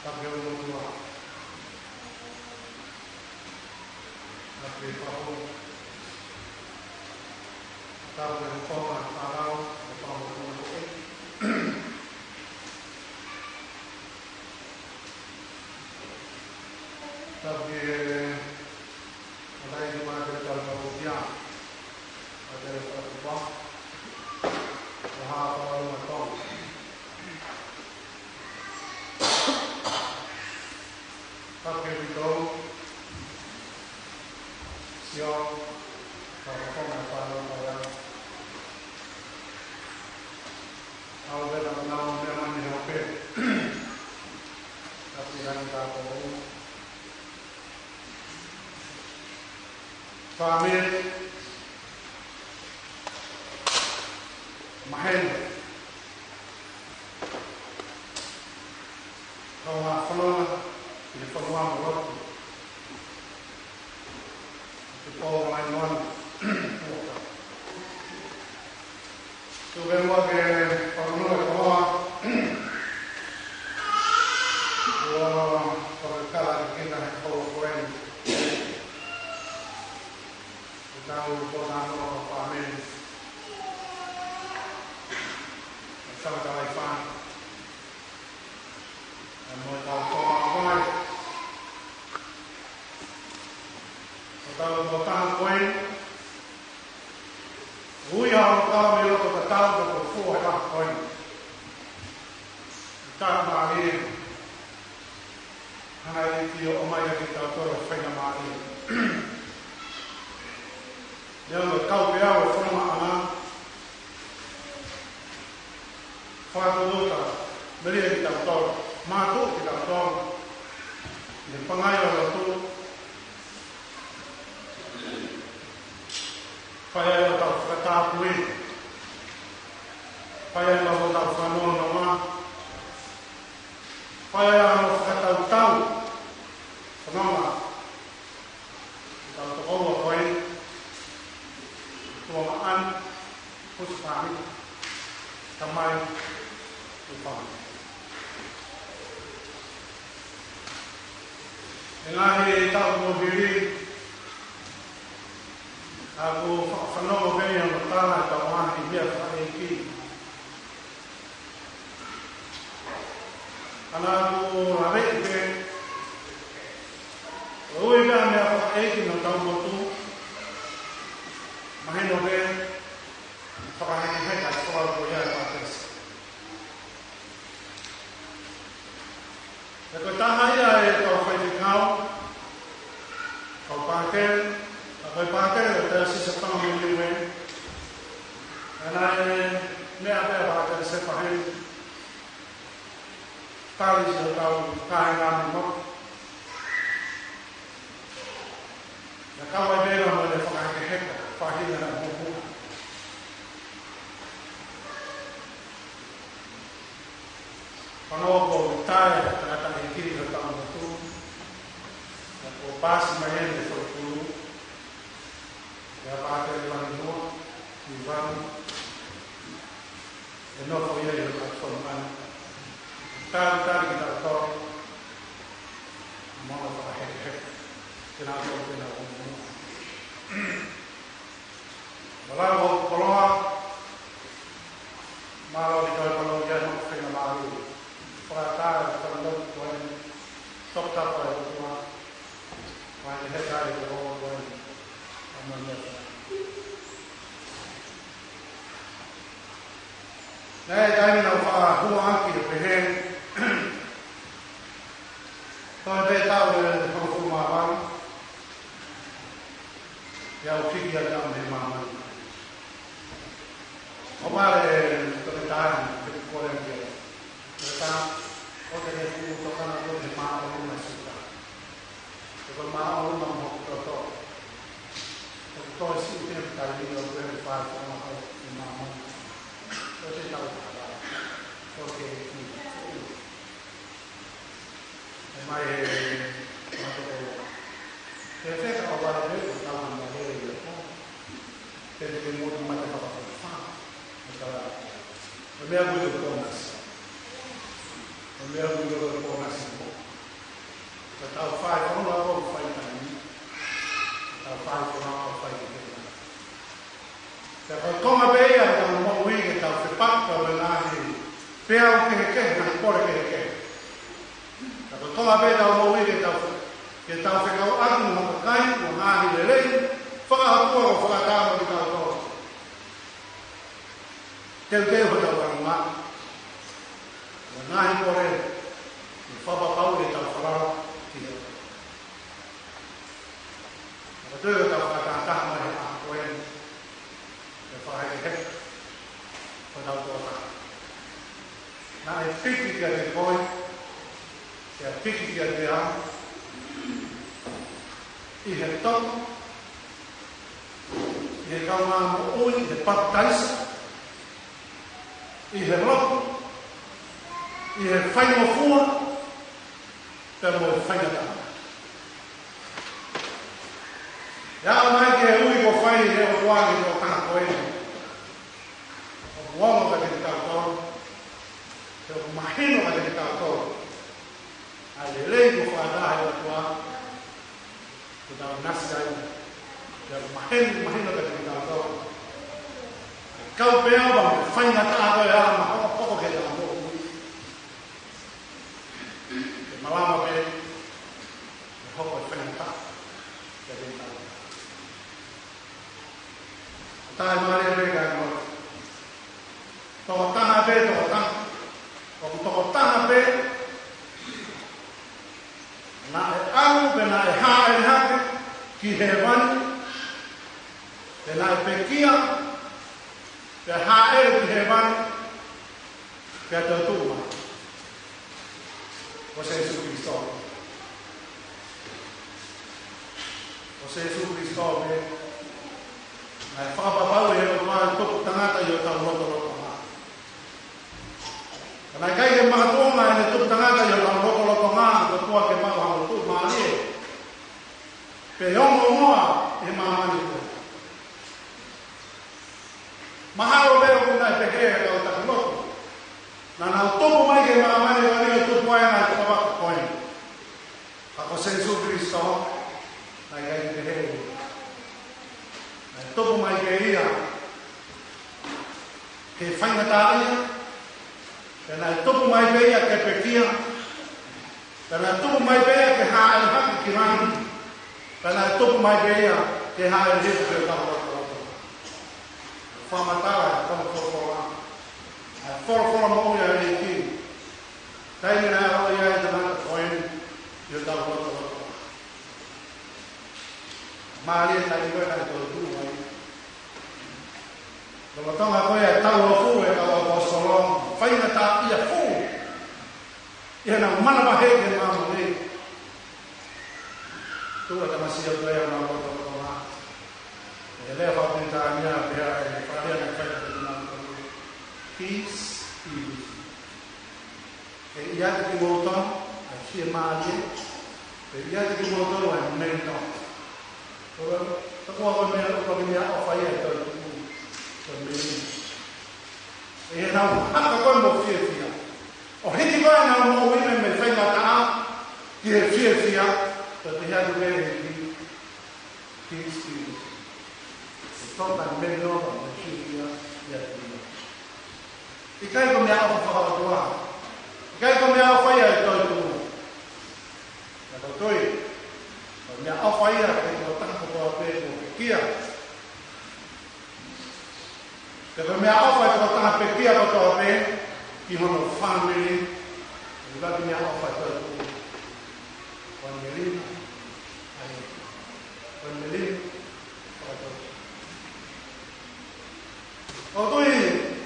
Tapi orang tua, tapi tahu, tahu yang kau nak tahu, tahu yang kau. Tapi ada yang mana kita tahu dia, ada yang tahu apa, apa orang tahu. Tapi itu siapa kalau nak tahu orang, kalau dia nak tahu dia mana yang apa, tapi yang tahu. Kami mahal kalau di peluang waktu Tupou Alaimoana Huakau. Tuvemos que por uno de como por cada esquina de todo bueno. Tahu portando kami sama-sama Ivan dan mau tahu apa tahu tentang koin yang tahu melo tahu berfuah lah koin kita mari hari itu omaya kita tahu fena mari yang kau biar bersama anak, faham dulu beli kita tahu, matu kita tahu, di pengayal itu, payah tahu kata bui, payah tahu kanon nama, payah kata tahu, kenapa? Kita tahu apa ini. Tuhan Puspa Kamai Tuhan. Dengan tahu mobil, aku senang mobil yang pertama kawan dia ini. Karena aku ramai ke, orang yang apa ini nak tahu betul. Mahin mobil, pakai ini kan soal boya pakai. Kalau tahan ya, kalau pakai, dari sisi setengah milimeter. Karena ini ada pakai sepahin, tali atau kain ramah. Ya kalau dia orang boleh pakai hektar. Pagi dan buku. Kalau kau tanya tentang ini tentang itu, kau pas main di perpuluh, ya pakai di mana semua, di mana, dan kau ya yang berkorban. Tar kita tahu, mana pakai hek, kenapa. Kalau malu kalau dia nak kena malu, perata kalau tuan top apa itu mah, mana hektar itu tuan amalnya. Nah, jadi nak buat kita pehen, kalau dia tahu kalau rumah yang fikir dalam memang. Apa perkataan berkualitas dia? Mereka orang yang membutuhkan atau bermaaf orang suka. Bermaaf orang membutuhkan. Kalau sih itu kali ini orang berfaham sama imam. Jadi tahu apa? Oke. Memang Saya kalau orang itu tahu nama dia. Jadi kemudian macam apa? Kami aku juga Tonga. tau whai whanua o whai tani. Tau whai whanua o whai tani. Te koe tonga bea tau mo uige tau te paka o nāhi. Pea o ke nāhi kore ke. Te koe tonga bea tau mo uige tau ke tau whekau atu mo kai o nāhi le rei. Whakahatua o whakatama ki tau tō. Teu ho tau whanua. O nāhi kore. Ni whapapau e tau wharau ki heo. Ka tui o tau whakataha mai a koe. Te whaheke he. O tau tōta. Nā e piki kia te koe. Te piki kia te hau. I he toko. I he kaunga mo ui. I he patataisa. I he loko. I he whaingo fua. Te mo e whaingatanga. Ia mai ke ui ko whai e o tuagi o tanga koe. O buongo ka te tau toro. Te o mahino ka te tau toro. Ai le rei ko whaadahe o tuagi. Te tau nasi ai. Te o mahino ka te tau toro. Kau pēo ba me whaingatanga koe ala ma hoko ke tau toro. Te malama pe. Te hoko e whaingatanga. Te te tau. Tai mare re ga no. Tongataha pe tongataha. Tongataha pe. Na e alu pe na e hae ki he vani. Pe na e pekia. Pe hae ki he vani. Pe te tuma. O se Jesu Cristo. O se Jesu Cristo pe. Ai whapapau e o tua tupu tangata i o tau roto ngā. Kanai kai ke makatonga e ne tupu tangata i o tau roto ngā, ko tua ke mau hau tu maari e. Pe ongo ngoa e maamani koe. Maharo beo kuna e pehe e kau taka roto. Nā nau tupu mai ke maamani wani o tupu aina e kawaka koe. Kako Jesu Cristo, nai kai ke pehe e. Topo mai ke ia, ke whaingata ia, tēnā topo mai ke ia ke pekia, tēnā topo mai ke ia ke hae haki ki rangi, tēnā topo mai ke ia ke hae refu ke kawarata. Whamatara e kama whorofora, e whorofora mo ia e ki, teine nā o ia e tēnā koeni, i o kawarata. Maria tai koe kai tō tū mai. Tō tonga koe e tau o fū e kau o solong. Whaina tā ia fū. Ia nā mana wahe ke māma nei. Tūra ta masia koe a māma o tō ngā. E lea whapuni tā mea pēra e wharea na whaita te tūna tō. Peace, peace. E ia te ki mōtong, e fia Maria. E ia te ki mōtong, e mei tōng. Tako ako mea o whaia e tau tuku. E nau haka koe mo fia fia. O hiti koe nau mo wime me whaingata a, ki he fia fia, ta te hea tu kere ki sti. E tōta me nova me fia fia, ia tia. I kai ko mea o whakatua. I kai ko mea o whaia e tau tuku. Ia tau toi. Mea au whaia e tō tāko tō pē tō kia. Te mea au whaia tō tāko pē kia tō pē, ki hono whanmeri, e waki mea au whaia tō tō. Whanmeri, ai, whanmeri, whaia tō. O tui,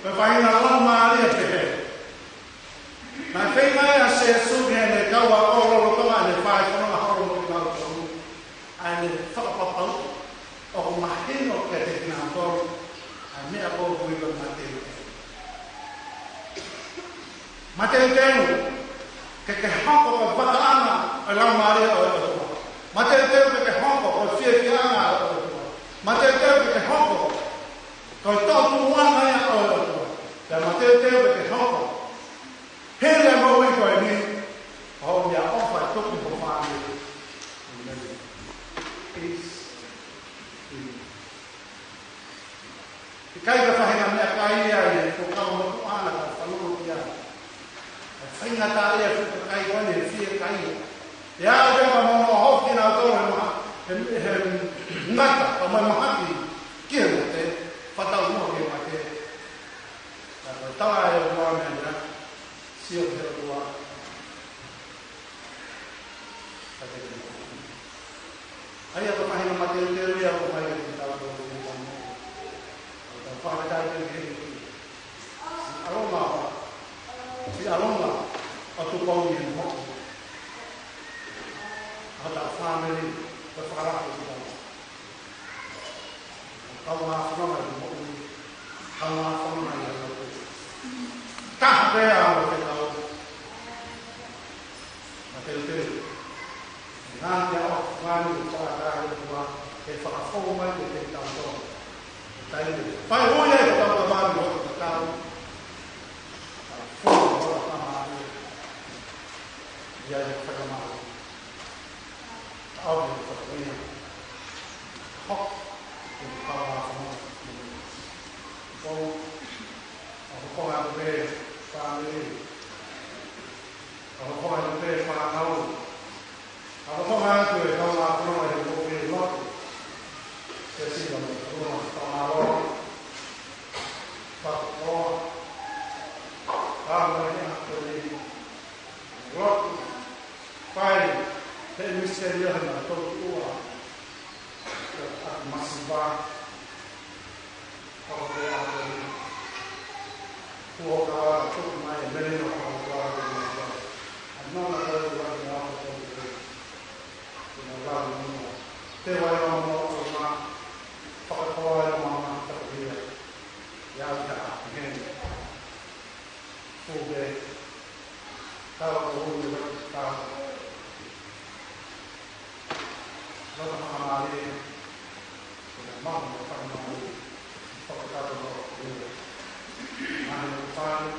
pe whaina lau maari e pehe. Nā whainga e a se suke e ne kaua oro tonga e ne whae whanonga horo mo ki mau tō. Ai ne whakapapau o mahino ke te kina toro ai mea kō kuiwa mateu. Mateu tēnu, ke honko ko whakaanga ai lau maria o e toa. Mateu tēnu ke honko ko whiawhianga o e toa. Mateu tēnu ke honko ko tōtu wanga ia o e toa. Te mateu tēnu ke honko hele mo i koe ni o mea ofa tuku po whaangi. tinga ta ia fu kai ko ne fie kai ya de ma mo ho ki na to ma ngata pa ma happy ki mo te fata mo ke ma te ta ai mo me na si o de wa ai ya ma hi ma te te ya ko mai ki ta ko ta fa ta ke aroma si aroma a Tupou Alaimoana ada family berfarah di dalam kawan orang yang mau kawan orang yang mau tak berapa kita macam nanti awak mari cara dua kefahaman kita tahu tapi boleh kita berbagi tahu dia pertama awal pertama hok kawan kau ada be family kau ada be family kau ada tu kau ada be lot sesi rumah tamaro pakko kamu ini lot pai te misterio na to tua masiva o que a o ka to mai bene no ko ko no na ko wa na ko ko na va no te va no mo ma pa ko wa ma ma ta dia ya ya hen o be ta ko o ta Lalu mengamali dengan mampu mengamali perkara ini, menentukan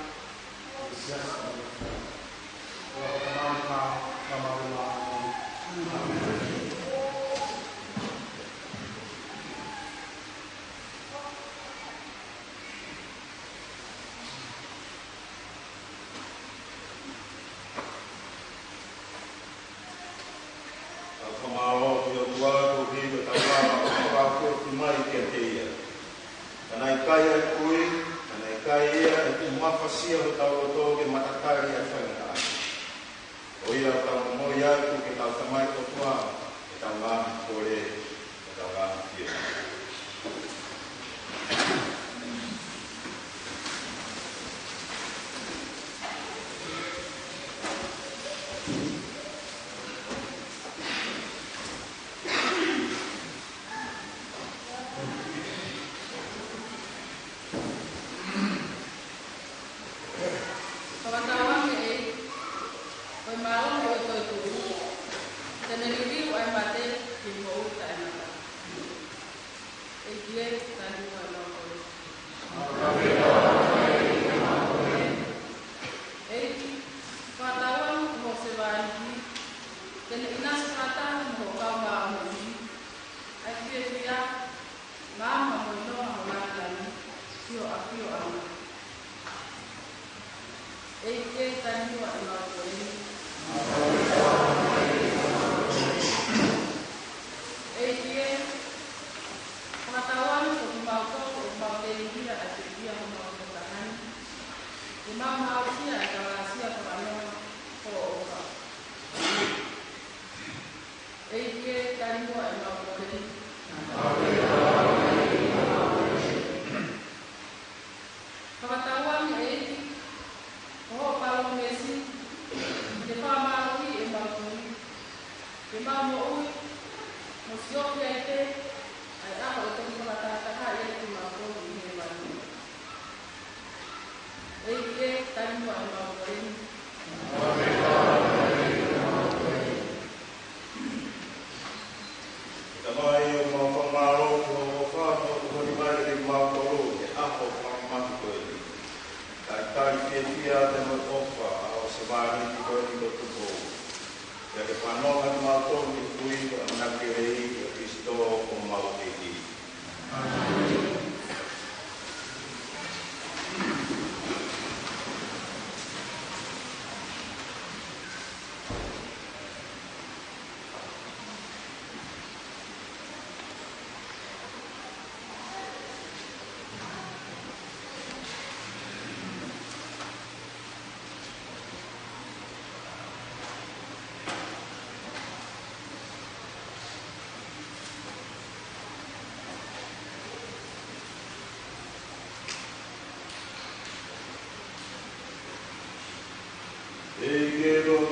siasat lalu mengamali Fasia tahu tu ke mata kari yang sangat. Oh ya tahu mau ya tu kita tamai tu tua kita ngah boleh kita ngah dia.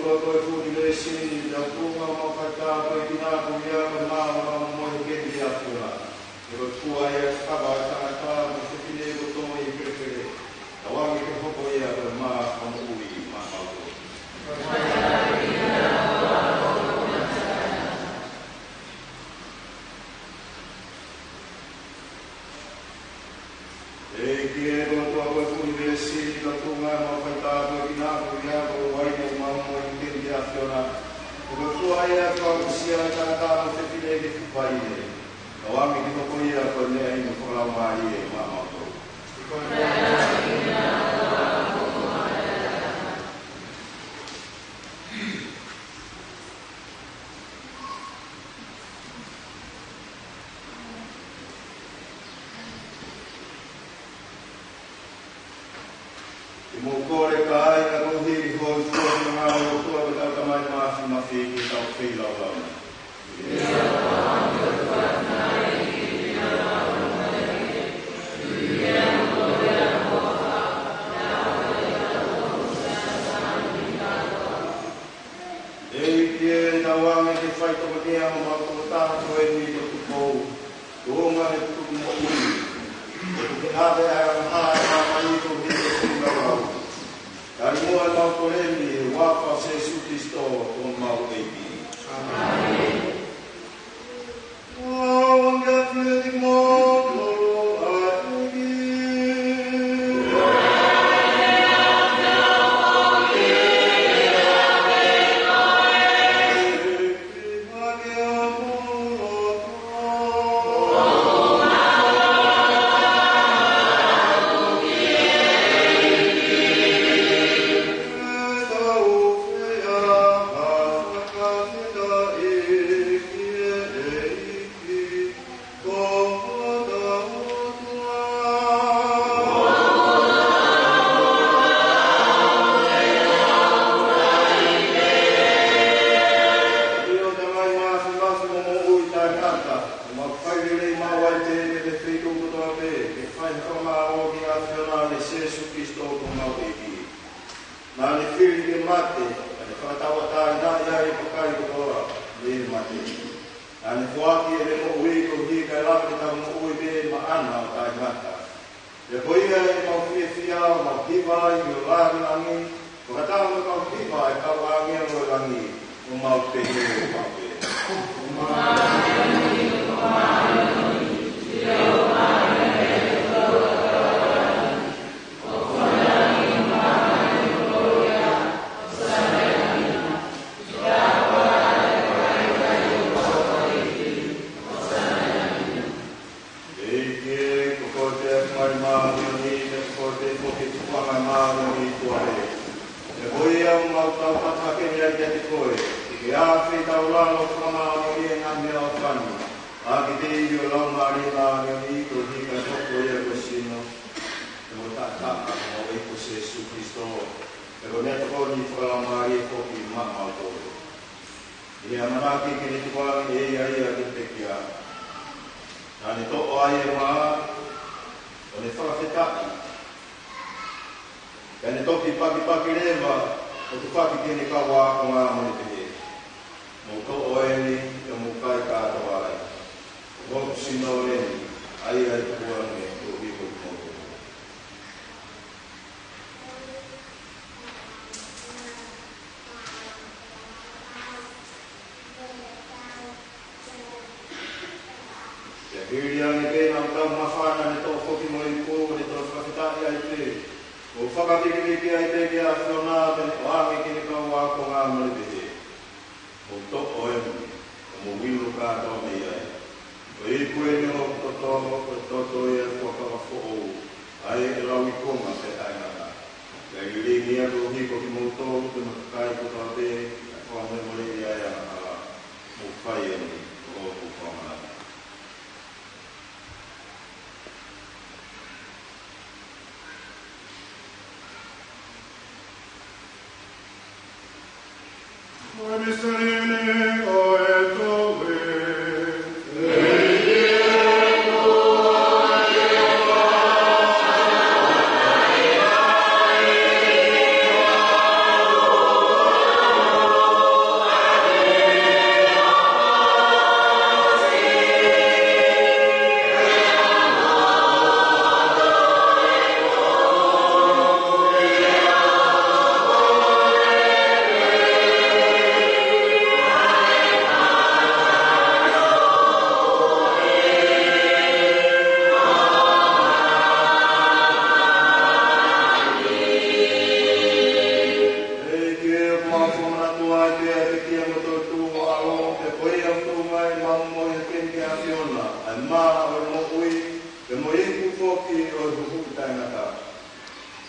Oh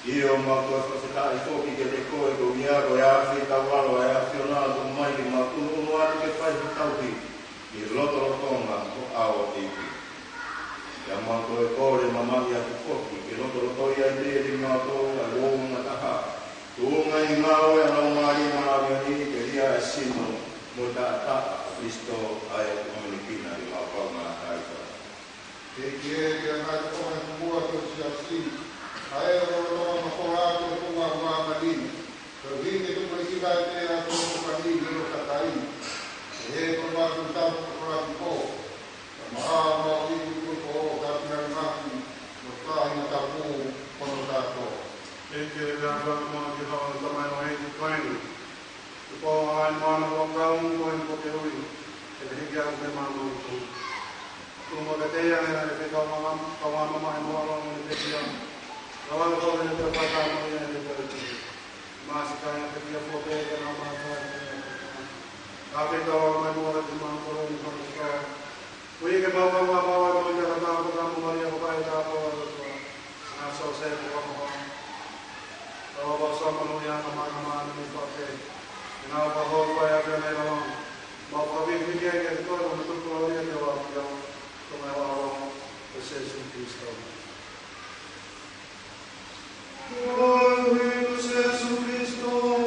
Io ma ko fa i foki che te koe ko mia ko ya fi ta walo ya fi ona ko mai ki ma ku no atu ke fai tau ki i loto Tonga ko ao ti ya ma ko e kore mama ya ku foki ke loto ya te di ma to a wo na ta ha tu ngai ngao ya no mari ma ya ni ke dia sino mo ta ta Cristo ai ko ni kina i ma pa ma ai ko e ke ya na ko na mua to si ai ro no ko ha to ko ma mali to vi ke to mai ki ba te a to ko pa ni no ka tai e ko ma to ta ko ra ko ma ni ko ko ka na ma ki no ka ni ta ku ko no ta to e ke ya ba ma ki ha to mai no e ki Vaini Tupou Alaimoana Huakau ko ke ui e te hiki au ke manu tu Tuma ka te ia e te kawama mai moa rongo ni te kia Rawala kore ni te whaka mo ia ni te te Maasi kai a te kia fōke e ka nama kai Ka te kawa mai moa te manu koro ni kore ni kawa Ui ke mau e mo ia ka tāma ka mo maria ko kai tā kawa Nā so se ko wama hoa Kawa wa sama no ia ka mai ka maana ni whake Nā ka hoi pai a kia nei rongo Ma ka vivi kia ke te koe mo tupu o ia ke wa kia Ko mai wa rongo Ko se su Cristo Oi, Jesus Cristo,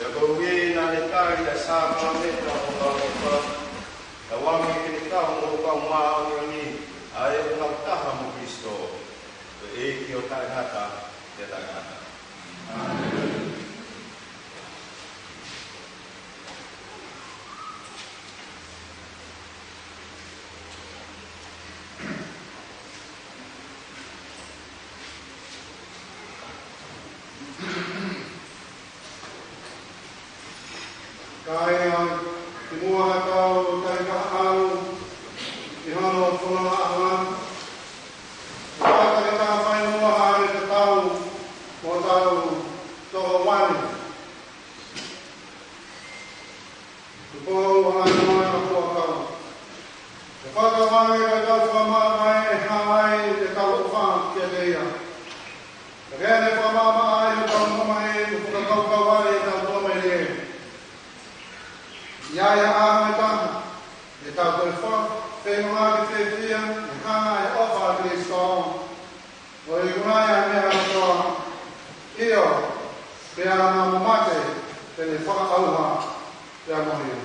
Kowe na le tai a sa ma me ta o ka ka wangi ke ni ka o ka ma o ni ai o ka ta ha mo Kristo e ki o ta hata te ta hata. Amen. Kaya semua kau dari kahal ihano pulang aman. Kita kita main semua hari tahu mau tahu soal Tupou Alaimoana Huakau. Kepada mereka kau sama main hawai kau faham dia. Kerana sama main kau main kau kawai kau main. Ia ameta e tau te wha, whenua ki te whia, e hanga e ofa ki te stong. O i kunai a mea toa, io, pia na mamate, te le whakauha, pia mohia.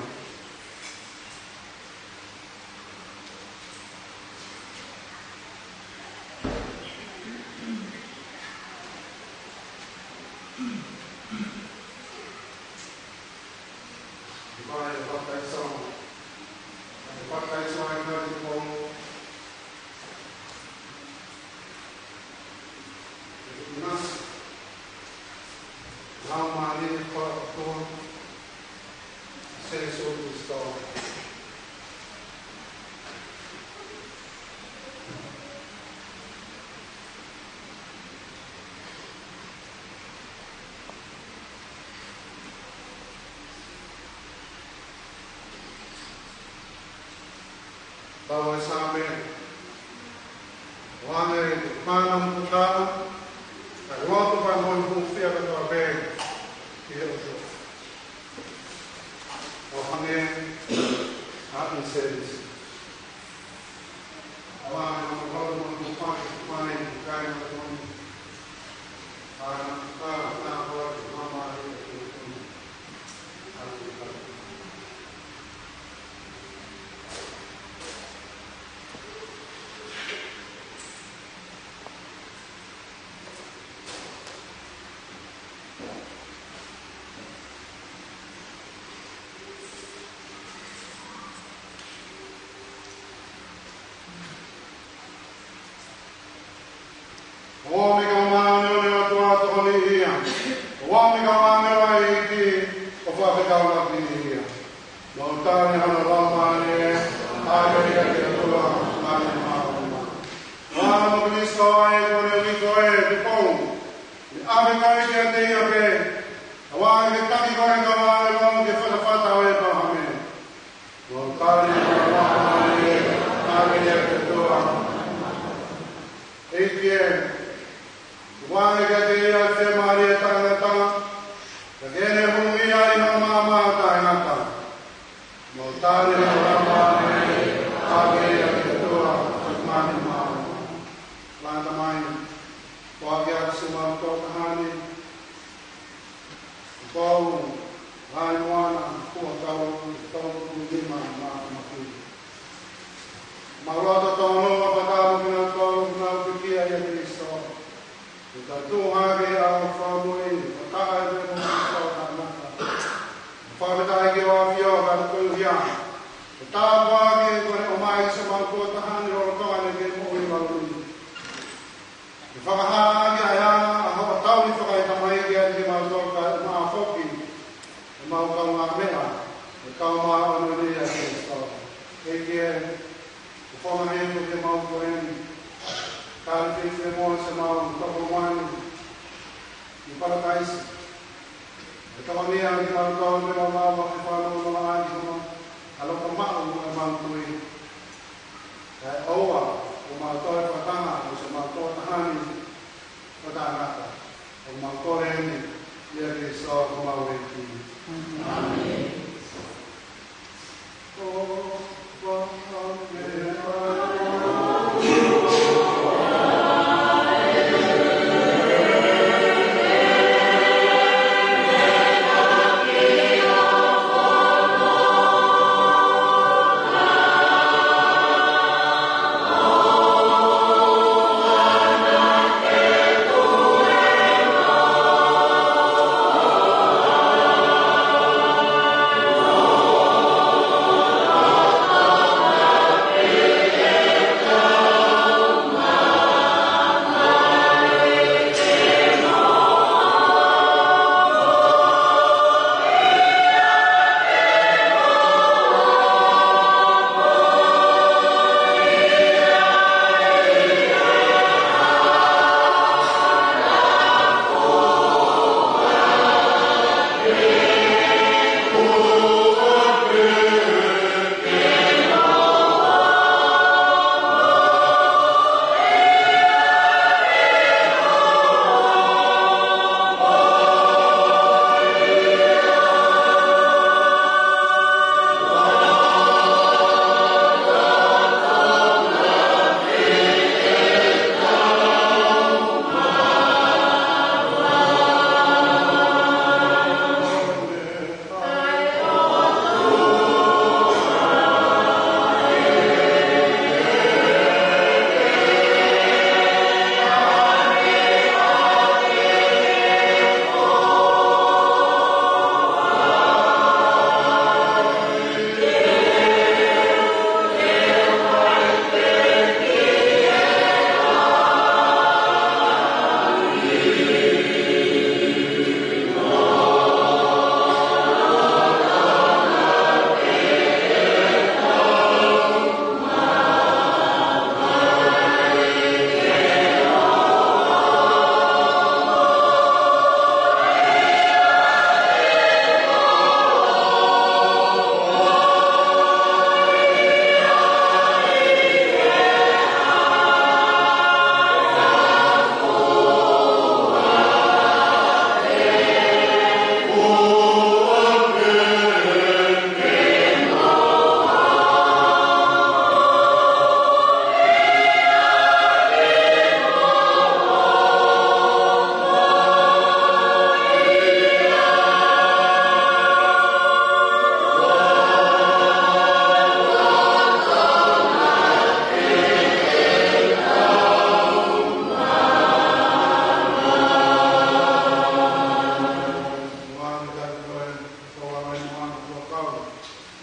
Bawa sampai wane mana muda, tak waktu bangun bukti atau apa, dia itu. Orangnya hati serius. Orang kalau mengumpulkan mana kaya macam ni, nak buat mama itu. Wami ka mane o nea tua toni hia. Wami ka mane o ai ki o whakatau na ki hia. Nō tāne hana wamane ai ria ki a tua mane maunga. Nāna mo Kristo ai kone wiko e te pou. Ni ame kai ki a te ia pe. A wāne ke taki kore ka mane long ke whakawhata o e pahame. Nō tāne hana wamane ai ria ki a tua. Eiki e. Wāne ka te ia te maari e tangata, ka kene hungi ai na māma tai ngata. Mō tāne o ramane, āke ia te tua, mani māma. Lāta mai, wāke atu sumau tōkahani, Tupou Alaimoana Huakau, tōku lima māma ki. Maurata tōnonga patamu kina tōku nau pikia ia Kristo. Kita tuhage ang famui, tahay mo sa kanaka. Pagkatay gawa niyo ang kulya. Tawagin ko na umay sa mga kotahan ni Orkawan na mo ibalun. Ipakahagi ayan ang tao ni Fakay tamay yan di mga fokin. Mga kamamea. Ikaw maano niya sa kaya upangahin ko di mga kuhin. Kalpin mo sa mga kapuman, yung paradise. Ito kami ang ginagawa ng mga makipano ng mga adik mo. Alam ko maong mga mga tuwi. Kaya owa, kung mga to'y patanga, kung sa mga to'y tahanin, patanga ka. Kung mga koren, yan is all kumawin. Amen. Yeah.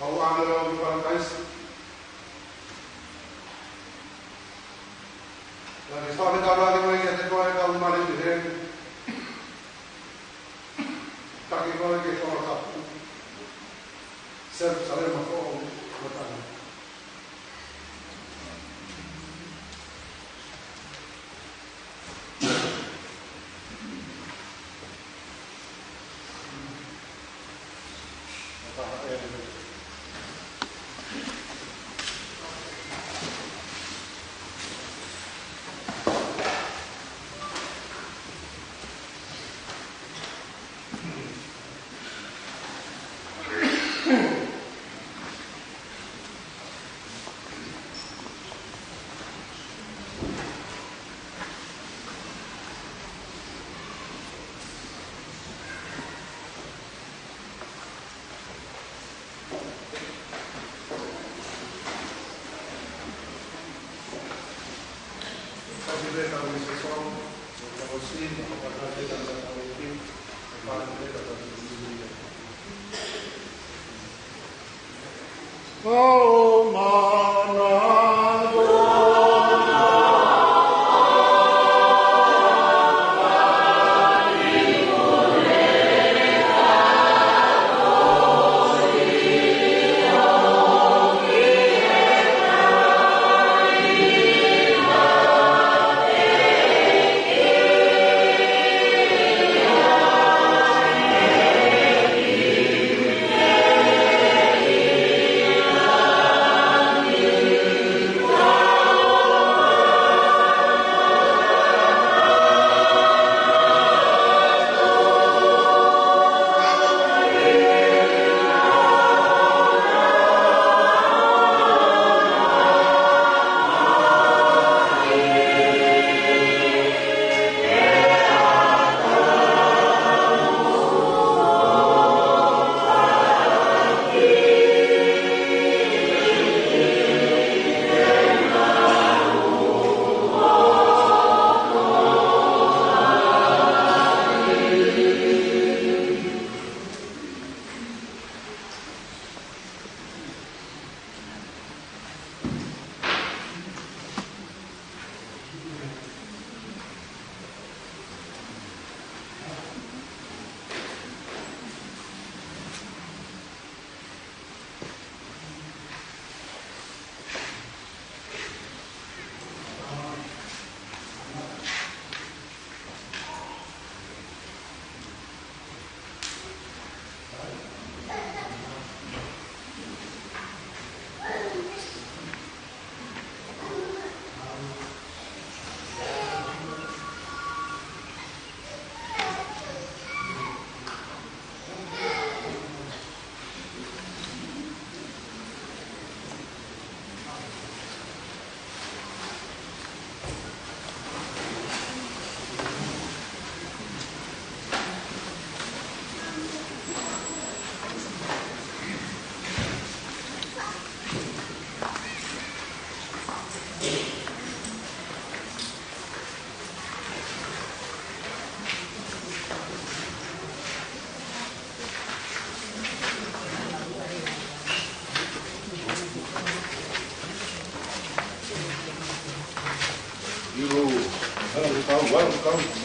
Mau amelo di paradise. La storia da la di che te poi da un male di gente. Perché poi che Tongatapu. Sempre saremo con la Oh, welcome.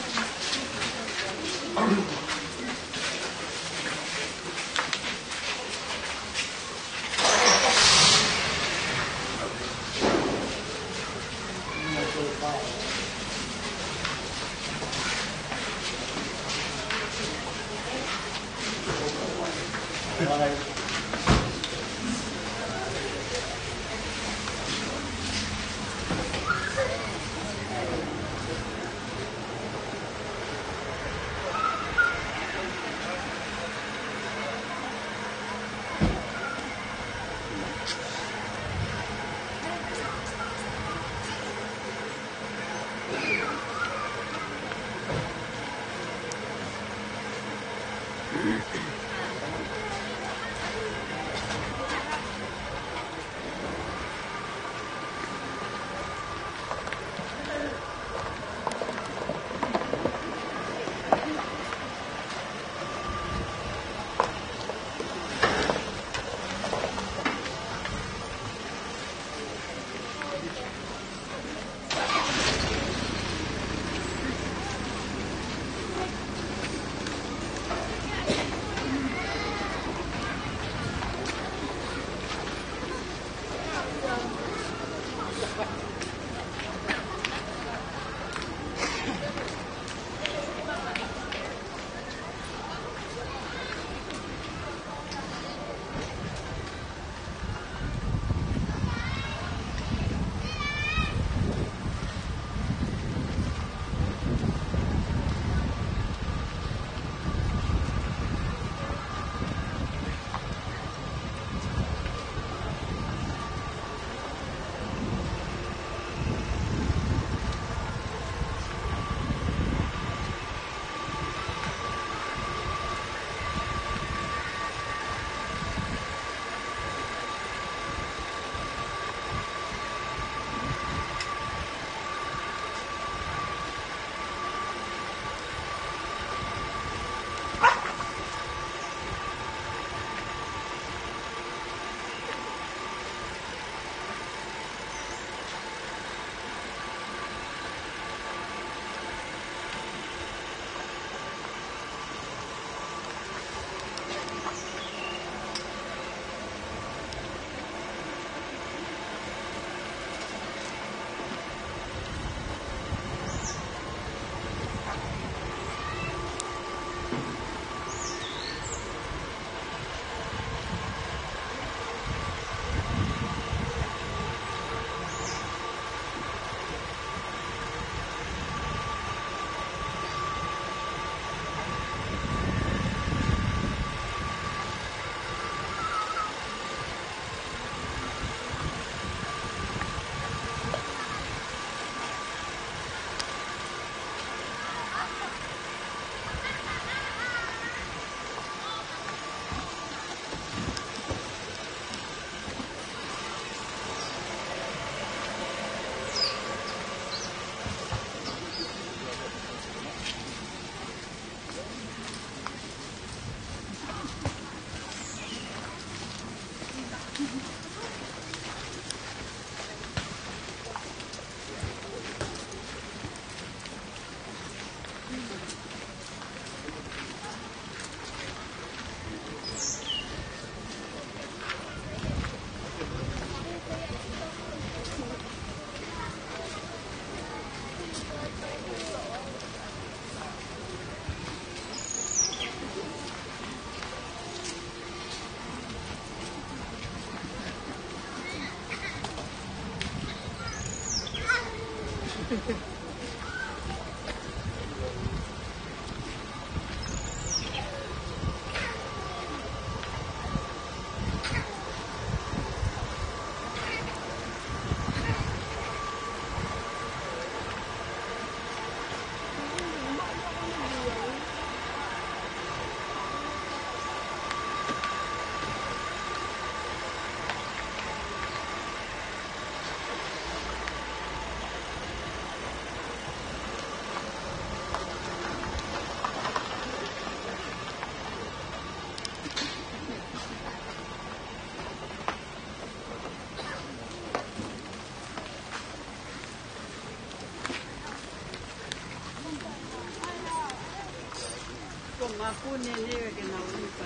Mapune niwe kena ulipa.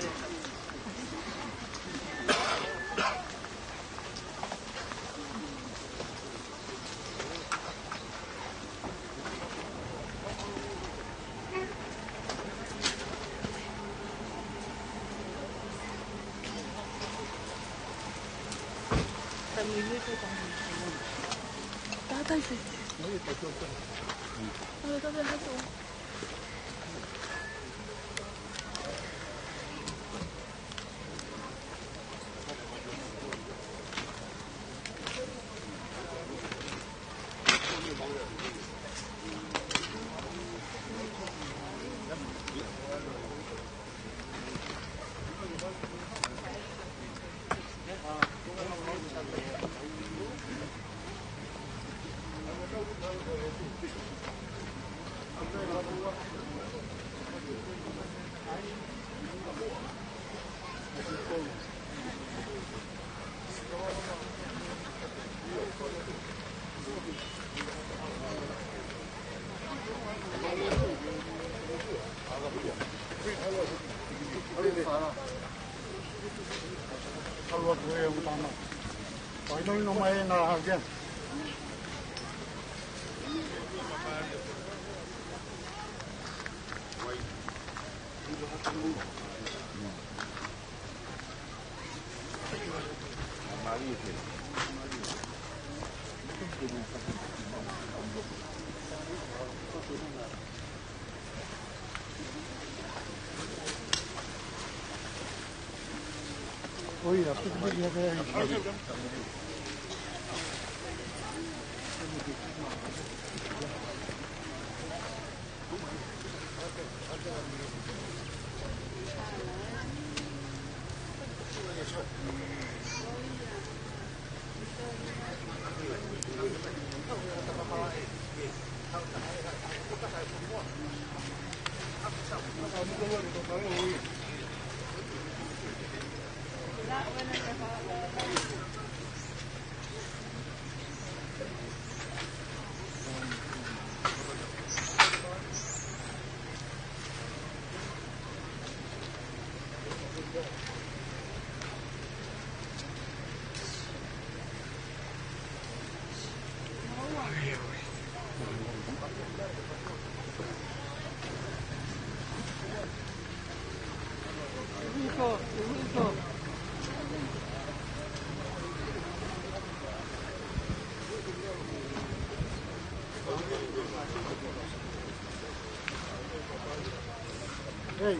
Hey,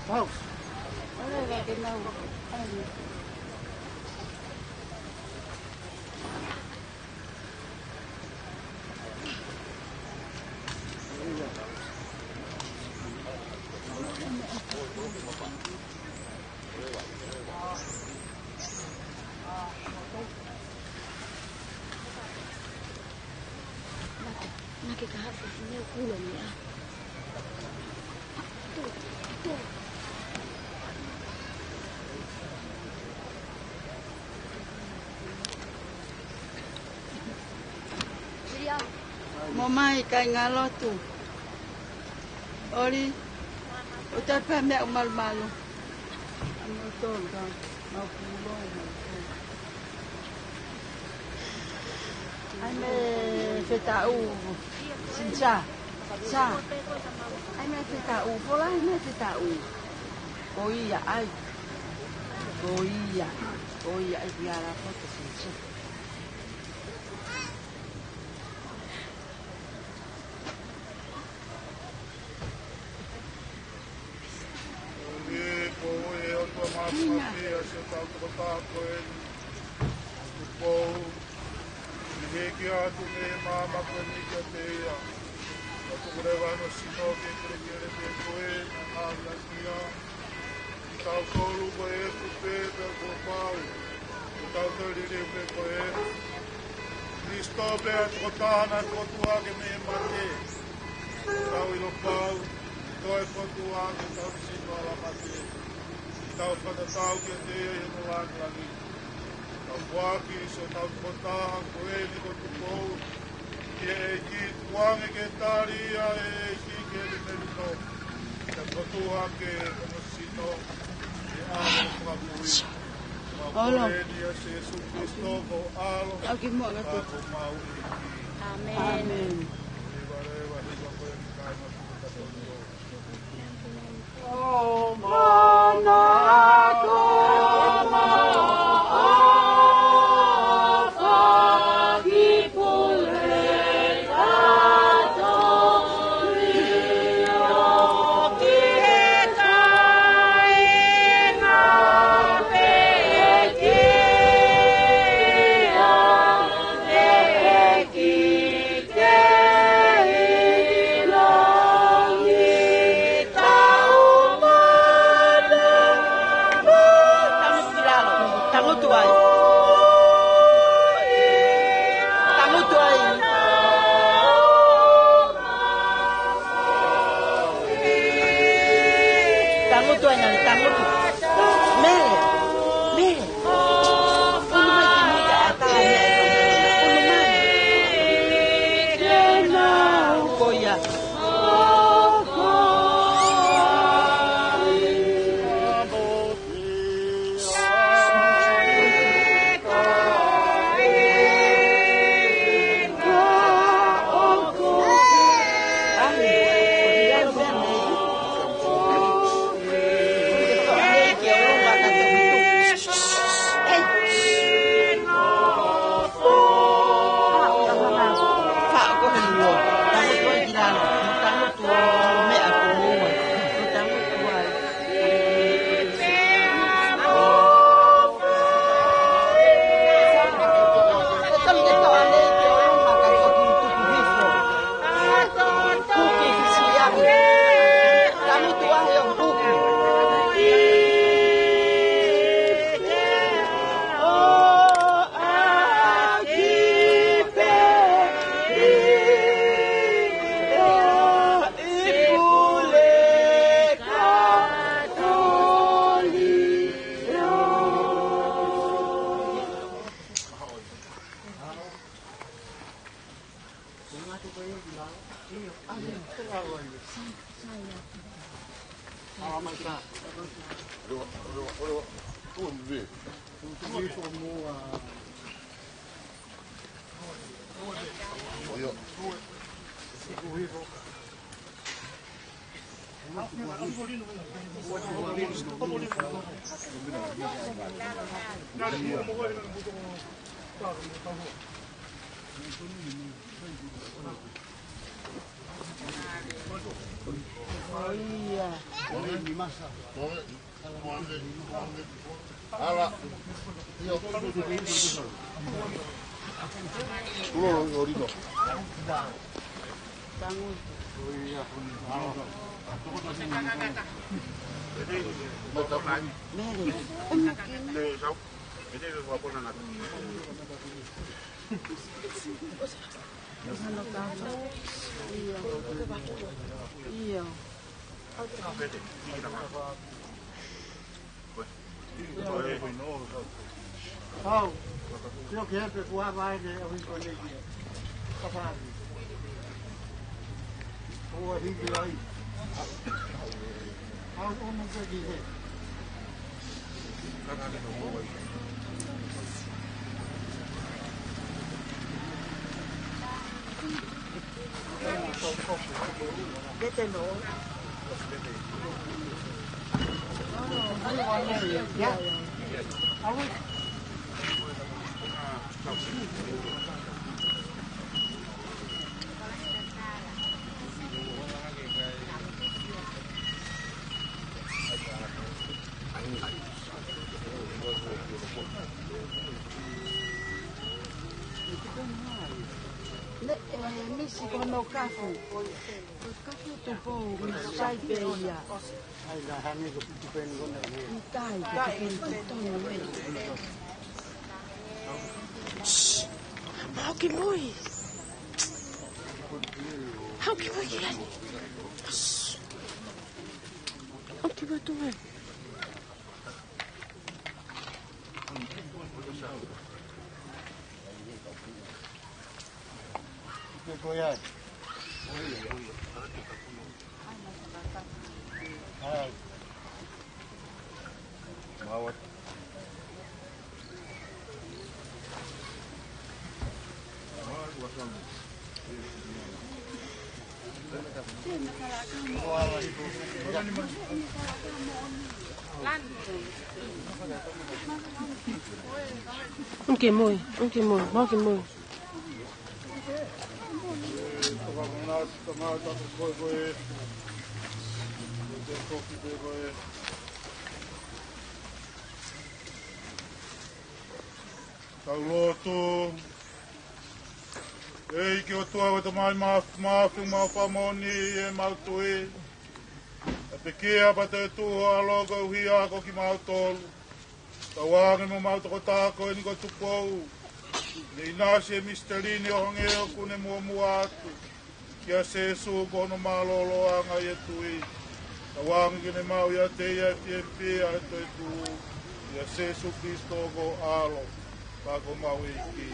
house. Mai kai ngalo tu. Ori utai pa me mal malo. Amo tonga, mau pulo. Ai me fetau. Sincha. Cha. Ai me fetau, pola ai me fetau. Oia ai. Oia ai biara foto sincha. Mapapea se tau Tongatapu e Tupou. Heki atu me mama koe ni kia te ia. Ka tukurewa no sino ke kere kere te koe a la kia. I tau kolu koe e kupe pe kua pau. I tau tōrire pe koe e. Kristo pe a tukotana kotua ke me mate. Tau ilo pau. Toi kotua ke tau sino ala mate. I tau whatatau ke te ia i no langi. Waki so tau kotaha koe ni ko tupou. Ke e ki tuange ke taria e ki ke le merito. Te kotua ke konosino e alo kakui. Ma koe ni a se Jesu Christo ko alo. Kako mau i ki. Amen. Rewa rewa hiwa koe ni kaima tukatatonio. Oh, mana toma. Creo que siempre jugaba en el colegio. Papá. Jugó ahí. Ahora uno que dice. Vete no. Ya. kono kafu. Kafu tupou sai pe ia. Ai la hangi ko tupen ko na. Tai tupen tonu me. Mau ki moi. How can we get? How can we do it? Go ahead. Mawat. Okay, moi, mau ki moi. Taulotu. Ei ki o tua wata mai maafi whamoni e mautui. E pe kia pa te tuho a logo uhi ako ki mautolu. Tawangi mo mautako tako e ni ko tupou. Nei nasi e misterini o hangeo kune mua atu. Kia se su kono malolo anga i e tui. Tawangi kine mau ia te ia ti e pia e toi tu. Ia se su Kristo ko alo. Pako mau i ki.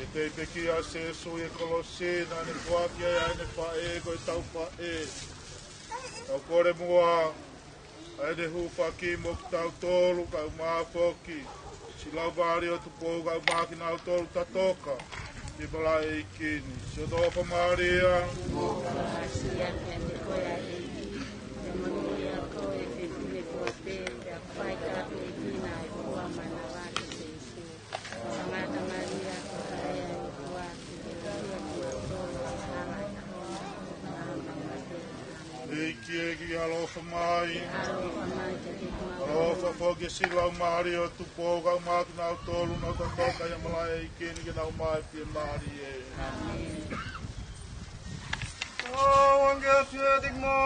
E te peki a se su e kolosina ne kuakia e ne whae ko e tau whae. Tau kore mua. Aide hupa ki mo ki tau tolu kau maa foki. Si lau bari o tupou kau maa ki nau tolu tatoka. Ki pala e kini. Si o toka Maria. Mo asia tene ko ya e. Mo ya ko e te tine ko te ya pai ka te kina e ko mana wa ke se su. Sangata Maria ko kaya e ko wa ki te ya ko tolu sana. Ki alofa mai. Alofa foki si lau mari o tupou kau maa ki nau tolu no tatoka ya malai e kini ki nau mai pia mari e. Wange fiedik mo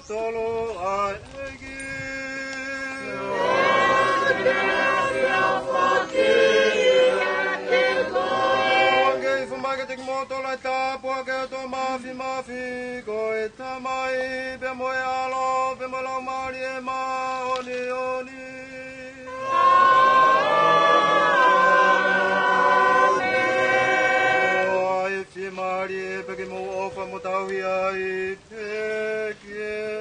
tolo ai egi. Wange fumagedik mo tolo ai tapu ake to mafi ko e tamai pe mo e alo pe mo lau mari e ma oni. Maria, perché mo ofa mo tawia I peke.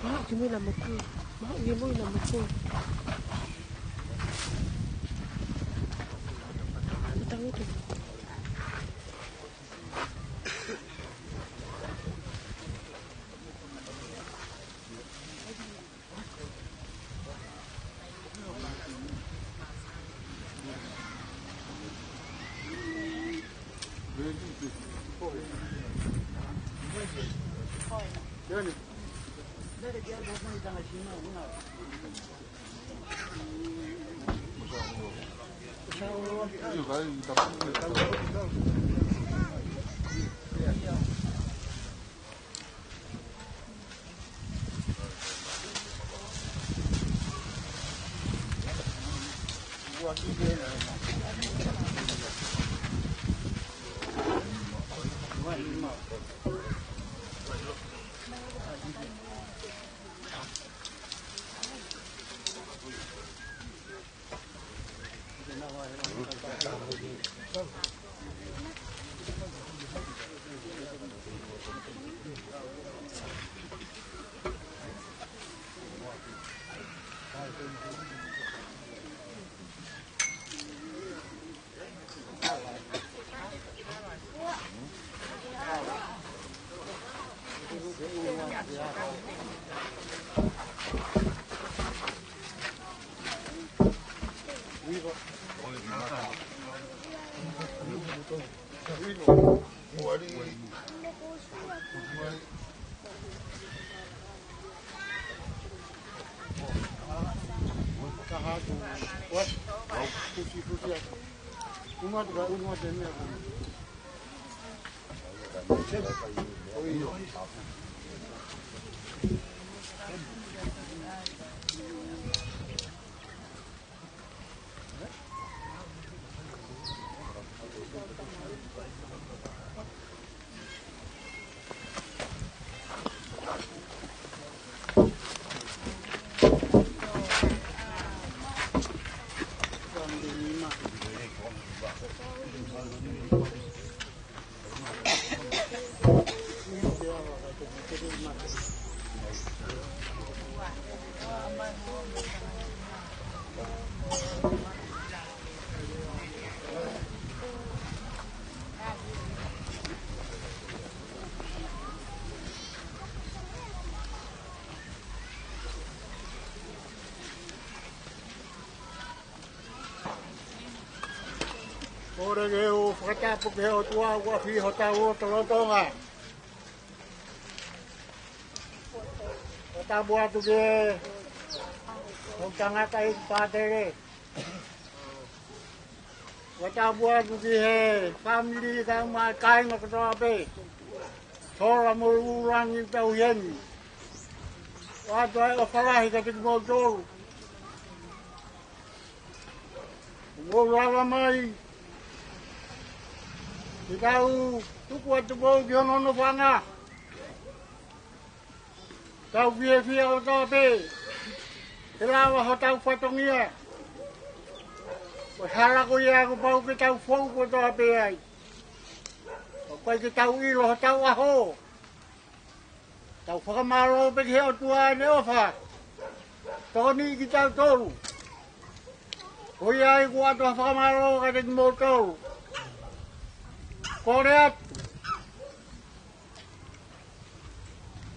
Mahal cuma nama ku. Mahal dia mau nama ku. Tang itu. Ora ke o whakatapu ke o tua ua whi ho tau o Tonga. O tabu atu ke o tangata i pātere. O tabu atu ki he family ka mai kainga katoa pe. Tora mo urangi tau heni. O atu ai o whalahi ka tiki mo toru. Mo rara mai. Ki tau tuku atu pou ki honono whanga. Tau whia o tau pe. Te lawa ho tau whatongia. O harako ia ko pau ki tau whau ko tau pe ai. O koe ki tau ilo ho tau aho. Tau whakamaro pe ki heo tua ne ofa. Toni ki tau toru. O ia i ko atu whakamaro ka te mo toru. Kore atu.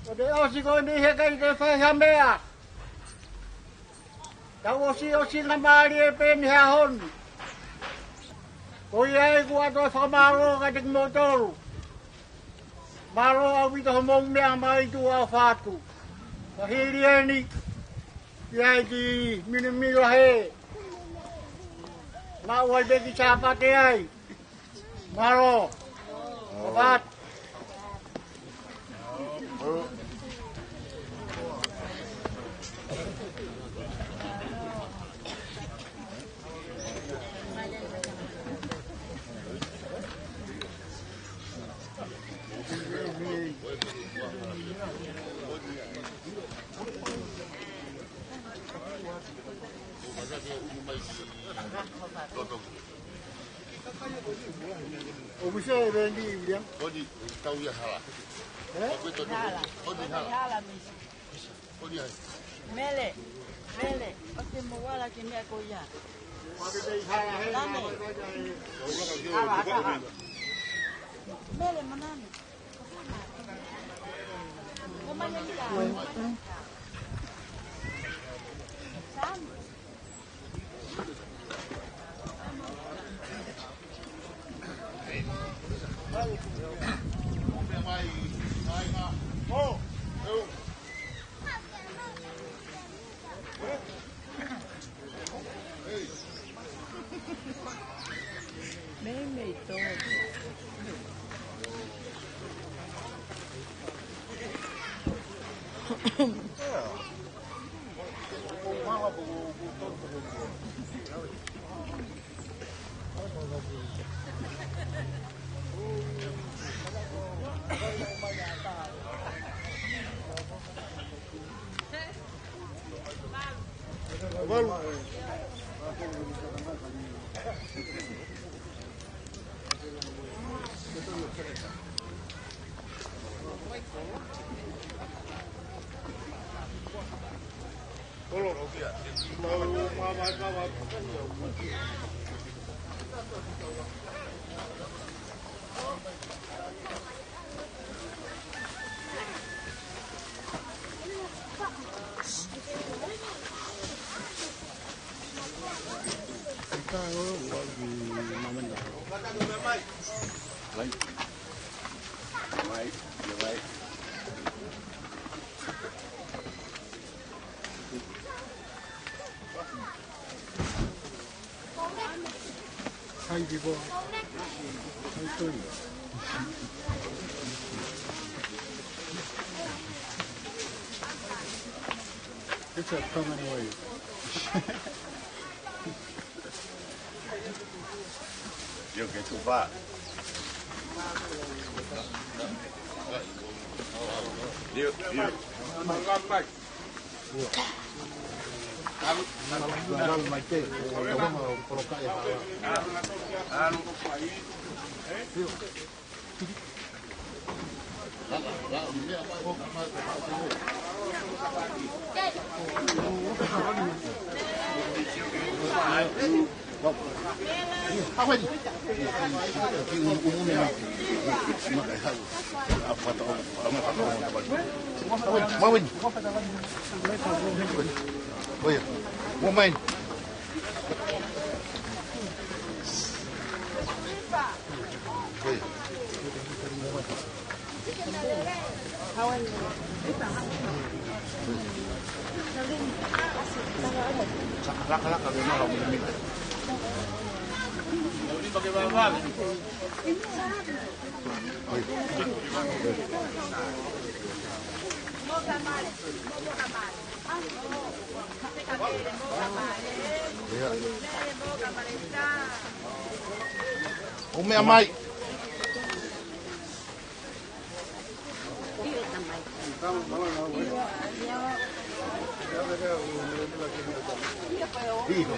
O te osi koe ni heka i te whaiha mea. Tau osi na maari e pe ni hea honu. Ko ia e kua toa whakamaro ka te kimotoru. Maro au wita ho mou mea mai tu au whātu. Ka hiri e ni. Ia e ki minimila he. Ma uai beki chāpate ai. Maro. Obat. Toto. O muse bendi dia. Odi tau ya hala. Hala. Odi hala. Hala misi. Odi hai. Mele. Mele. Oke mwala kimia koya. Mele manani. Hai people. It's a common way. Yo que tu va. Yo. Dalam macam, kita mau colocar ya. Apa ni? Umumnya. Apa tahu? Mau ni? Oh ya, mau main? Kalak-kalak kalau mau minum. Ini pakai bawang. Umi amai. Iya.